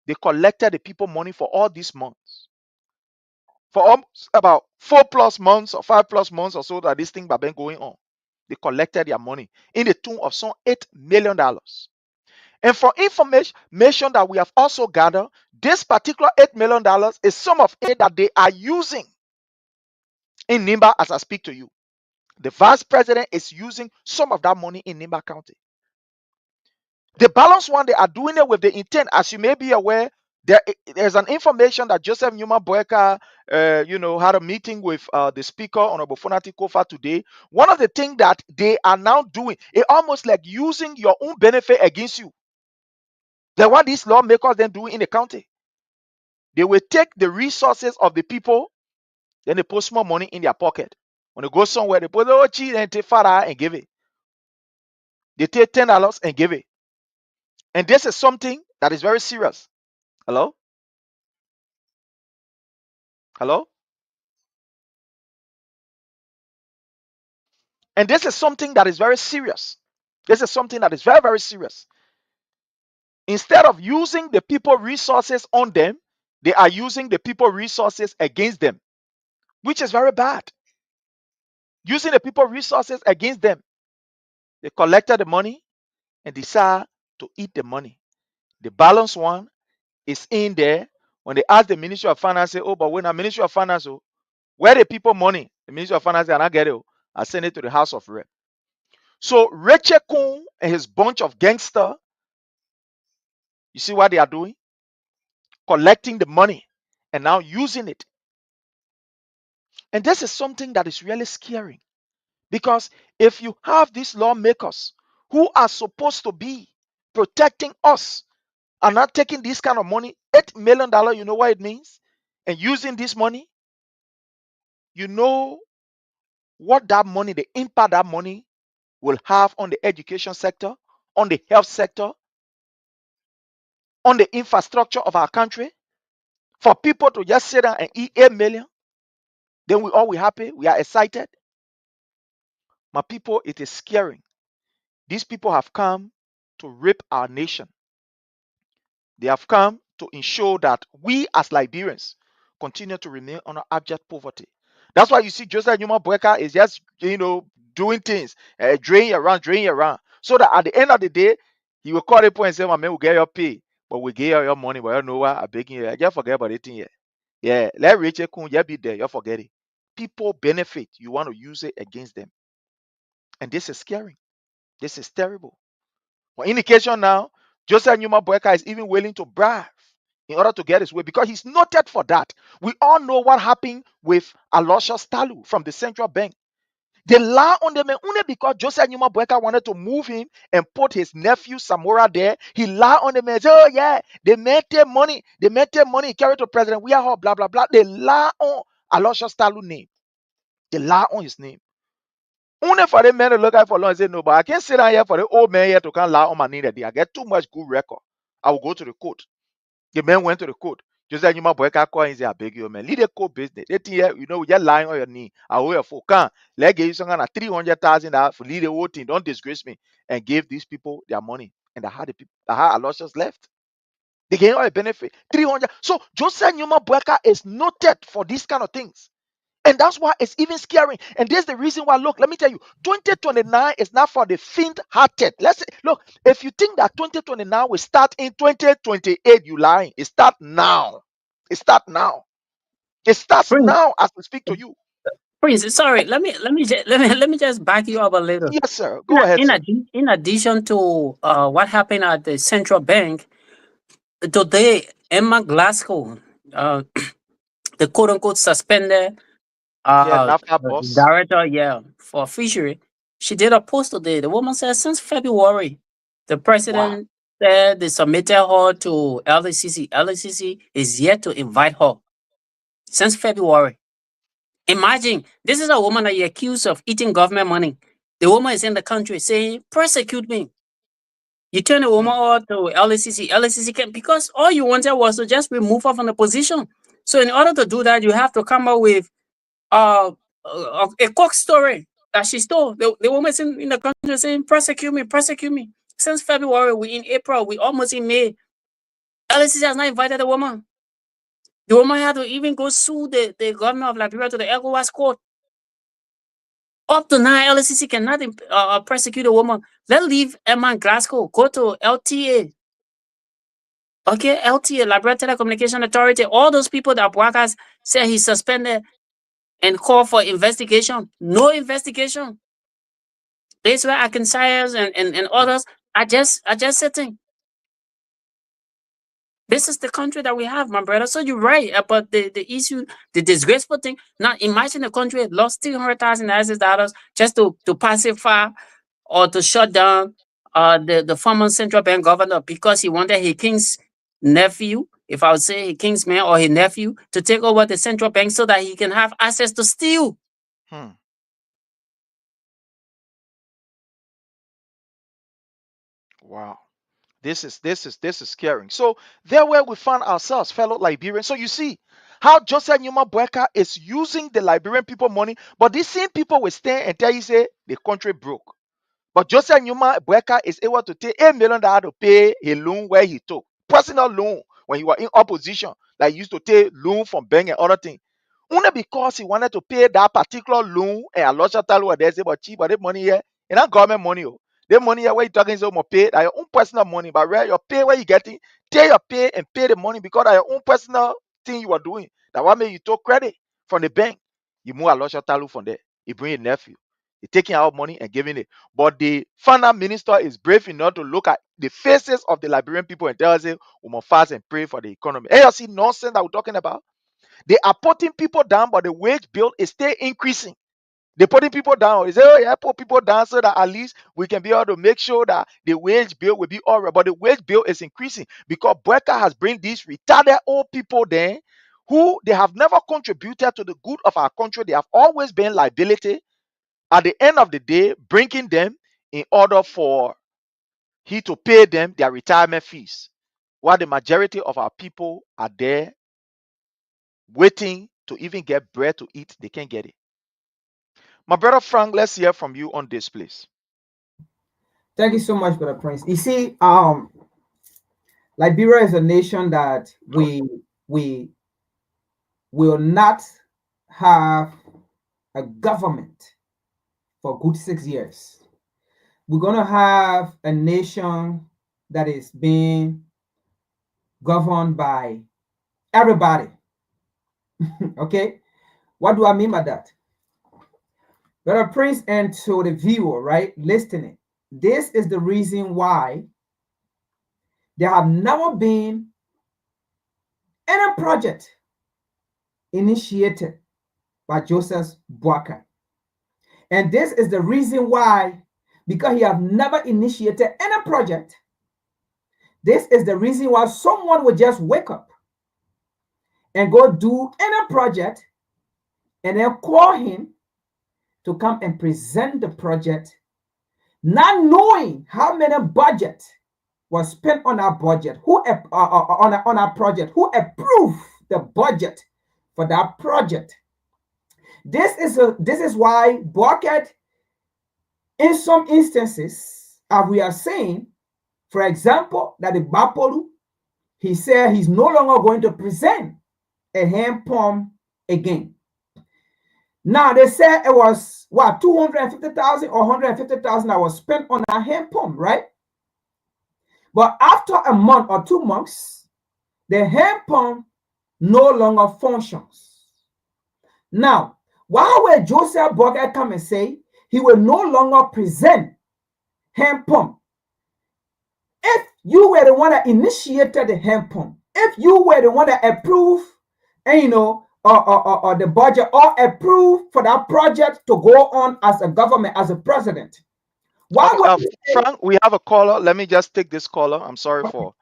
they collected the people money for all these months. For almost about 4+ months or 5+ months or so that this thing has been going on. They collected their money in the tune of some $8 million. And for information that we have also gathered, this particular $8 million is some of it that they are using in Nimba as I speak to you. The vice president is using some of that money in Nimba County. The balance one, they are doing it with the intent. As you may be aware, there's an information that Joseph Newman Boyka, had a meeting with the speaker, Honorable Fonati Kofa, today. One of the things that they are now doing is almost like using your own benefit against you. That's what these lawmakers then do in the county. They will take the resources of the people, then they put small money in their pocket. When they go somewhere, they put and take $5 and give it. They take $10 and give it. And this is something that is very serious. Hello? Hello? And this is something that is very serious. This is something that is very, very serious. Instead of using the people resources on them, they are using the people resources against them, which is very bad. Using the people resources against them. They collected the money and decide to eat the money. The balance one is in there. When they ask the Ministry of Finance, say, oh, but when a Ministry of Finance, where the people money? The Ministry of Finance, and I get it. I send it to the House of Rep. So Richard Kuhn and his bunch of gangsters, you see what they are doing? Collecting the money and now using it. And this is something that is really scary, because if you have these lawmakers who are supposed to be protecting us and not taking this kind of money, $8 million, you know what it means? And using this money, you know what that money, the impact that money will have on the education sector, on the health sector, on the infrastructure of our country? For people to just sit down and eat 8 million, then we happy, we are excited. My people, it is scary. These people have come to rape our nation. They have come to ensure that we as Liberians continue to remain under abject poverty. That's why you see Joseph Numa Boyka is just, doing things, draining around, so that at the end of the day, he will call the point and say, my man, we'll get your pay, but we get your money, but you know what, I'm begging you, I just forget about it here. Yeah, let Rachel Kun, you be there, you forget it. People benefit, you want to use it against them. And this is scary. This is terrible. For indication now, Joseph Numa Boyka is even willing to bribe in order to get his way because he's noted for that. We all know what happened with Aloysius Talu from the central bank. They lie on them only because Joseph Numa Boyka wanted to move him and put his nephew Samora there. He lied on them and said, oh yeah, they made their money. They made their money, carried to President. We are all blah, blah, blah. They lie on Aloysius Talu name. They lie on his name. Only for the men to look at for long and say, no, but I can't sit down here for the old man here to come lie on my name. I get too much good record. I will go to the court. The man went to the court. Just like you my boy can call and say, I beg you, man. Lead the court business. That thing here, you're lying on your knee. I owe you for can. Let give you some kind of $300,000 for lead the whole thing. Don't disgrace me and give these people their money. And I had the people, I had Aloysius left. They gain all the benefit. 300. So Joseph Numa Boyka is noted for these kind of things. And that's why it's even scary. And there's the reason why, look, let me tell you, 2029 is not for the faint-hearted. Let's say, look, if you think that 2029 will start in 2028, you lying. It starts now. It starts now. It starts Prince, now as we speak to you. Prince, sorry, let me just back you up a little. Yes, sir. Go ahead, sir. In addition to what happened at the central bank, today Emma Glasgow, the quote unquote suspended NAFTA boss. director, for fishery, she did a post today. The woman said since February, the president said they submitted her to LCC. LCC is yet to invite her since February. Imagine, this is a woman that you accused of eating government money. The woman is in the country saying, persecute me. You turn the woman over to LCC. LCC can, because all you wanted was to just remove her from the position. So in order to do that, you have to come up with a cock story that she stole. The woman is in the country saying, persecute me. Since February, we in April, we almost in May. LCC has not invited the woman. The woman had to even go sue the government of Liberia to the ECOWAS court. Up to now, LCC cannot persecute a woman. Let's leave Emma Glasgow, go to LTA. Okay, LTA, Liberia Telecommunication Authority, all those people that Boyka said he suspended and called for investigation. No investigation. That's where Arkansas and others are just sitting. This is the country that we have, my brother. So you're right about the issue, the disgraceful thing. Now imagine the country lost $300,000 just to pacify or to shut down the former central bank governor because he wanted his king's nephew, if I would say his king's man or his nephew, to take over the central bank so that he can have access to steal. Wow. This is scary. So there where we found ourselves, fellow Liberians. So you see how Joseph Numa Boyka is using the Liberian people money, but these same people will stand and tell you say the country broke. But Joseph Numa Boyka is able to take $8 million to pay a loan where he took personal loan when he was in opposition, like he used to take loan from bank and other things. Only because he wanted to pay that particular loan and Aloysius Talu was there say, but cheap, but the money here, it's not government money. The money here where you talking is more pay, that your own personal money, but where your pay where you getting, take your pay and pay the money because of your own personal thing you are doing. That what made you took credit from the bank. You move Aloysius Talu from there. You bring your nephew. You're taking out money and giving it. But the finance minister is brave enough to look at the faces of the Liberian people and tell us, we must fast and pray for the economy. Hey, you see nonsense that we're talking about? They are putting people down, but the wage bill is still increasing. They're putting people down. They say, oh yeah, put people down so that at least we can be able to make sure that the wage bill will be all right. But the wage bill is increasing because Boyka has bring these retarded old people there who they have never contributed to the good of our country. They have always been liability. At the end of the day, bringing them in order for he to pay them their retirement fees, while the majority of our people are there waiting to even get bread to eat. They can't get it. My brother Frank, let's hear from you on this, please. Thank you so much, Brother Prince. You see, Liberia is a nation that we will not have a government for good 6 years. We're going to have a nation that is being governed by everybody. Okay? What do I mean by that? Brother Prince, and to the viewer, right, listening, this is the reason why there have never been any project initiated by Joseph Boakai. And this is the reason why, because he have never initiated any project, this is the reason why someone would just wake up and go do any project and then call him to come and present the project, not knowing how many budget was spent on our budget, who on our project, who approved the budget for that project. This is why Boakai, in some instances, as we are saying, for example, that the Bapolu, he said he's no longer going to present a hand pump again. Now they said it was what, 250,000 or 150,000 that was spent on a hand pump, right? But after a month or 2 months, the hand pump no longer functions. Now, why will Joseph Boakai come and say he will no longer present hand pump? If you were the one that initiated the hand pump, if you were the one that approved, and or the budget, or approved for that project to go on as a government, as a president, why would Frank, we have a caller. Let me just take this caller. I'm sorry for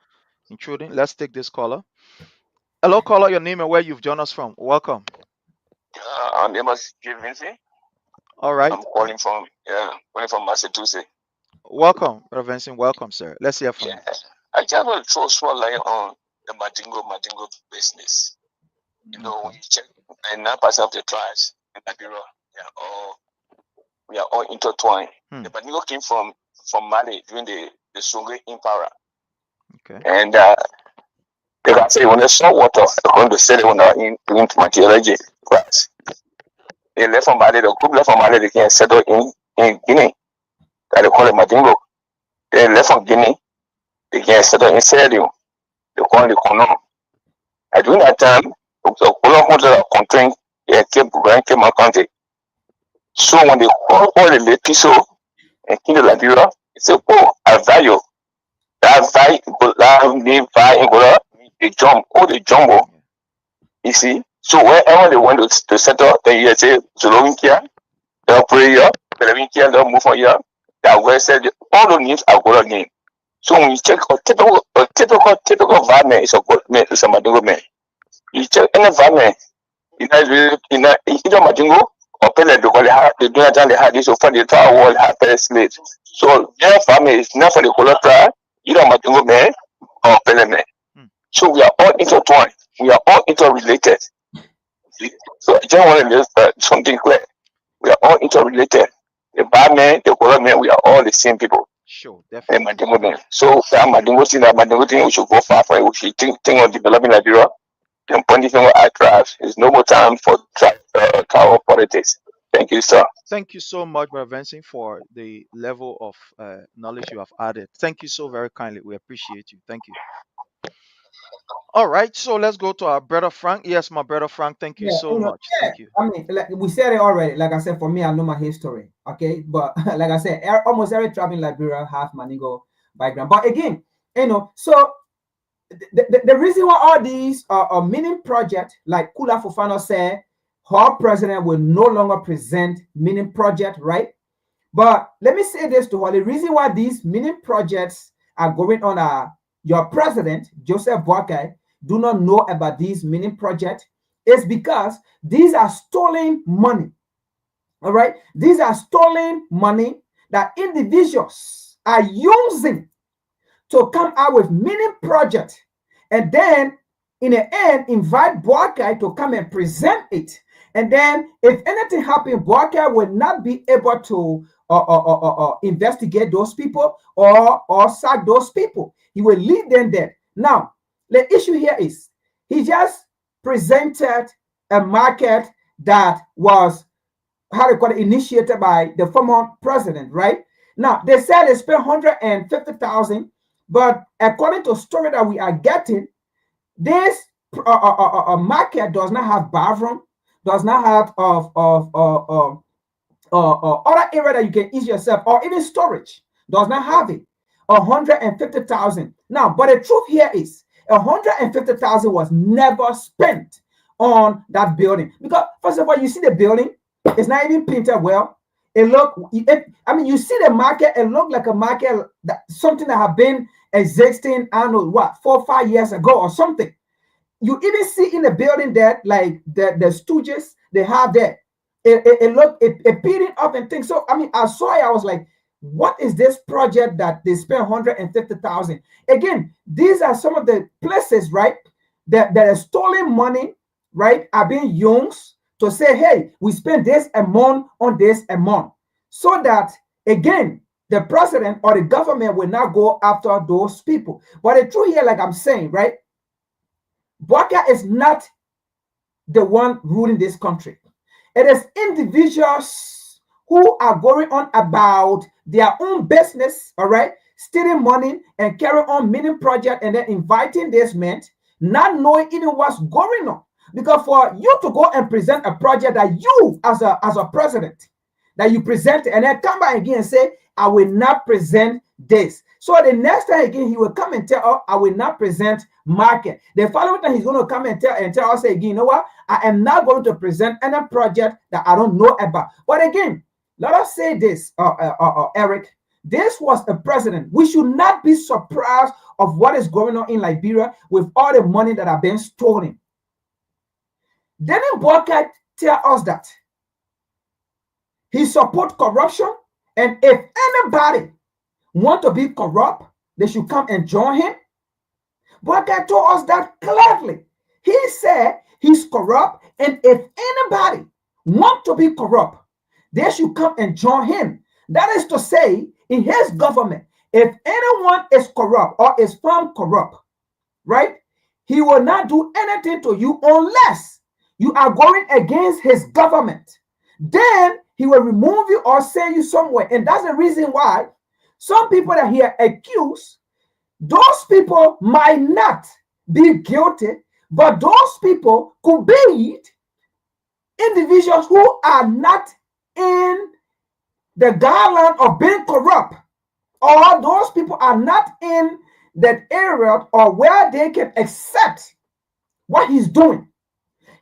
intruding. Let's take this caller. Hello, caller. Your name and where you've joined us from. Welcome. My name is Vinci. All right. I'm calling from Massachusetts. Welcome, Brother Vincent. Welcome, sir. Let's hear from you. I just want to throw small light on the Madingo business. When you check 9% of the tribes in Liberia, we are all intertwined. The Madingo came from Mali during the Songhai Empire. Okay. And they can say when they saw water, they're going to say they were in geology class. They left from Mali, the group left from Mali, they can settle in Guinea. That they call it Madingo. They left from Guinea, they can settle in Sierra Leone. They call it Kono. And during that time, the Kono contained Cape County. So when they call all the Lepiso and King of Liberia, they say, oh, I value. That value, they jump, the jumbo. You see? So wherever they want to settle, then you say, Zolovinkia, they'll pray here, Zolovinkia, they'll move on here. That where said all the names are good name. So when you check a typical environment is a good man, is a Madingo man. You check any environment, either Madingo or Pele, because they do not have this, so for the entire world have Pele slaves. So their family is not for the Colatra, either Madingo man or Pele man. So we are all intertwined. We are all interrelated. So I just want to make something clear. We are all interrelated. The bad man, the color man, we are all the same people. Sure, definitely. Madingo man. So that Madingo thing, we should go far from it. We should think of developing Liberia. And pointing finger at tribes. There's no more time for tribal politics. Thank you, sir. Thank you so much, Brother Vincent, for the level of knowledge you have added. Thank you so very kindly. We appreciate you. Thank you. All right, so let's go to our brother Frank. Yes, my brother Frank, thank you so much. Thank you. I mean, like we said it already. Like I said, for me, I know my history. Okay, but like I said, almost every tribe in Liberia have Madingo background. But again, so the reason why all these meaning project, like Kula Fofana said, her president will no longer present meaning project, right? But let me say this to her: the reason why these meaning projects are going on your president, Joseph Boakai, do not know about these mining projects is because these are stolen money. All right, these are stolen money that individuals are using to come out with mining projects, and then in the end invite Boakai to come and present it. And then if anything happens, Boakai will not be able to investigate those people or sack those people. He will leave them there. Now, the issue here is he just presented a market that was, how do you call it, initiated by the former president, right? Now, they said they spent 150,000, but according to story that we are getting, this market does not have bathroom, does not have other area that you can eat yourself, or even storage, does not have it. 150,000. Now, but the truth here is 150,000 was never spent on that building, because first of all, you see the building, it's not even painted well. It you see the market, it looked like a market that something that had been existing, I don't know what, 4 or 5 years ago or something. You even see in the building that like the stooges they have there, it peeling up and things. So I saw it, I was like, what is this project that they spent 150,000? Again, these are some of the places, right, that are stolen money, right, are being used to say, hey, we spend this amount on this amount, so that again the president or the government will not go after those people. But the truth here, like I'm saying, right, Boakai is not the one ruling this country. It is individuals who are going on about their own business, all right, stealing money and carrying on mining project and then inviting this men, not knowing even what's going on. Because for you to go and present a project that you as a president, that you present and then come back again and say, I will not present this. So the next time again, he will come and tell, oh, I will not present market. The following time, he's going to come and tell us again, you know what? I am not going to present any project that I don't know about. But again, let us say this, Eric, this was a president. We should not be surprised of what is going on in Liberia with all the money that are being stolen. Didn't Boakai tell us that he supports corruption, and if anybody want to be corrupt, they should come and join him? Boakai told us that clearly. He said he's corrupt, and if anybody want to be corrupt, they should come and join him. That is to say, in his government, if anyone is corrupt or is found corrupt, right, he will not do anything to you unless you are going against his government. Then he will remove you or send you somewhere. And that's the reason why some people that he accused, those people might not be guilty, but those people could be individuals who are not in the guideline of being corrupt, or those people are not in that area or where they can accept what he's doing.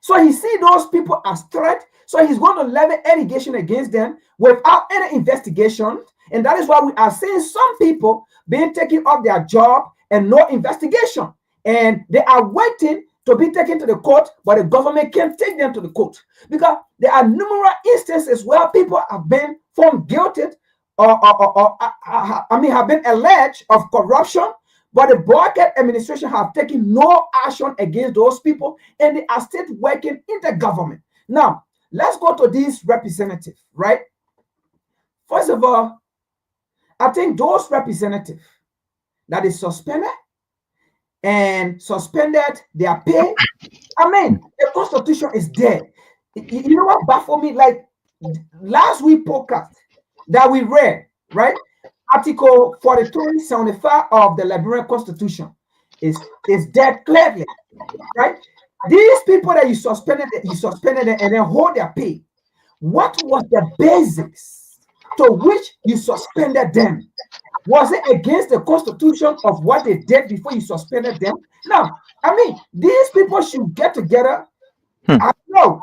So he see those people as threat, so he's going to levy allegation against them without any investigation. And that is why we are seeing some people being taken off their job and no investigation. And they are waiting to be taken to the court, but the government can't take them to the court. Because there are numerous instances where people have been found guilty have been alleged of corruption, but the Boakai administration have taken no action against those people, and they are still working in the government. Now, let's go to these representatives, right? First of all, I think those representatives that is suspended and suspended their pay, the Constitution is there. You know what baffled me? Like last week podcast that we read, right? Article 4375 of the Liberian Constitution is there clearly, right? These people that you suspended them and then hold their pay. What was the basics to which you suspended them? Was it against the Constitution of what they did before you suspended them? No, these people should get together. I know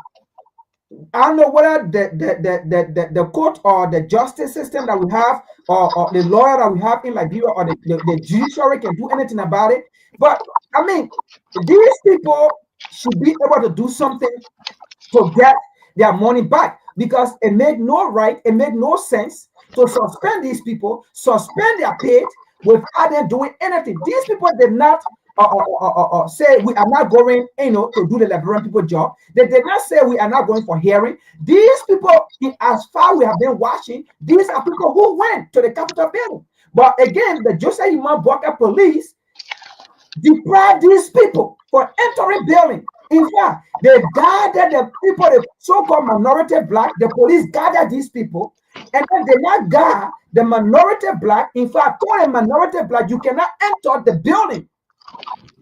I don't know whether the court or the justice system that we have, or the lawyer that we have in Liberia, or the judiciary can do anything about it. But I mean, these people should be able to do something to get their money back, because it made no right, it made no sense to suspend these people, suspend their pay without them doing anything. These people did not say we are not going, to do the Liberian people job. They did not say we are not going for hearing. These people, as far we have been watching, these are people who went to the Capitol building. But again, the Joseph Imam Boakai police deprived these people for entering building. In fact, they guarded the people, the so-called minority black. The police gathered these people, and then they not guard the minority black. In fact, for a minority black, you cannot enter the building.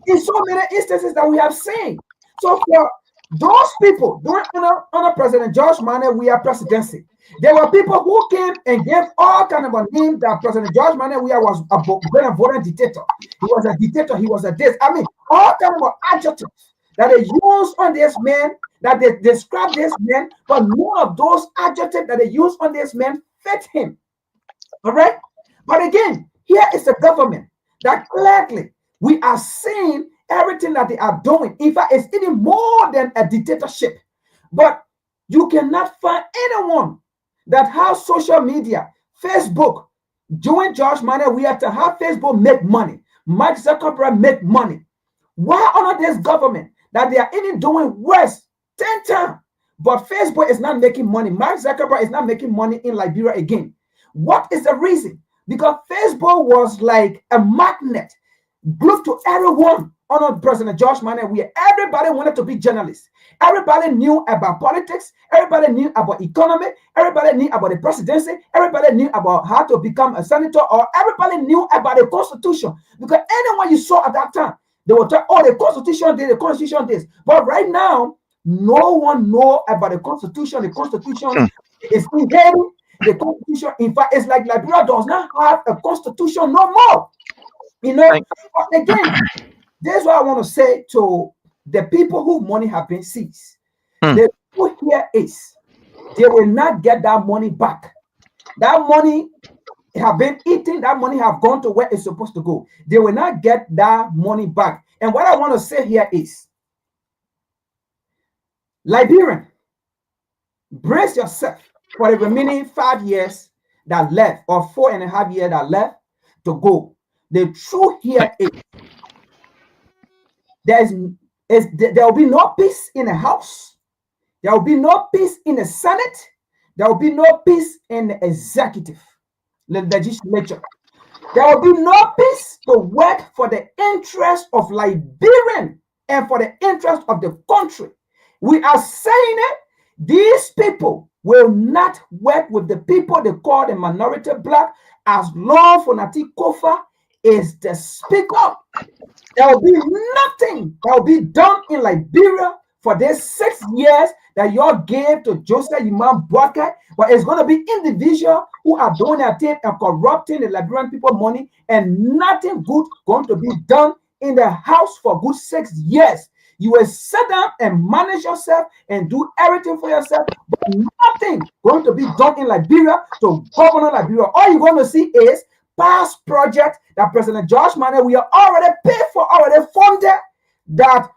In so many instances that we have seen. So for those people during under President George Manneh Weah presidency, there were people who came and gave all kind of a name that President George Manneh Weah was a benevolent dictator. He was a dictator. He was a this. I mean, all kind of adjectives that they used on this man, that they describe this man, but none of those adjectives that they used on this man fit him. All right. But again, here is the government that clearly we are seeing everything that they are doing. In fact, it's even more than a dictatorship. But you cannot find anyone that has social media, Facebook, join George Manneh Weah to have Facebook make money, Mark Zuckerberg make money. Why under this government that they are even doing worse 10 times? But Facebook is not making money. Mark Zuckerberg is not making money in Liberia again. What is the reason? Because Facebook was like a magnet glued to everyone under President George Manneh Weah. Everybody wanted to be journalists. Everybody knew about politics. Everybody knew about economy. Everybody knew about the presidency. Everybody knew about how to become a senator, or everybody knew about the Constitution. Because anyone you saw at that time, they will tell, oh, the Constitution did, the Constitution this. But right now, no one knows about the Constitution. The Constitution is in Haiti. The Constitution, in fact, it's like Liberia does not have a Constitution no more. But again, this is what I want to say to the people whose money have been seized. The truth here is they will not get that money back. That money have been eaten. That money have gone to where it's supposed to go. They will not get that money back. And what I want to say here is, Liberian, brace yourself for the remaining 5 years that left, or 4.5 years that left to go. The truth here is there will be no peace in the House. There will be no peace in the Senate. There will be no peace in the executive, the legislature. There will be no peace to work for the interest of Liberian and for the interest of the country. We are saying it. These people will not work with the people they call the minority black as long as Nati Kofa is the speaker. There will be nothing that will be done in Liberia for these 6 years that y'all gave to Joseph Imam Boakai, but it's going to be individuals who are doing their thing and corrupting the Liberian people money, and nothing good going to be done in the House for good 6 years. You will sit down and manage yourself and do everything for yourself, but nothing going to be done in Liberia to govern Liberia. All you're going to see is past projects that President George Manneh Weah already paid for, already funded, that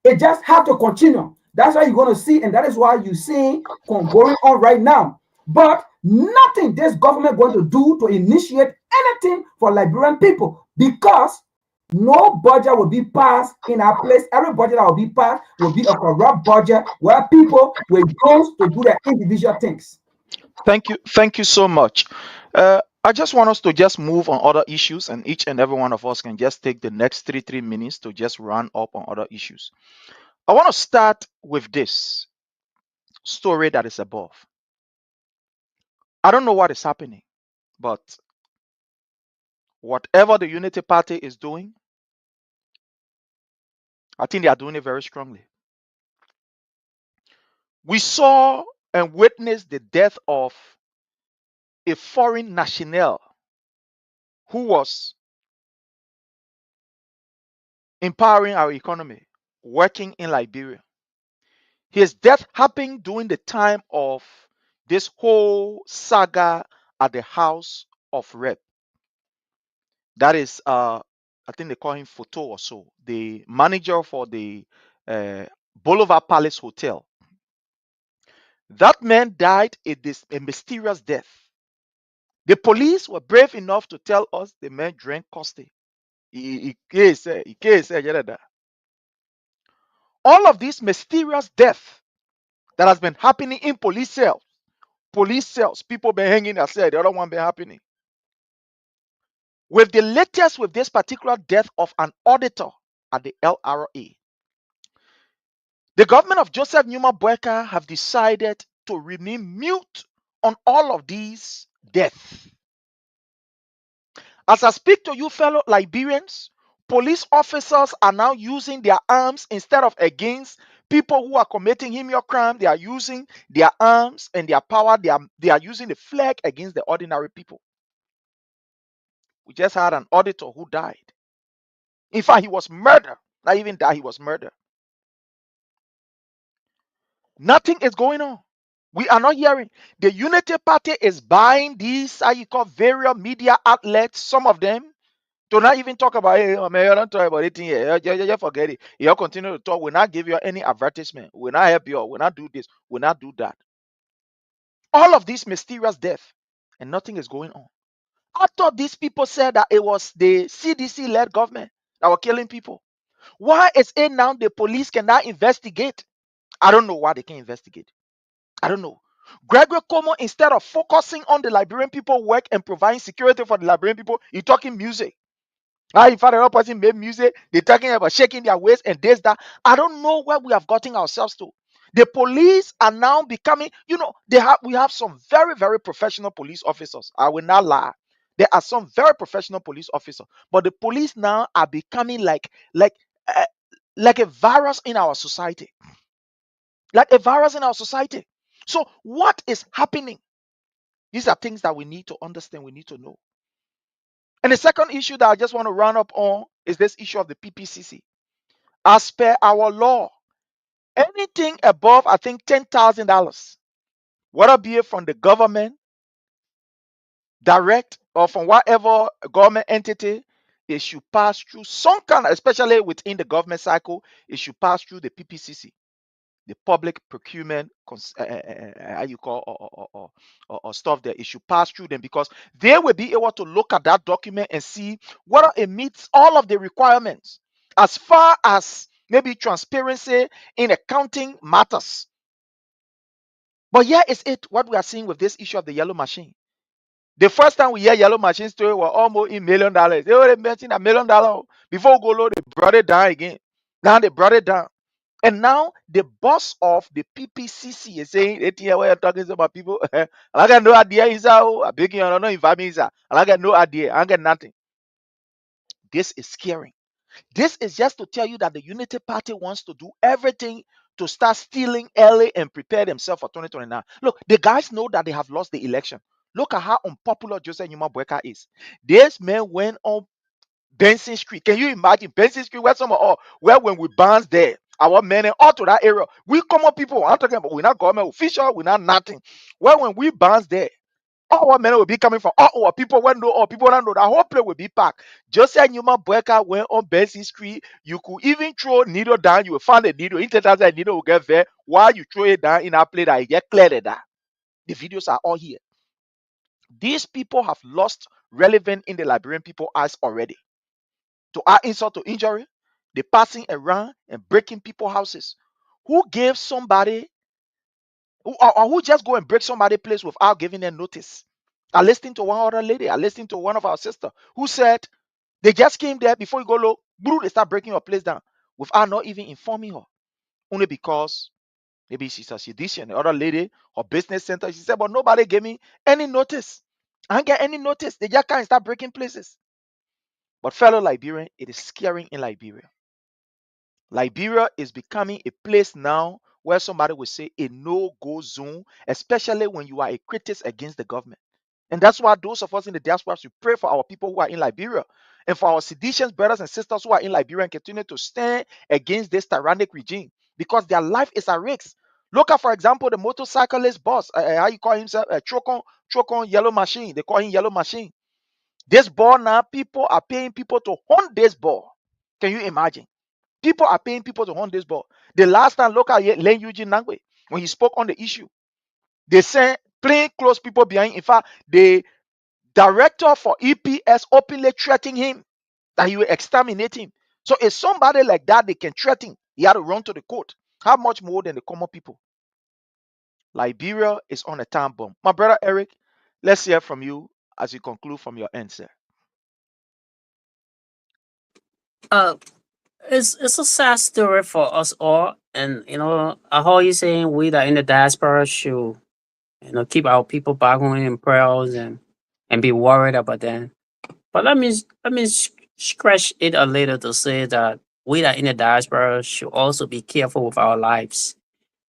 it just have to continue. That's why you're going to see, and that is why you see going on right now. But nothing this government going to do to initiate anything for Liberian people, because no budget will be passed in our place. Every budget that will be passed will be a corrupt budget where people will go to do their individual things. Thank you so much. I just want us to just move on other issues, and each and every one of us can just take the next 3 minutes to just run up on other issues. I want to start with this story that is above. I don't know what is happening, but whatever the Unity Party is doing, I think they are doing it very strongly. We saw and witnessed the death of a foreign national who was empowering our economy, working in Liberia. His death happened during the time of this whole saga at the House of Rep. That is, I think they call him Photo or so, the manager for the Boulevard Palace Hotel. That man died a mysterious death. The police were brave enough to tell us the man drank coffee. All of this mysterious death that has been happening in police cells, people been hanging themselves, the other one been happening. With the latest with this particular death of an auditor at the LRA, the government of Joseph Numa Boyka have decided to remain mute on all of these deaths. As I speak to you, fellow Liberians, police officers are now using their arms instead of against people who are committing heinous crime. They are using their arms and their power. They are using the flag against the ordinary people. We just had an auditor who died. In fact, he was murdered. Not even that, he was murdered. Nothing is going on. We are not hearing. The Unity Party is buying these, how you call, various media outlets, some of them, to not even talk about it. Oh, man, you don't talk about it here. You forget it. You continue to talk. We'll not give you any advertisement. We'll not help you. We'll not do this. We'll not do that. All of this mysterious death, and nothing is going on. I thought these people said that it was the CDC-led government that were killing people. Why is it now the police cannot investigate? I don't know why they can't investigate. I don't know. Gregory Como, instead of focusing on the Liberian people work and providing security for the Liberian people, he's talking music. If another person made music, they're talking about shaking their waist and this, that. I don't know where we have gotten ourselves to. The police are now becoming, we have some very, very professional police officers. I will not lie. There are some very professional police officers, but the police now are becoming like a virus in our society. Like a virus in our society. So what is happening? These are things that we need to understand, we need to know. And the second issue that I just want to run up on is this issue of the PPCC. As per our law, anything above, I think, $10,000, whether be it from the government, direct, or from whatever government entity, it should pass through some kind, especially within the government cycle, it should pass through the PPCC. The public procurement, how you call, or stuff that it should pass through them, because they will be able to look at that document and see whether it meets all of the requirements as far as maybe transparency in accounting matters. But here is it, what we are seeing with this issue of the yellow machine. The first time we hear yellow machine story was almost $1 million. They already mentioned $1 million. Before we go low, they brought it down again. Now they brought it down. And now the boss of the PPCC is saying, where you're talking about people, I got no idea, I beg you, I don't know if I mean, I got no idea, I got nothing. This is scary. This is just to tell you that the Unity Party wants to do everything to start stealing early and prepare themselves for 2029. Look, the guys know that they have lost the election. Look at how unpopular Joseph Numa Boyka is. This man went on Benson Street. Can you imagine Benson Street, where when we bounce there, our men and all to that area, we common people, I'm talking about, we're not government official, we're not nothing. Well, when we bounce there, all our men will be coming from all our people when know, or people don't know, that whole place will be packed. Just like Numa Boyka went on Benson Street, you could even throw needle down, you will find a needle, interest that needle will get there while you throw it down in a place that it get cleared that. The videos are all here. These people have lost relevance in the Liberian people's eyes already. To add insult to injury, they're passing around and breaking people's houses. Who gave somebody, who just go and break somebody's place without giving them notice? I listened to one other lady, I listened to one of our sisters who said they just came there before you go low, they start breaking your place down without not even informing her. Only because maybe she's a sedition. The other lady, her business center, she said, but nobody gave me any notice. I didn't get any notice. They just can't start breaking places. But fellow Liberian, it is scaring in Liberia. Liberia is becoming a place now where somebody will say a no-go zone, especially when you are a critic against the government. And that's why those of us in the diaspora should pray for our people who are in Liberia and for our seditious brothers and sisters who are in Liberia and continue to stand against this tyrannic regime. because their life is at risk. Look at, for example, the motorcyclist boss. How you call himself? Trocon Yellow Machine. They call him Yellow Machine. This ball now, people are paying people to hunt this ball. Can you imagine? People are paying people to hunt this ball. The last time, look at Len Eugene Nangwe, when he spoke on the issue, they sent plain close people behind. In fact, the director for EPS openly threatening him that he will exterminate him. So if somebody like that, they can threaten, he had to run to the court. How much more than the common people? Liberia is on a time bomb. My brother Eric, let's hear from you as you conclude from your end, sir. It's a sad story for us all, and I heard you saying we that in the diaspora should keep our people back home in prayers and be worried about them. But let me scratch it a little to say that we that in the diaspora should also be careful with our lives,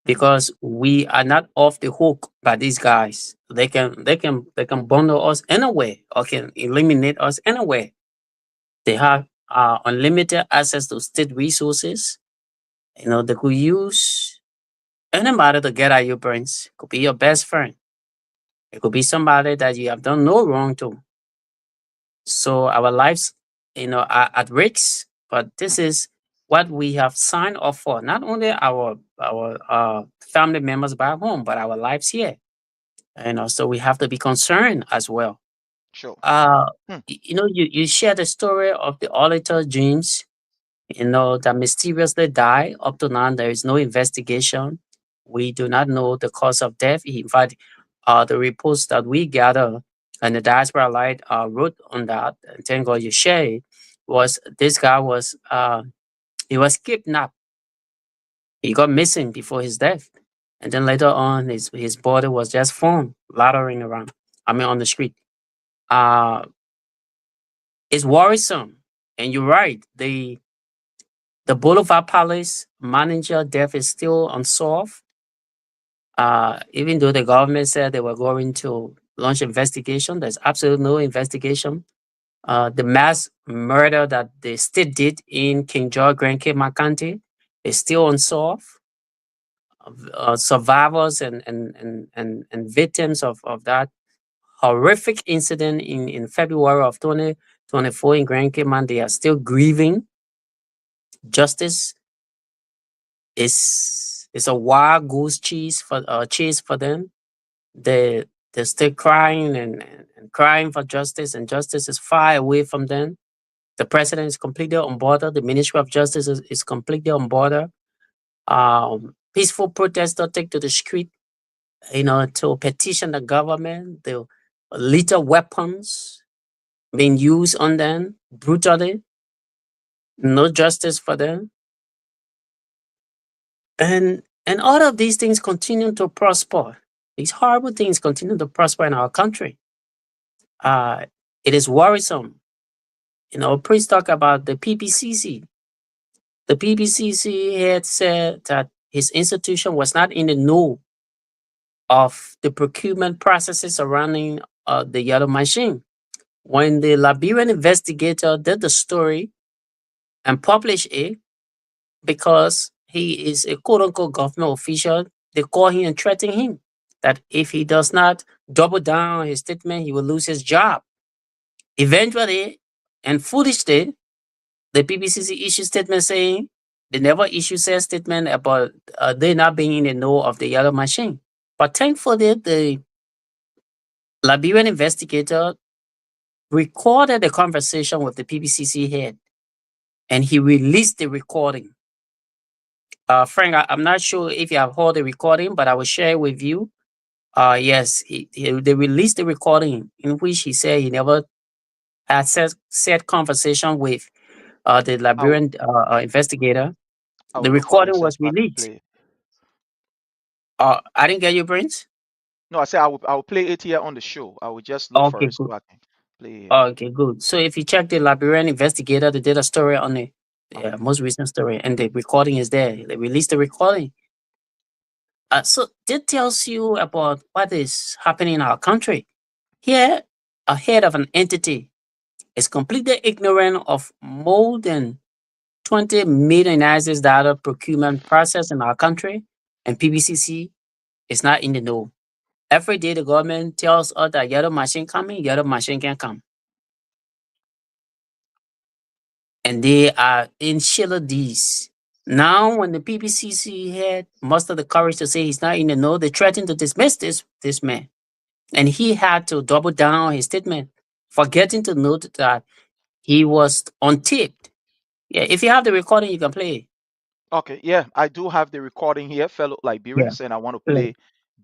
because we are not off the hook by these guys. They can bundle us anyway or can eliminate us anyway. They have unlimited access to state resources. They could use anybody to get at your brains. Could be your best friend. It could be somebody that you have done no wrong to. So our lives, are at risk. But this is what we have signed up for. Not only our family members back home, but our lives here. So we have to be concerned as well. Sure. You share the story of the auditor James, that mysteriously died. Up to now, there is no investigation. We do not know the cause of death. In fact, the reports that we gather and the Diaspora Light wrote on that, and thank God you share it, was this guy was he was kidnapped. He got missing before his death. And then later on, his body was just found laddering around. On the street. It's worrisome. And you're right. The Boulevard Palace manager death is still unsolved. Even though the government said they were going to launch investigation, there's absolutely no investigation. The mass murder that the state did in King George, Grand Cape, County is still unsolved. Survivors and victims of that horrific incident in February of 2024 in Grand Cape, they are still grieving. Justice is a wild goose chase for them. They're still crying and crying for justice, and justice is far away from them. The president is completely on board. The Ministry of Justice is completely on board. Peaceful protesters take to the street, to petition the government. The lethal weapons being used on them brutally. No justice for them. And all of these things continue to prosper. These horrible things continue to prosper in our country. It is worrisome. Please talk about the PPCC. The PPCC had said that his institution was not in the know of the procurement processes surrounding the Yellow Machine. When the Liberian investigator did the story and published it, because he is a quote-unquote government official, they call him and threaten him that if he does not double down on his statement, he will lose his job. Eventually, and foolishly, the PPCC issued statement saying they never issued a statement about they not being in the know of the Yellow Machine. But thankfully, the Liberian investigator recorded the conversation with the PPCC head, and he released the recording. Frank, I'm not sure if you have heard the recording, but I will share it with you. Yes, they released the recording in which he said he never had said conversation with the Liberian investigator. The recording was released. I didn't get you, Prince. No, I said I will play it here on the show. I will just look for it so I can play it. Okay, good. So if you check the Liberian investigator, they did a story on the most recent story, and the recording is there. They released the recording. So that tells you about what is happening in our country. Here, a head of an entity is completely ignorant of more than $20 million United States dollar procurement process in our country, and PBCC is not in the know. Every day the government tells us that yellow machine coming, yellow machine can come. And they are in Sheila D's. Now, when the PPCC had most of the courage to say he's not in the know, they threatened to dismiss this man. And he had to double down on his statement, forgetting to note that he was untaped. Yeah, if you have the recording, you can play it. Okay, yeah, I do have the recording here, fellow Liberians, and I want to play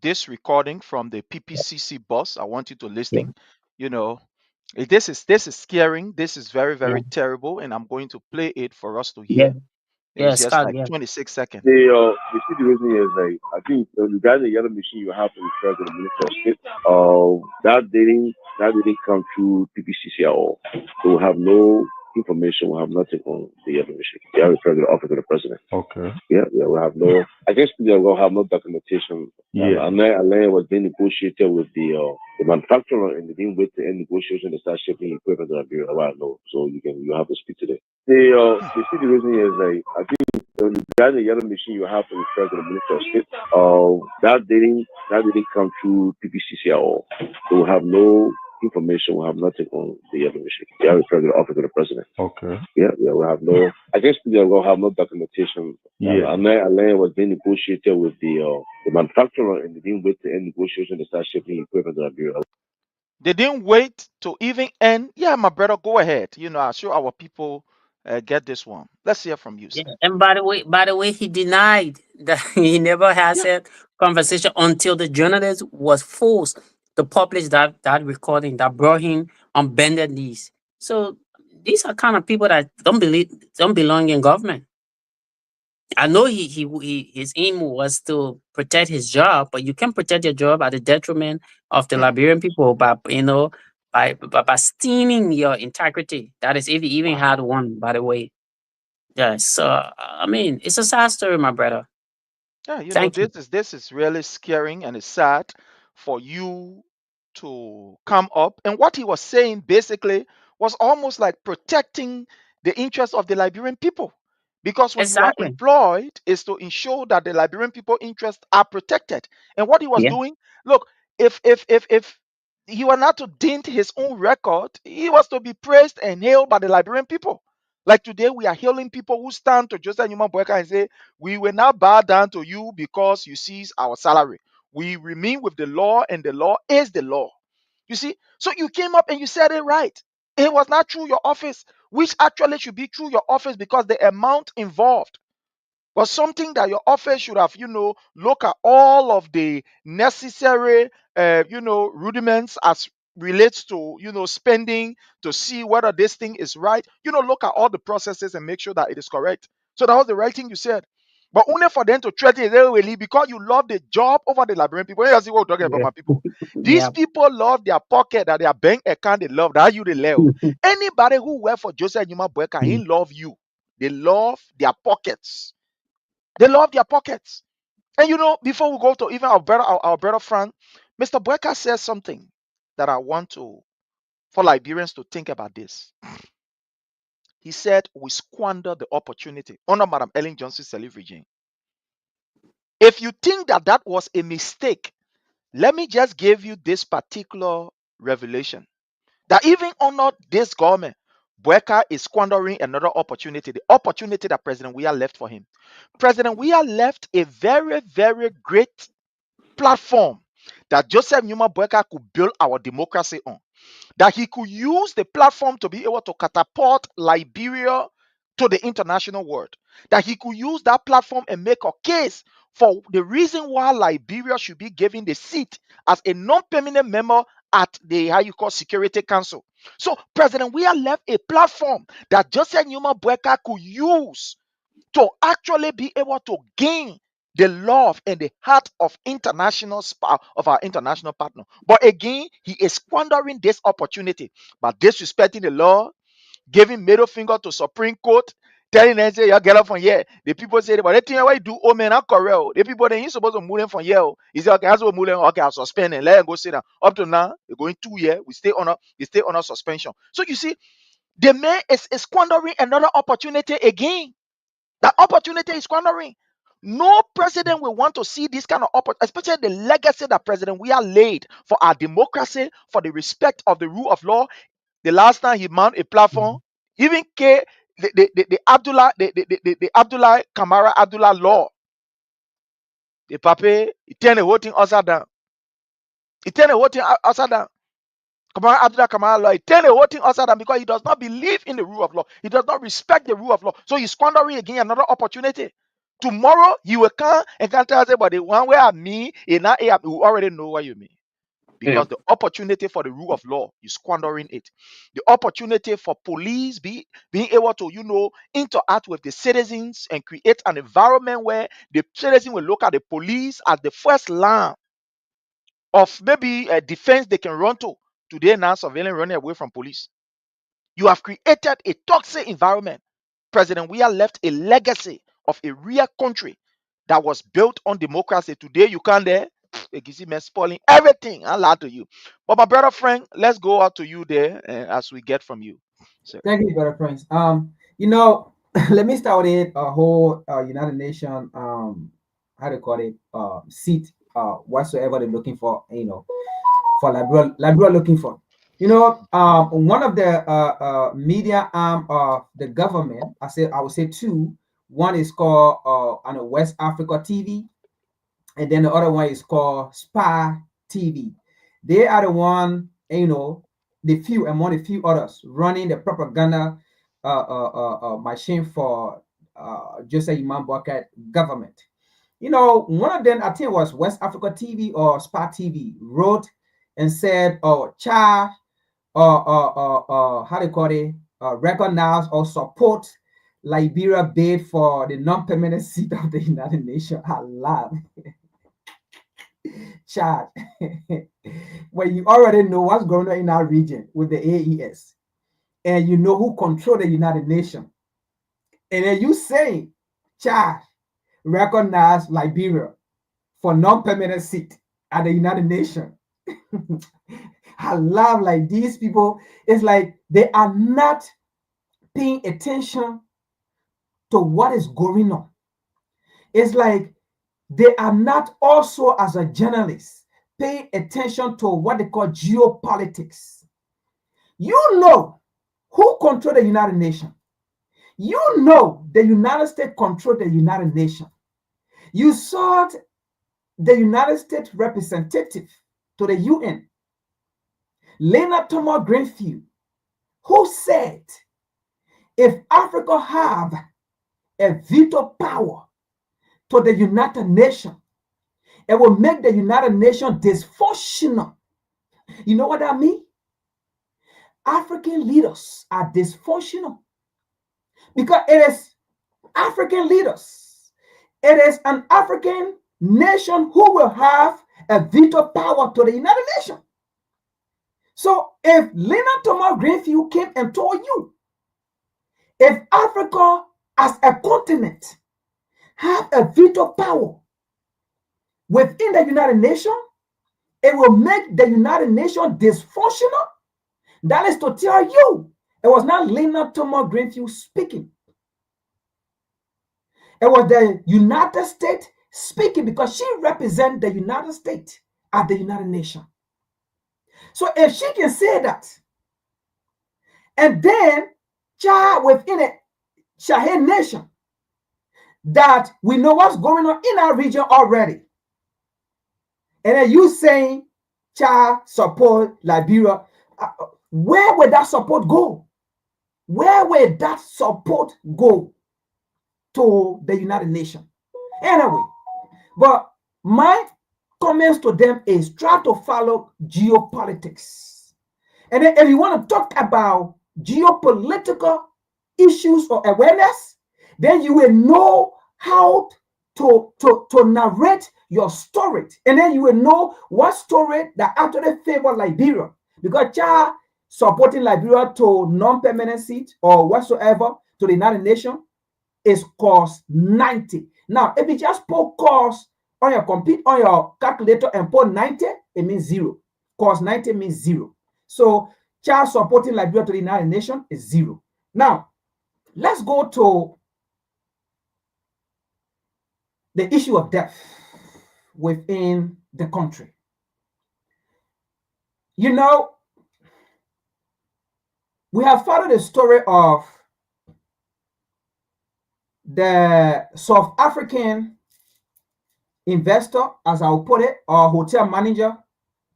this recording from the PPCC bus. I want you to listen. You know, this is scaring. This is very, very terrible, and I'm going to play it for us to hear. It's just Scott, like 26 seconds. The situation is like, I think regarding the yellow machine you have to refer to the Minister of State. That didn't come through PPCC at all. So we have no information, we have nothing on the yellow machine. We have referred to the office of the president. Okay. Yeah, we have no. I guess we will have no documentation. Yeah. Alain was being negotiated with the manufacturer, and they didn't wait to end negotiation to start shipping equipment to Liberia. Well, no. So you have to speak to them. The situation is like, I think regarding the yellow machine you have to refer to the Minister of State. That didn't come through PPCC at all. So we have no information, we have nothing on the yellow machine. We have referred to the office of the president. Okay. Yeah, we have no. I guess we will have no documentation. Yeah. Alain was being negotiated with the manufacturer, and they didn't wait to end negotiation to start shipping equipment to Liberia. They didn't wait to even end. Yeah, my brother, go ahead. You know, I'm sure our people get this one. Let's hear from you, sir. Yeah. And by the way, he denied that he never has that conversation until the journalist was forced to publish that recording that brought him on bended knees. So these are kind of people that don't belong in government. I know his aim was to protect his job, but you can protect your job at the detriment of the Liberian people by stealing your integrity. That is, if you even had one, by the way. Yes. So I mean, it's a sad story, my brother. Yeah, you know, this is really scaring, and it's sad for you to come up. And what he was saying basically was almost like protecting the interests of the Liberian people. Because when you are employed, is to ensure that the Liberian people interests are protected. And what he was doing, look, if he were not to dent his own record, he was to be praised and hailed by the Liberian people. Like today, we are hailing people who stand to Joseph Newman Boyka and say, we will not bow down to you because you seize our salary. We remain with the law, and the law is the law. You see? So you came up and you said it right. It was not through your office, which actually should be through your office because the amount involved was something that your office should have, look at all of the necessary, rudiments as relates to, spending to see whether this thing is right. Look at all the processes and make sure that it is correct. So that was the right thing you said. But only for them to threaten it really because you love the job over the Liberian people. You see what we're talking about, my people. These people love their pocket, that their bank account, they love that. You they love. Anybody who work for Joseph Newman Boyka, he love you. They love their pockets. They love their pockets. And before we go to even our brother Frank, Mr. Boyka says something that I want for Liberians to think about this. He said, we squander the opportunity under Madam Ellen Johnson's Sirleaf regime. If you think that was a mistake, let me just give you this particular revelation. That even under this government, Boyka is squandering another opportunity, the opportunity that President Weah left for him. President Weah left a very, very great platform that Joseph Newman Boyka could build our democracy on. That he could use the platform to be able to catapult Liberia to the international world. That he could use that platform and make a case for the reason why Liberia should be given the seat as a non-permanent member at the Security Council. So President Weah left a platform that Joseph Newman Boyka could use to actually be able to gain the love and the heart of our international partner. But again, he is squandering this opportunity by disrespecting the law, giving middle finger to Supreme Court, telling them, say, you get up from here. The people say, but the thing I do, oh man, I'm correct. The people, they ain't supposed to move them from here. He said, okay, I'm move them. Okay, I'll suspend and let them go sit down. Up to now, they're going 2 years. We stay on a suspension. So you see, The man is squandering another opportunity again. That opportunity is squandering. No president will want to see this kind of opportunity, especially the legacy that President we are laid for our democracy, for the respect of the rule of law. The last time he mounted a platform, even the Abdullah, the Abdullah Kamara Abdullah law, the pape, he turned the whole thing upside down. He turned the whole thing upside down. Kamara Abdullah Kamara law, he turned the whole thing upside down because he does not believe in the rule of law. He does not respect the rule of law. So he's squandering again another opportunity. Tomorrow he will come and can tell us about the one where I mean, we already know what you mean. Because the opportunity for the rule of law, you squandering it. The opportunity for police being able to, interact with the citizens and create an environment where the citizens will look at the police as the first line of maybe a defense they can run to. Today now, surveillance running away from police. You have created a toxic environment. President Weah left a legacy of a real country that was built on democracy. Today you can't there. You see me spoiling everything. I lie to you. But my brother Frank, let's go out to you there as we get from you. So, thank you, brother Prince. Let me start with a whole United Nations how do you call it seat whatsoever they're looking for, for liberal looking for. One of the media arm of the government, I would say two. One is called on West Africa TV, and then the other one is called SPA TV. They are the one, the few among the few others running the propaganda machine for Joseph Imam Boakai government. One of them, I think it was West Africa TV or SPA TV, wrote and said, charge how do you call it, recognize or support Liberia bid for the non-permanent seat of the United Nations. I laugh. Charge. When you already know what's going on in our region with the AES, and you know who control the United Nations, and then you say, charge, recognize Liberia for non-permanent seat at the United Nations. I love like these people. It's like they are not paying attention to what is going on. It's like they are not also, as a journalist, paying attention to what they call geopolitics. You know who control the United Nations. You know the United States control the United Nations. You saw the United States representative to the UN, Leonard Thomas Greenfield, who said, if Africa have a veto power to the United Nations, it will make the United Nations dysfunctional. You know what I mean? African leaders are dysfunctional because it is African leaders. It is an African nation who will have a veto power to the United Nations. So if Leonard Thomas Greenfield came and told you, if Africa as a continent have a veto power within the United Nations, it will make the United Nations dysfunctional. That is to tell you, it was not Leonard Thomas Greenfield speaking. It was the United States speaking because she represents the United States at the United Nations. So if she can say that, and then within a Sahel nation, that we know what's going on in our region already, and then you saying, support Liberia, where would that support go? Where would that support go to the United Nations? Anyway, but my comments to them is try to follow geopolitics. And then if you want to talk about geopolitical issues or awareness, then you will know how to narrate your story. And then you will know what story that actually favor Liberia. Because supporting Liberia to non-permanent seat or whatsoever to the United Nations is cost 90. Now, if you just put cost on your calculator and put 90, it means zero. Cost 90 means zero. So child support in Liberia to the United Nations is 0. Now, let's go to the issue of death within the country. You know, we have followed the story of the South African investor, as I'll put it, or hotel manager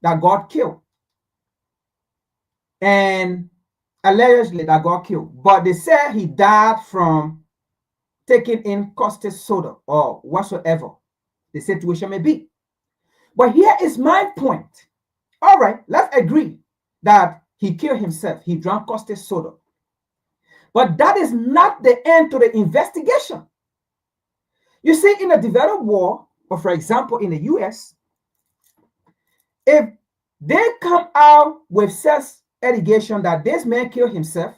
that got killed. And allegedly that got killed. But they say he died from taking in caustic soda or whatsoever the situation may be. But here is my point. All right, let's agree that he killed himself. He drank caustic soda. But that is not the end to the investigation. You see, in a developed world, or for example, in the US, if they come out with such allegation that this man killed himself,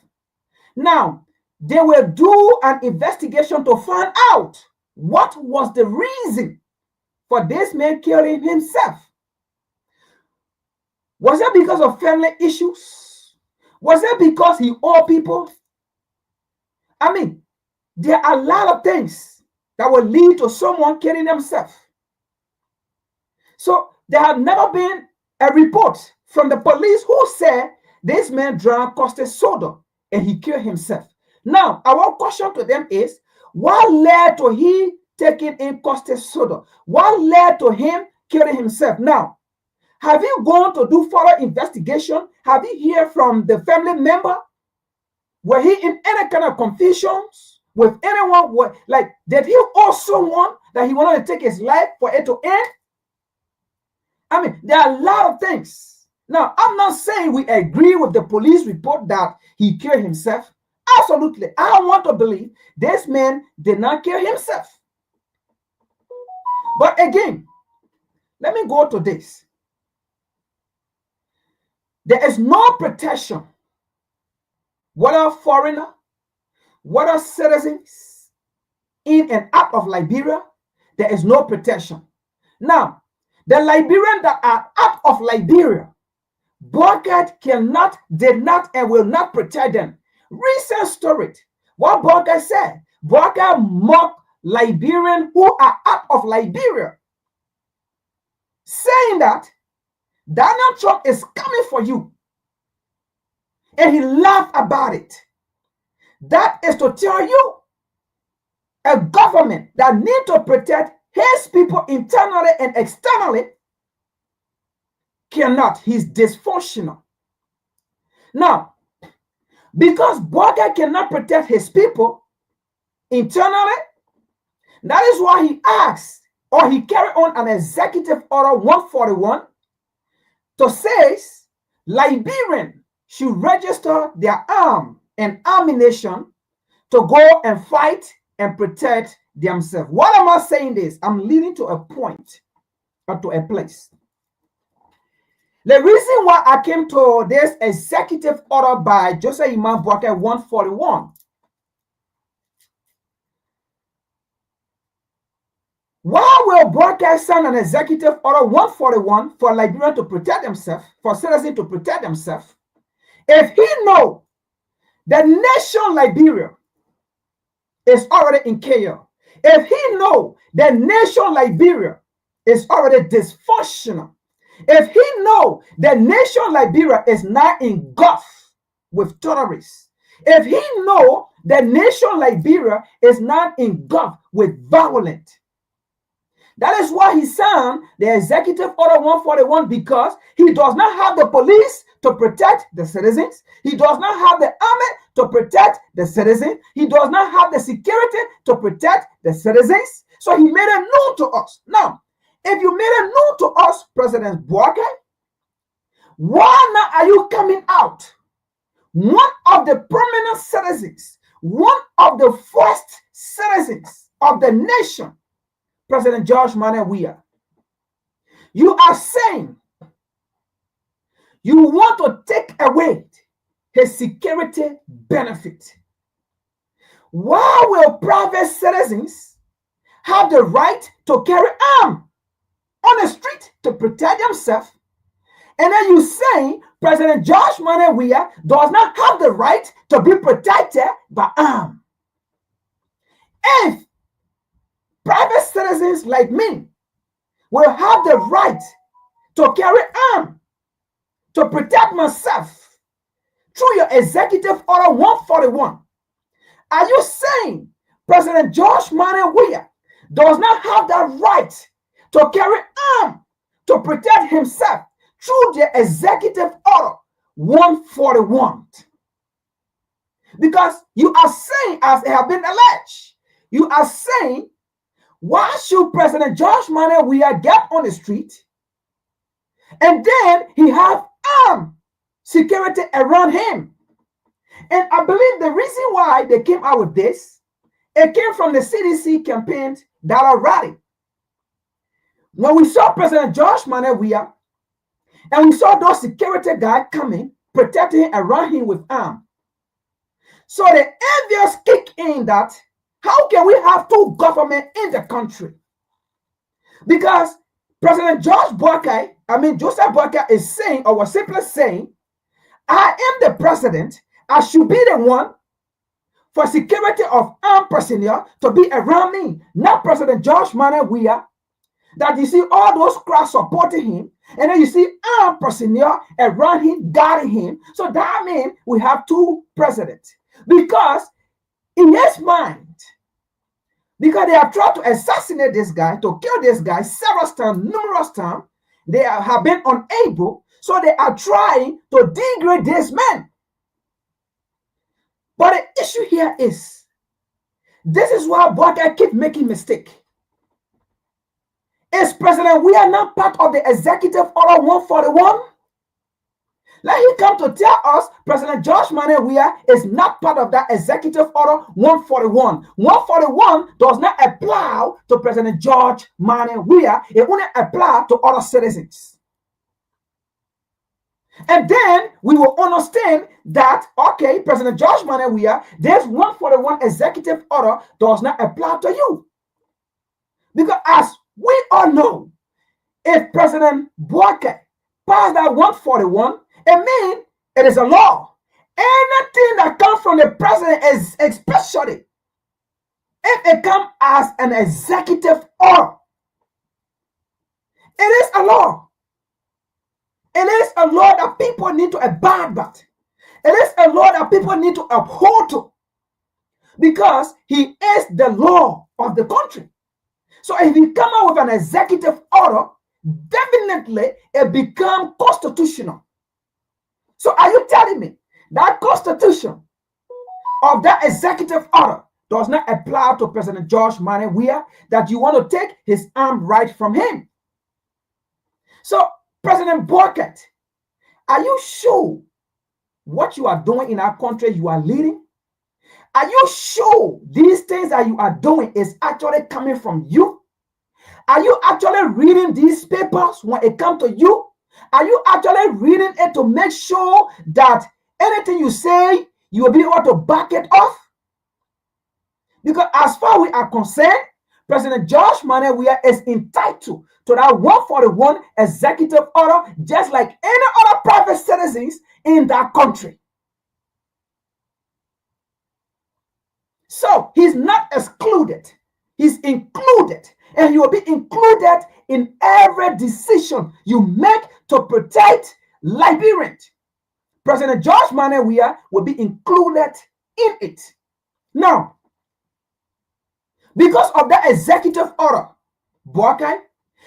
now they will do an investigation to find out what was the reason for this man killing himself. Was it because of family issues? Was it because he owed people? I mean, there are a lot of things that will lead to someone killing themselves. So there have never been a report from the police who said this man drank caustic soda and he killed himself. Now, our question to them is, what led to he taking in caustic soda? What led to him killing himself? Now, have you gone to do further investigation? Have you heard from the family member? Were he in any kind of confusions with anyone? Like, did he owe someone that he wanted to take his life for it to end? I mean, there are a lot of things. Now, I'm not saying we agree with the police report that he killed himself. Absolutely. I want to believe this man did not kill himself. But again, let me go to this. There is no protection, whether foreigner, whether citizens in and out of Liberia, there is no protection. Now, the Liberians that are out of Liberia, Burkhardt did not, and will not protect them. Recent story, what Burkhardt said, Burkhardt mocked Liberians who are out of Liberia, saying that Donald Trump is coming for you. And he laughed about it. That is to tell you, a government that needs to protect his people internally and externally cannot. He's dysfunctional. Now, because Burkhardt cannot protect his people internally, that is why he asked, or he carried on an executive order 141 to say Liberians should register their arm and ammunition to go and fight and protect themselves. What am I saying this? I'm leading to a point or to a place. The reason why I came to this executive order by Joseph Imam Burkhardt 141, why will Burkhardt sign an executive order 141 for Liberians to protect themselves, for citizens to protect themselves, if he knows the nation Liberia is already in chaos, if he knows the nation Liberia is already dysfunctional, if he knows the nation Liberia is now engulfed with terrorists, if he knows the nation Liberia is not engulfed with violence, that is why he signed the executive order 141, because he does not have the police to protect the citizens. He does not have the army to protect the citizens. He does not have the security to protect the citizens. So he made it known to us. Now, if you made it known to us, President Burkhardt, why now are you coming out? One of the prominent citizens, one of the first citizens of the nation, President George Manuel Weah, you are saying you want to take away his security benefit. Why will private citizens have the right to carry arms on the street to protect themselves, And then you say President George Manneh Weah does not have the right to be protected by arms. If private citizens like me will have the right to carry arms to protect myself through your Executive Order 141, are you saying President George Manneh Weah does not have the right to carry arms to protect himself through the Executive Order 141? Because you are saying, as it has been alleged, you are saying, why should President George Manneh Weah get on the street and then he have armed security around him? And I believe the reason why they came out with this, it came from the CDC campaign that already. When we saw President George Manneh Weah and we saw those security guys coming, protecting him around him with arms. So the envious kick in that, how can we have two governments in the country? Because President Joseph Boakai is saying, or was simply saying, I am the president, I should be the one for security of armed personnel to be around me, not President George Manneh Weah. That you see all those crowds supporting him, and then you see armed personnel around him, guarding him. So that means we have two presidents. Because in his mind, because they have tried to assassinate this guy, to kill this guy several times, numerous times, they have been unable, so they are trying to degrade this man. But the issue here is, this is why Boakai keep making mistake. Is President Weah not part of the Executive Order 141? Let him come to tell us President George Manneh Weah is not part of that Executive Order 141. 141 does not apply to President George Manneh Weah. It only applies to other citizens. And then we will understand that, okay, President George Manneh Weah, this 141 Executive Order does not apply to you. Because as we all know, if President Boakai passed that 141, it means it is a law. Anything that comes from the president is, especially if it comes as an executive order, it is a law. It is a law that people need to abide by. It is a law that people need to uphold to, because he is the law of the country. So if he come out with an executive order, definitely it becomes constitutional. So are you telling me that constitution of that executive order does not apply to President George Manneh Weah, that you want to take his arm right from him? So President Boakai, are you sure what you are doing in our country you are leading? Are you sure these things that you are doing is actually coming from you? Are you actually reading these papers when it comes to you? Are you actually reading it to make sure that anything you say, you will be able to back it off? Because as far as we are concerned, President George Manneh Weah is entitled to that 141 executive order, just like any other private citizens in that country. So he's not excluded. He's included. And you will be included in every decision you make to protect Liberians. President George Manneh Weah will be included in it. Now, because of that executive order, Boakai,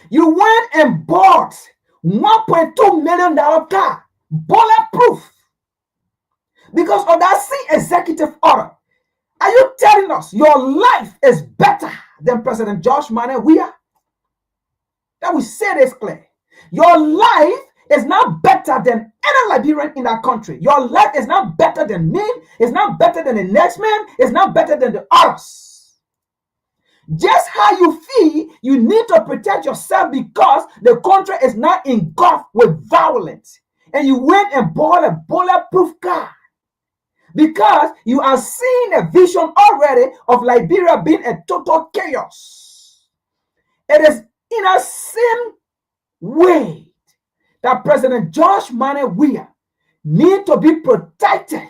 you went and bought $1.2 million car, bulletproof. Because of that same executive order, are you telling us your life is better than President George Manneh Weah? That we say this clear. Your life is not better than any Liberian in that country. Your life is not better than me. It's not better than the next man. It's not better than the others. Just how you feel, you need to protect yourself because the country is not engulfed with violence. And you went and bought a bulletproof car because you are seeing a vision already of Liberia being a total chaos. It is in a same way that President George Manneh Weah need to be protected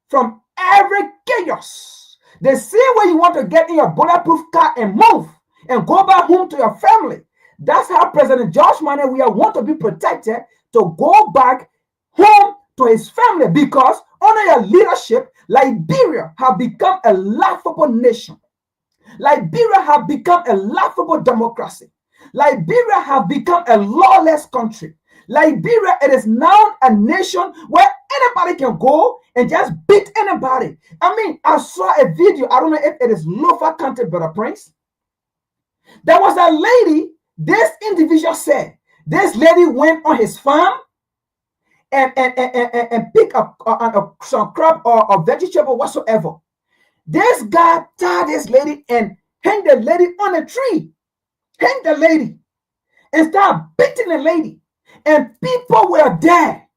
from every chaos. The same way you want to get in your bulletproof car and move and go back home to your family. That's how President George Manneh Weah want to be protected to go back home to his family, because under your leadership, Liberia have become a laughable nation. Liberia have become a laughable democracy. Liberia have become a lawless country. Liberia, it is now a nation where anybody can go and just beat anybody. I mean, I saw a video, I don't know if it is Lofa County, Brother Prince. There was a lady, this individual said, this lady went on his farm and pick up some crop or vegetable whatsoever. This guy tied this lady and hang the lady on a tree. Hang the lady and start beating the lady. And people were there.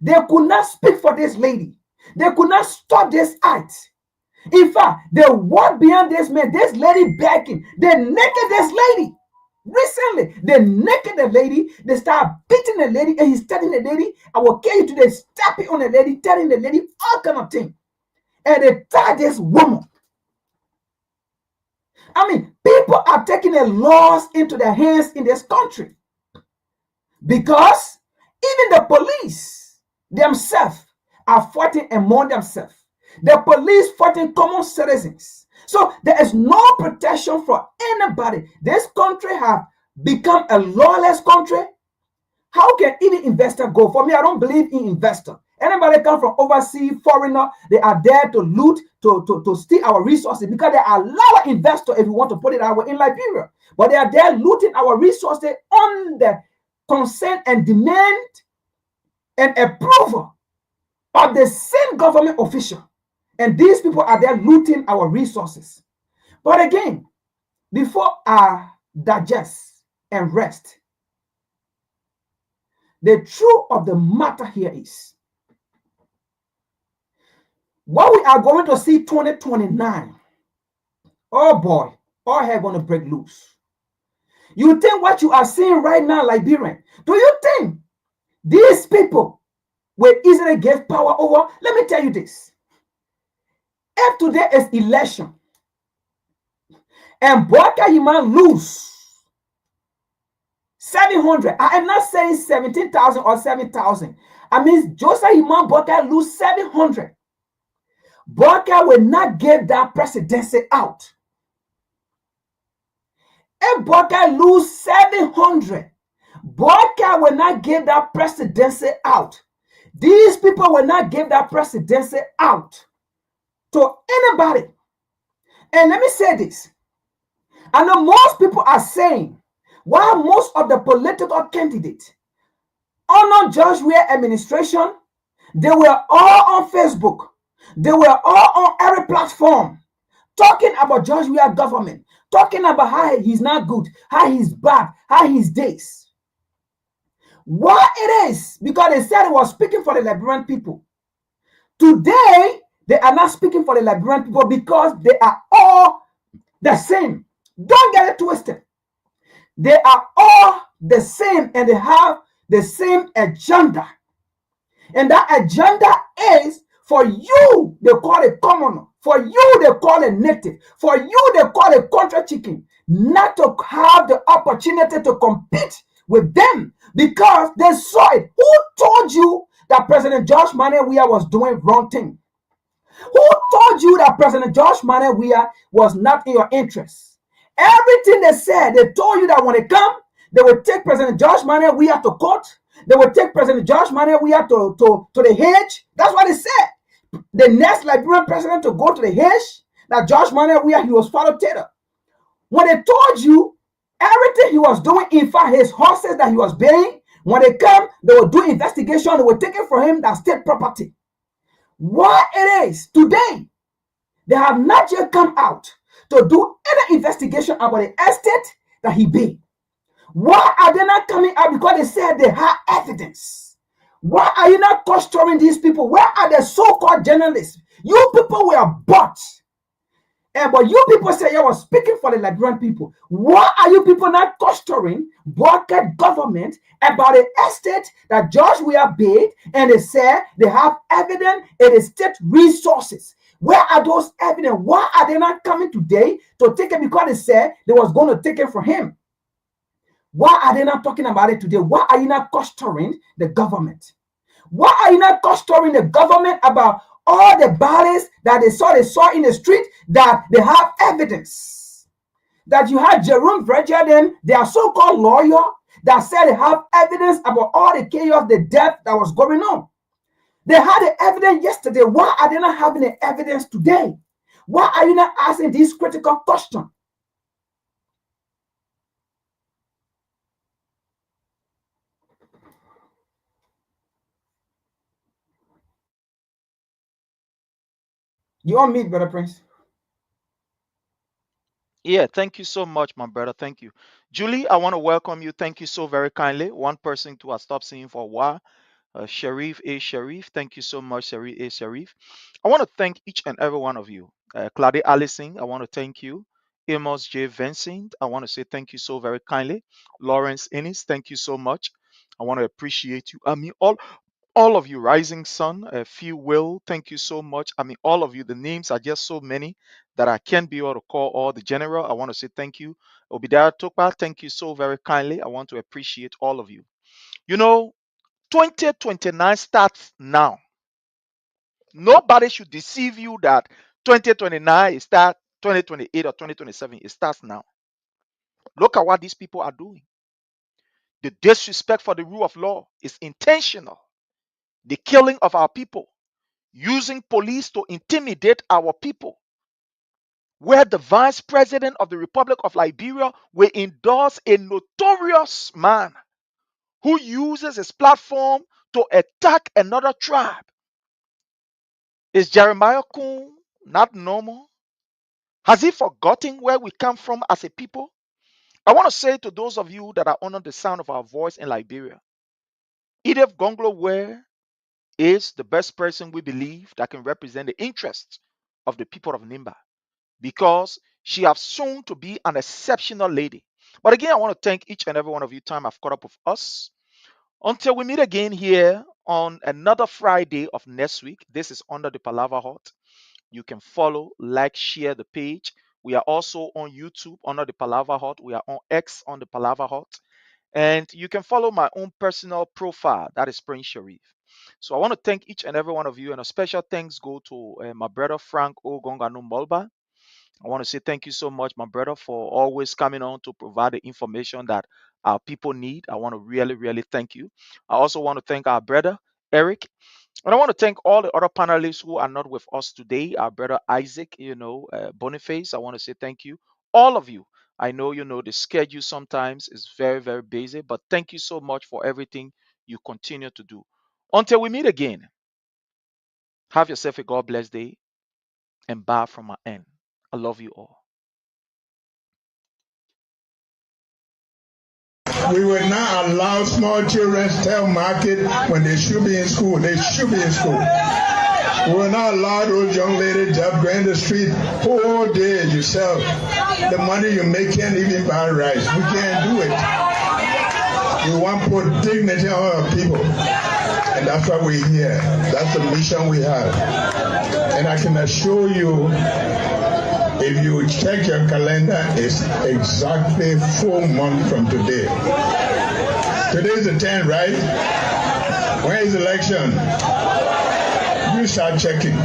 They could not speak for this lady. They could not stop this act. In fact, they walked behind this man, this lady begging. They naked this lady. Recently, they naked the lady. They start beating the lady, and he's telling the lady, I will kill you today. Stepping on the lady, telling the lady all kind of things. And they tie this woman. I mean, people are taking the laws into their hands in this country, because even the police themselves are fighting among themselves. The police fighting common citizens. So there is no protection for anybody. This country have become a lawless country. How can any investor go? For me, I don't believe in investor. Anybody come from overseas, foreigner, they are there to loot, to steal our resources, because they are our investor, if you want to put it that way, in Liberia. But they are there looting our resources on the consent and demand and approval of the same government official. And these people are there looting our resources. But again, before I digest and rest, the truth of the matter here is, what we are going to see 2029, oh boy, all hell going to break loose. You think what you are seeing right now, Liberian, do you think these people will easily give power over? Let me tell you this. If today is election and Boaka Yimah lose 700, I am not saying 17,000 or 7,000. I mean, Joseph Yimah Boaka lose 700. Boaka will not give that presidency out. If Boaka lose 700, Boaka will not give that presidency out. These people will not give that presidency out to anybody. And let me say this. I know most people are saying, while most of the political candidates under George Weah administration, they were all on Facebook. They were all on every platform talking about George Weah government, talking about how he's not good, how he's bad, how he's this. Why it is? Because they said it was speaking for the Liberian people. Today, they are not speaking for the Liberian people because they are all the same. Don't get it twisted. They are all the same and they have the same agenda. And that agenda is, for you, they call it commoner. For you, they call it native. For you, they call it country chicken. Not to have the opportunity to compete with them because they saw it. Who told you that President George Manneh Weah was doing wrong thing? Who told you that President George Manneh Weah was not in your interest? Everything they said, they told you that when they come, they will take President George Manneh Weah to court. They will take President George Manneh Weah to the Hague. That's what they said. The next Liberian president to go to the Hague, that George Manneh Weah, he was Pharaoh Taylor. When they told you everything he was doing, in fact, his horses that he was buying, when they come, they will do investigation. They will take it from him, that state property. What it is today, they have not yet come out to do any investigation about the estate that he bought. Why are they not coming out? Because they said they have evidence. Why are you not questioning these people? Where are the so-called journalists? You people were bought. But you people say you were speaking for the Liberian people. Why are you people not costing bucket government about the estate that George Weah paid, and they say they have evidence in the state resources? Where are those evidence? Why are they not coming today to take it, because they said they was going to take it from him? Why are they not talking about it today? Why are you not costing the government? Why are you not costing the government about all the bodies that they saw in the street, that they have evidence? That you had Jerome Verjaden, their so-called lawyer, that said they have evidence about all the chaos, the death that was going on. They had the evidence yesterday. Why are they not having the evidence today? Why are you not asking these critical questions? You on mute, Brother Prince. Yeah, thank you so much, my brother. Thank you. Julie, I want to welcome you. Thank you so very kindly. One person to have stopped seeing for a while. Sharif A. Sharif, thank you so much, Sharif A. Sharif. I want to thank each and every one of you. Claudia Allison, I want to thank you. Amos J. Vincent, I want to say thank you so very kindly. Lawrence Ennis, thank you so much. I want to appreciate you. I mean, all of you. Rising Sun, Phil Will, thank you so much. I mean, all of you. The names are just so many that I can't be able to call all. The general, I want to say thank you. Obadiah Tokpa, thank you so very kindly. I want to appreciate all of you. You know, 2029 starts now. Nobody should deceive you that 2029 is start 2028 or 2027. It starts now. Look at what these people are doing. The disrespect for the rule of law is intentional. The killing of our people, using police to intimidate our people, where the vice president of the Republic of Liberia will endorse a notorious man who uses his platform to attack another tribe. Is Jeremiah Kun not normal? Has he forgotten where we come from as a people? I want to say to those of you that are under the sound of our voice in Liberia, Edith Gonglo Ware is the best person we believe that can represent the interests of the people of Nimba, because she has shown to be an exceptional lady. But again, I want to thank each and every one of you. Time have caught up with us. Until we meet again here on another Friday of next week. This is Under the Palava Hut. You can follow, like, share the page. We are also on YouTube under the Palava Hut. We are on X on the Palava Hut. And you can follow my own personal profile. That is Prince Sharif. So I want to thank each and every one of you. And a special thanks go to my brother Frank Ogonganu Molba. I want to say thank you so much, my brother, for always coming on to provide the information that our people need. I want to really, really thank you. I also want to thank our brother, Eric. And I want to thank all the other panelists who are not with us today. Our brother Isaac, Boniface, I want to say thank you. All of you. I know, the schedule sometimes is very, very busy, but thank you so much for everything you continue to do. Until we meet again, have yourself a God bless day, and bye from my end. I love you all. We will not allow small children to tell market when they should be in school. They should be in school. We will not allow those young ladies to go in the street whole day yourself. The money you make can't even buy rice. We can't do it. We want to put dignity on our people. And that's why we're here. That's the mission we have. And I can assure you, if you check your calendar, it's exactly 4 months from today. Today is the 10th, right? When is the election? You start checking.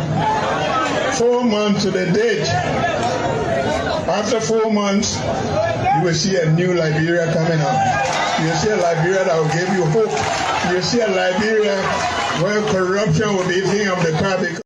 4 months to the date. After 4 months, you will see a new Liberia coming up. You will see a Liberia that will give you hope. You will see a Liberia where corruption will be king of the public.